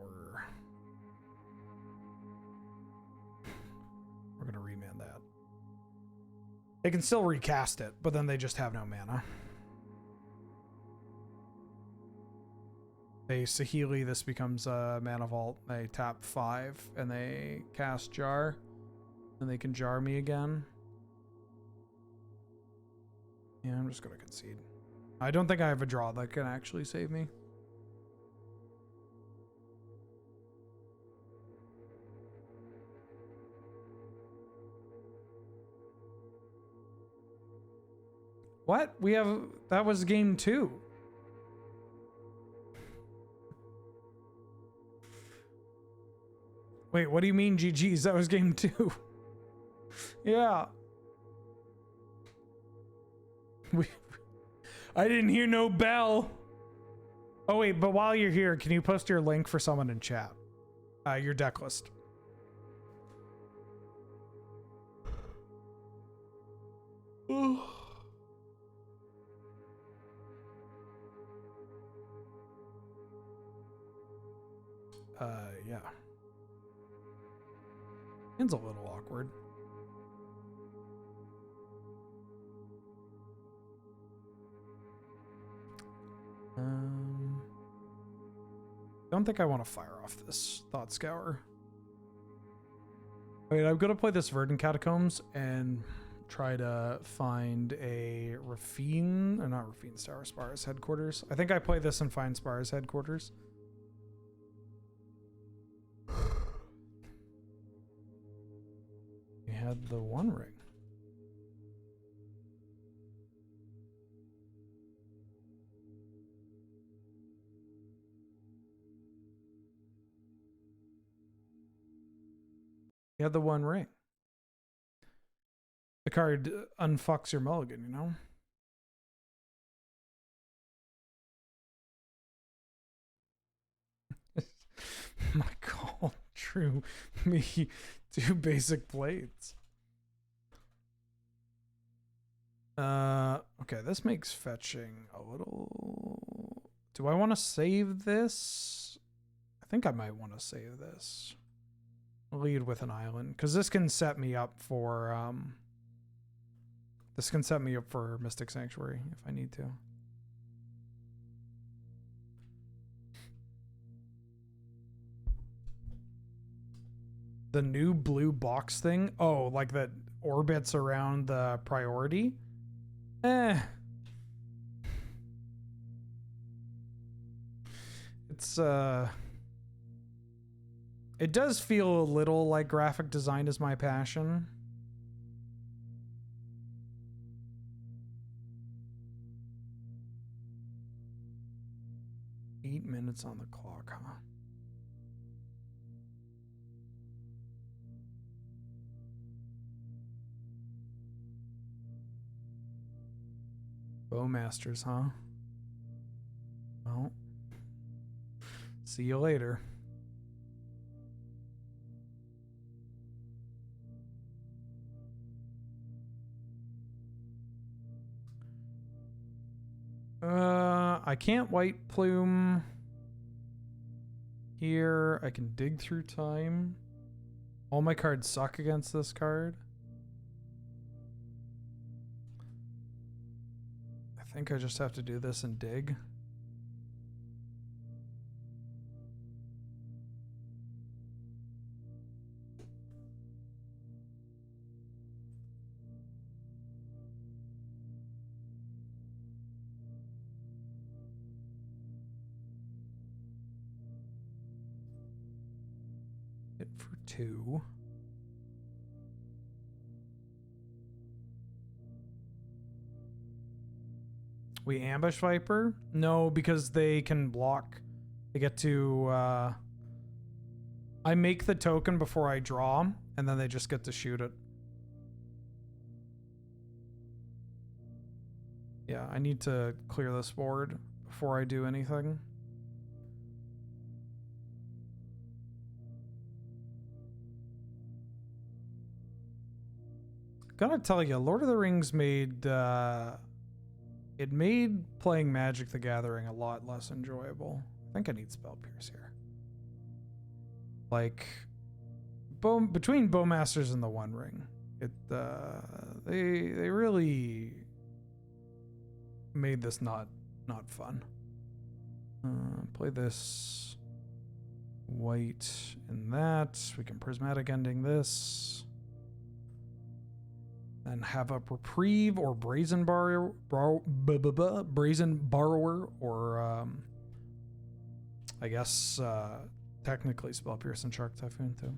we're gonna remand that. They can still recast it, but then they just have no mana. They Sahili, this becomes a mana vault. They tap 5 and they cast Jar. And they can jar me again. Yeah, I'm just gonna concede. I don't think I have a draw that can actually save me. What? We have... That was game 2. Wait, what do you mean GG's? That was game 2. Yeah. I didn't hear no bell. Oh wait, but while you're here, can you post your link for someone in chat? Your deck list. Yeah. It's a little awkward. Don't think I want to fire off this Thought Scour. Wait, I'm gonna play this Verdant Catacombs and try to find a Rafine, or not Rafine, Spar's headquarters. I think I play this and find Spar's headquarters. had the One Ring. You had the One Ring. The card unfucks your mulligan, you know? My God, true. Me, 2 basic plates. Okay, this makes fetching a little... Do I want to save this? I think I might want to save this. Lead with an island, because this can set me up for, this can set me up for Mystic Sanctuary if I need to. The new blue box thing? Oh, like that orbits around the priority? It's, it does feel a little like graphic design is my passion. Eight minutes on the clock, huh? Bowmasters, huh? Well, see you later. I can't white plume here. I can dig through time. All my cards suck against this card. I think I just have to do this and dig. Hit for 2. We ambush Viper? No, because they can block. They get to, I make the token before I draw, and then they just get to shoot it. Yeah, I need to clear this board before I do anything. Gotta tell you, Lord of the Rings made, it made playing Magic the Gathering a lot less enjoyable. I think I need Spell Pierce here. Like, between Bowmasters and the One Ring, they really made this not fun. Play this white and that. We can Prismatic Ending this. And have a Reprieve or Brazen Borrower, Brazen Borrower, or I guess technically Spell Pierce and Shark Typhoon too.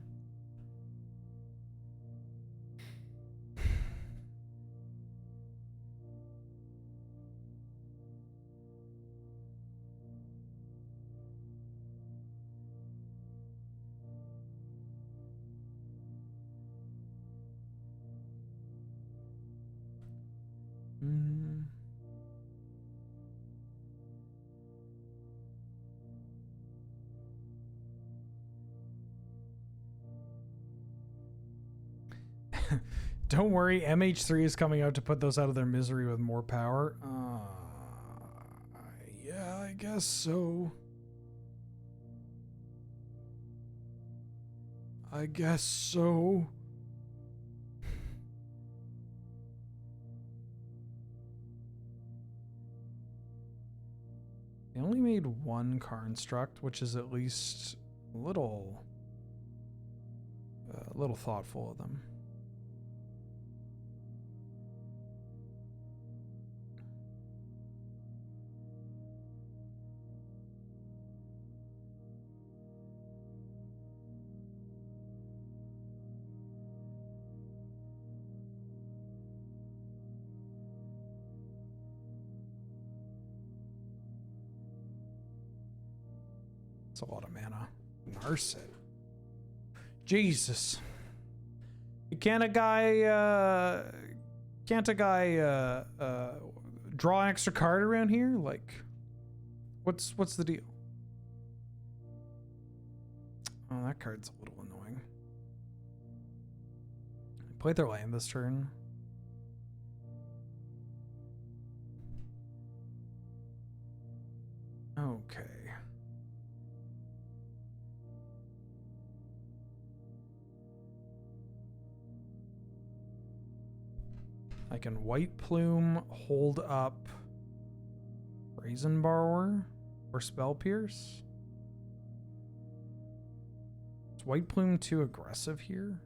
Don't worry, MH3 is coming out to put those out of their misery with more power. Yeah, I guess so. I guess so. They only made 1 Construct, which is at least a little thoughtful of them. It's a lot of mana. Narset. Jesus. Can't a guy draw an extra card around here? Like, what's the deal? Oh, that card's a little annoying. Played their land this turn. Okay. I can White Plume, hold up Brazen Borrower or Spell Pierce. Is White Plume too aggressive here?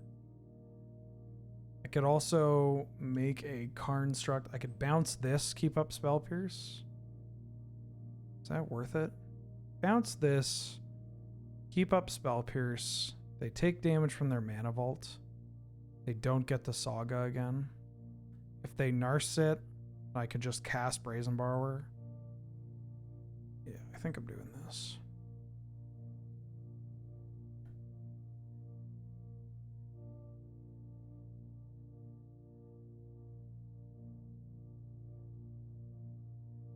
I could also make a Construct. I could bounce this, keep up Spell Pierce. Is that worth it? Bounce this, keep up Spell Pierce. They take damage from their Mana Vault. They don't get the Saga again. If they Narset, I could just cast Brazen Borrower. Yeah, I think I'm doing this.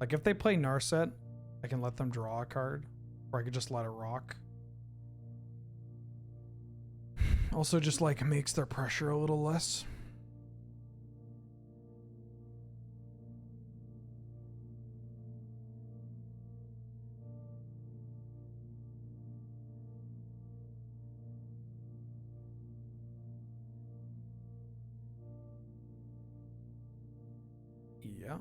Like, if they play Narset, I can let them draw a card, or I could just let it rock. Also, just like makes their pressure a little less. Yeah.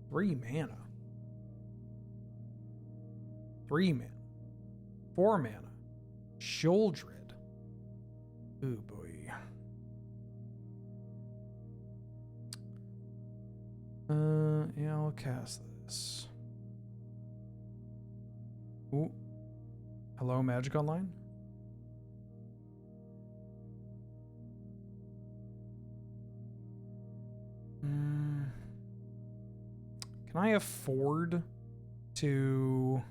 Three mana. 3 mana. 4 mana. Shouldred. Ooh, boy. Yeah, I'll cast this. Ooh. Hello, Magic Online? Can I afford to...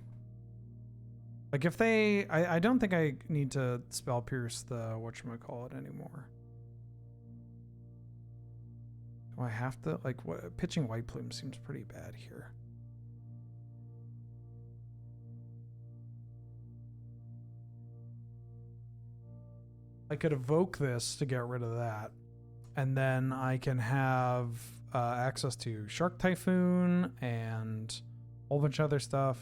Like, if they... I don't think I need to Spell Pierce the whatchamacallit anymore. Do I have to? Like, what? Pitching White Plume seems pretty bad here. I could evoke this to get rid of that. And then I can have access to Shark Typhoon and a whole bunch of other stuff.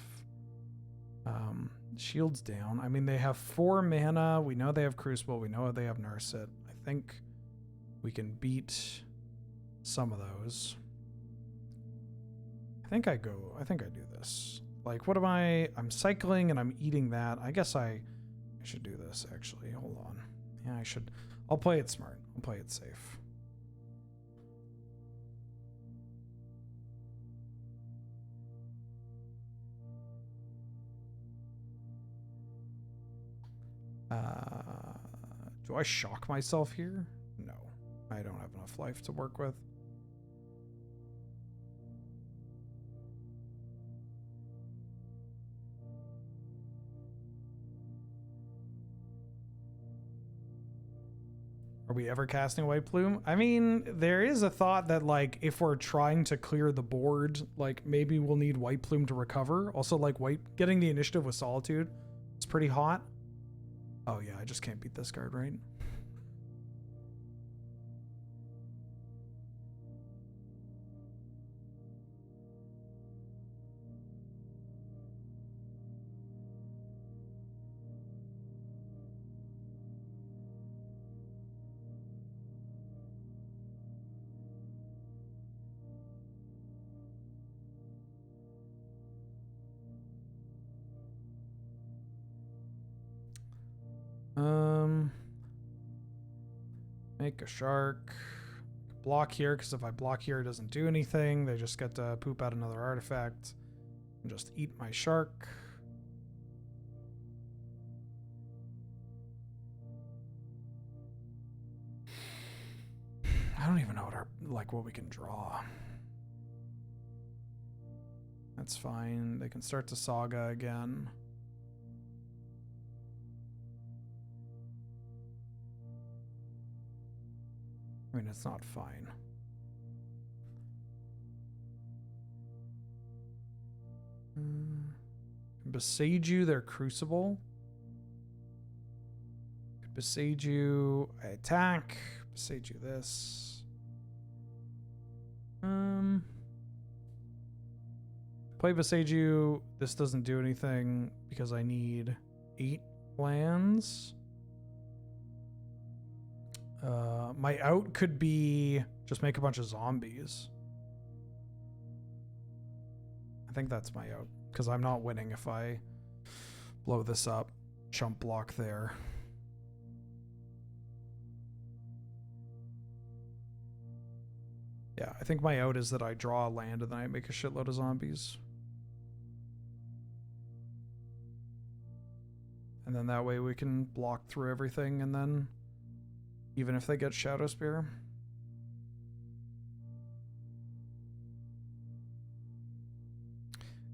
Shields down. I mean, they have 4 mana. We know they have Crucible. We know they have Narset. I think we can beat some of those. I think I do this. Like, what am I'm cycling and I'm eating that. I guess I should do this, actually. Hold on. Yeah, I should. I'll play it smart. I'll play it safe. Do I shock myself here? No. I don't have enough life to work with. Are we ever casting White Plume? I mean, there is a thought that, like, if we're trying to clear the board, like, maybe we'll need White Plume to recover. Also, like, getting the initiative with Solitude is pretty hot. Oh yeah, I just can't beat this card, right? Make a shark. block here, because if I block here, it doesn't do anything. They just get to poop out another artifact and just eat my shark. I don't even know what we can draw. That's fine. They can start to Saga again. I mean, it's not fine. Besiege you, their Crucible. Besiege you, I attack. Besiege you this. Play Besiege you. This doesn't do anything because I need 8 lands. My out could be just make a bunch of zombies. I think that's my out, because I'm not winning if I blow this up. Chump block there. Yeah, I think my out is that I draw a land and then I make a shitload of zombies. And then that way we can block through everything, and then even if they get Shadow Spear.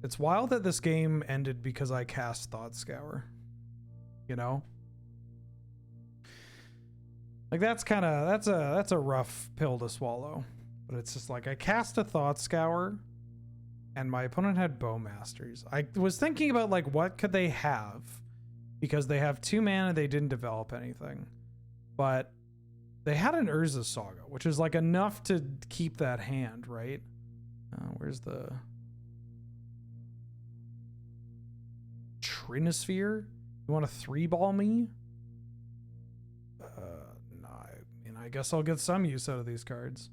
It's wild that this game ended because I cast Thought Scour. You know? Like that's a rough pill to swallow. But it's just like I cast a Thought Scour and my opponent had Bowmasters. I was thinking about like what could they have? Because they have 2 mana, they didn't develop anything. But they had an Urza Saga, which is like enough to keep that hand, right? Where's the Trinosphere? You want to 3-ball me? No, I mean, I guess I'll get some use out of these cards.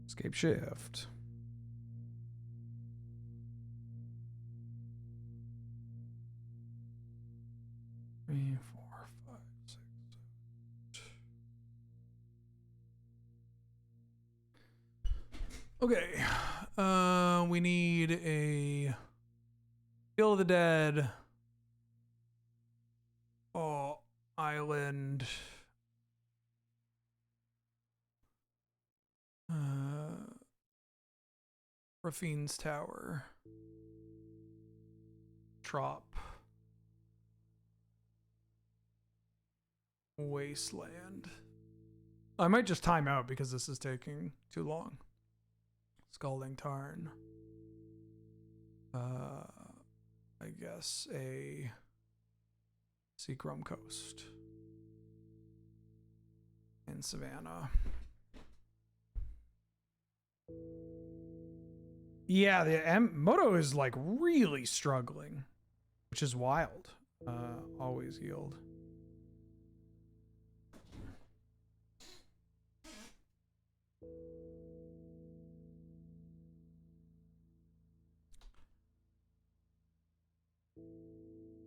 Escape shift. Three, 4, 5, 6, 7. Okay. We need a Field of the Dead. Oh, island. Rafine's Tower. Trop. Wasteland. I might just time out because this is taking too long. Scalding Tarn. I guess a Seacrum Coast. And Savannah. Yeah, the Moto is like really struggling, which is wild. Always yield.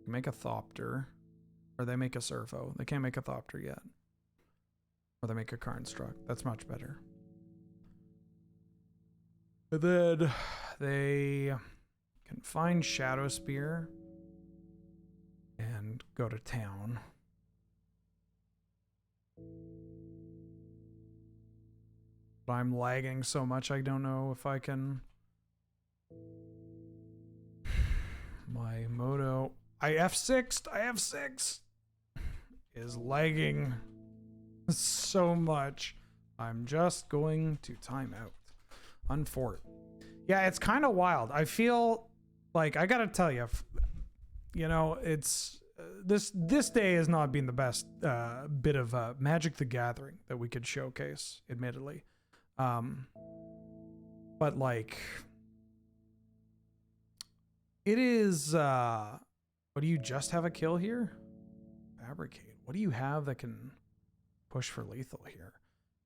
Make a Thopter, or they make a Surfo. They can't make a Thopter yet. Or they make a Karnstruck. That's much better. And then they can find Shadow Spear and go to town. But I'm lagging so much I don't know if I can. My Moto. I F6 is lagging so much. I'm just going to time out. Unfort. Yeah, it's kind of wild. I feel like I gotta tell you, you know, it's this day has not been the best bit of Magic the Gathering that we could showcase, admittedly. But like, it is. What do you just have a kill here? Fabricate. What do you have that can push for lethal here?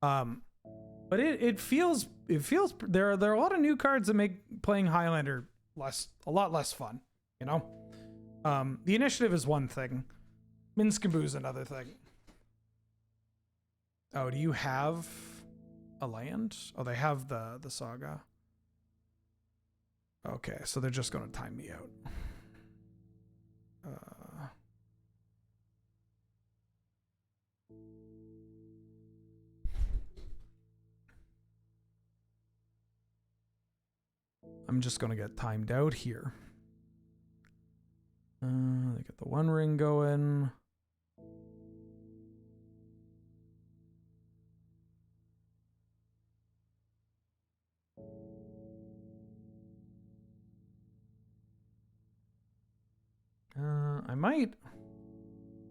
But it feels there are a lot of new cards that make playing Highlander a lot less fun, you know? The initiative is one thing. Minskaboo is another thing. Oh, do you have a land? Oh, they have the saga. Okay, so they're just going to time me out. I'm just going to get timed out here. They get the one ring going.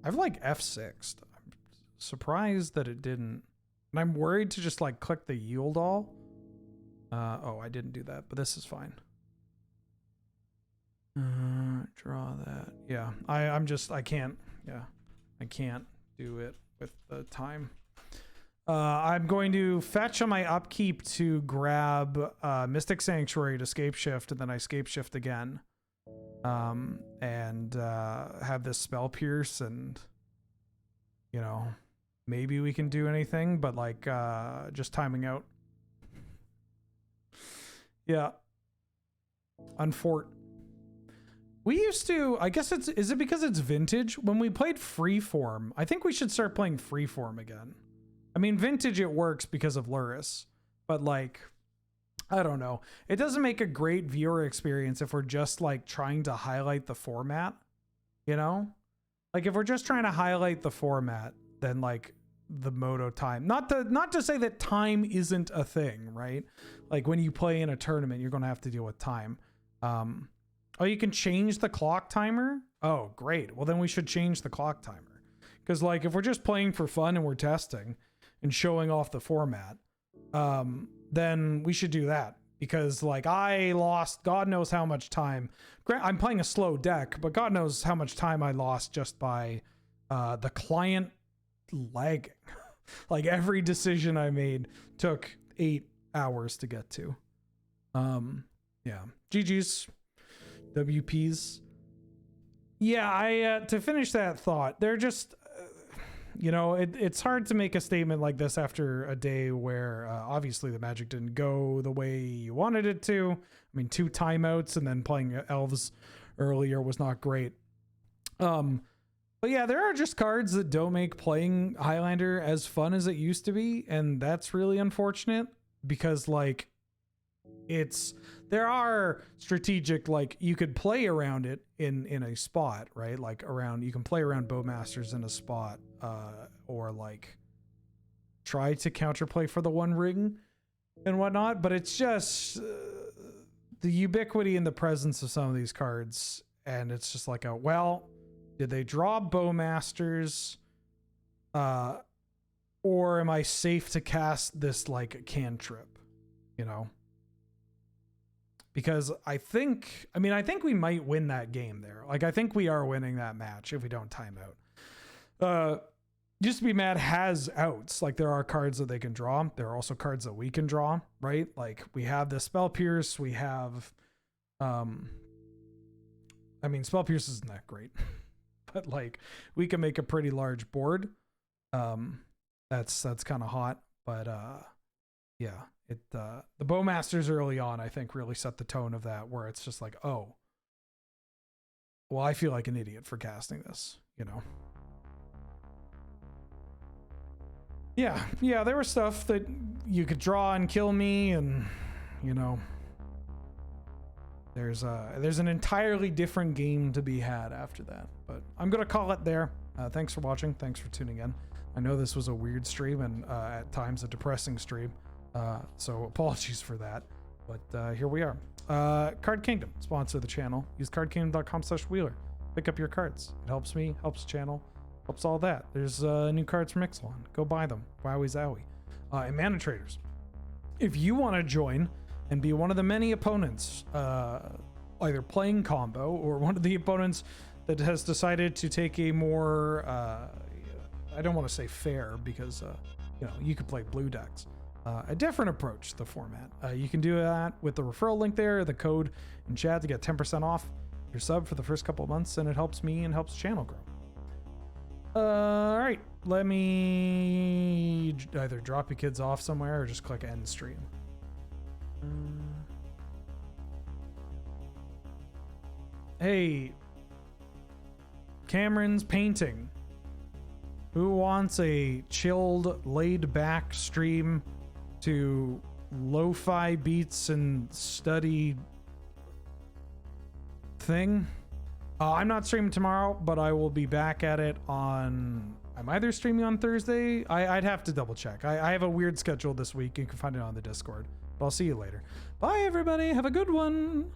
I've like F6'd. I'm surprised that it didn't. And I'm worried to just like click the yield all. Oh, I didn't do that, but this is fine. Draw that. Yeah, I can't do it with the time. I'm going to fetch on my upkeep to grab Mystic Sanctuary to scape shift, and then I scape shift again. And have this spell pierce, and you know, maybe we can do anything, but like just timing out. Yeah. Unfort. We used to, I guess is it because it's vintage? When we played Freeform, I think we should start playing Freeform again. I mean, vintage it works because of Luris, but like, I don't know. It doesn't make a great viewer experience if we're just like trying to highlight the format, you know? Like if we're just trying to highlight the format, then like the moto time, not to say that time isn't a thing, right? Like when you play in a tournament, you're going to have to deal with time. Oh, you can change the clock timer. Oh, great. Well, then we should change the clock timer. Because like if we're just playing for fun and we're testing and showing off the format, then we should do that, because like I lost God knows how much time. I'm playing a slow deck, but God knows how much time I lost just by the client lagging. Like every decision I made took 8 hours to get to. Yeah. GG's. WPs. Yeah, I to finish that thought, they're just you know, it's hard to make a statement like this after a day where obviously the Magic didn't go the way you wanted it to. I mean, 2 timeouts and then playing Elves earlier was not great. But yeah, there are just cards that don't make playing Highlander as fun as it used to be, and that's really unfortunate, because like there are strategic, like you could play around it in a spot, right? Like you can play around Bowmasters in a spot, or like try to counterplay for the one ring and whatnot, but it's just the ubiquity and the presence of some of these cards, and it's just like did they draw Bowmasters, or am I safe to cast this like cantrip, you know? Because I think we might win that game there. Like, I think we are winning that match if we don't time out. Just to be mad has outs. Like, there are cards that they can draw. There are also cards that we can draw, right? Like, we have the Spell Pierce. We have, Spell Pierce isn't that great. But, like, we can make a pretty large board. That's kind of hot. But, yeah. The Bowmasters early on, I think, really set the tone of that, where it's just like, oh, well, I feel like an idiot for casting this, you know? Yeah, there was stuff that you could draw and kill me, and, you know, there's an entirely different game to be had after that. But I'm going to call it there. Thanks for watching. Thanks for tuning in. I know this was a weird stream and at times a depressing stream. So apologies for that, but here we are. Card Kingdom, sponsor of the channel. Use cardkingdom.com/Wheeler. pick up your cards. It helps me, helps the channel, helps all that. There's new cards from Ixalan. Go buy them. Wowie zowie. And Mana Traders. If you want to join and be one of the many opponents, either playing combo or one of the opponents that has decided to take a more, I don't want to say fair because, you could play blue decks. A different approach to the format. You can do that with the referral link there, the code in chat to get 10% off your sub for the first couple of months, and it helps me and helps the channel grow. All right, let me either drop you kids off somewhere or just click end stream. Hey, Cameron's painting. Who wants a chilled, laid-back stream to lo-fi beats and study thing? I'm not streaming tomorrow, but I will be back at it on... I'm either streaming on Thursday. I'd have to double check. I have a weird schedule this week. You can find it on the Discord. But I'll see you later. Bye, everybody. Have a good one.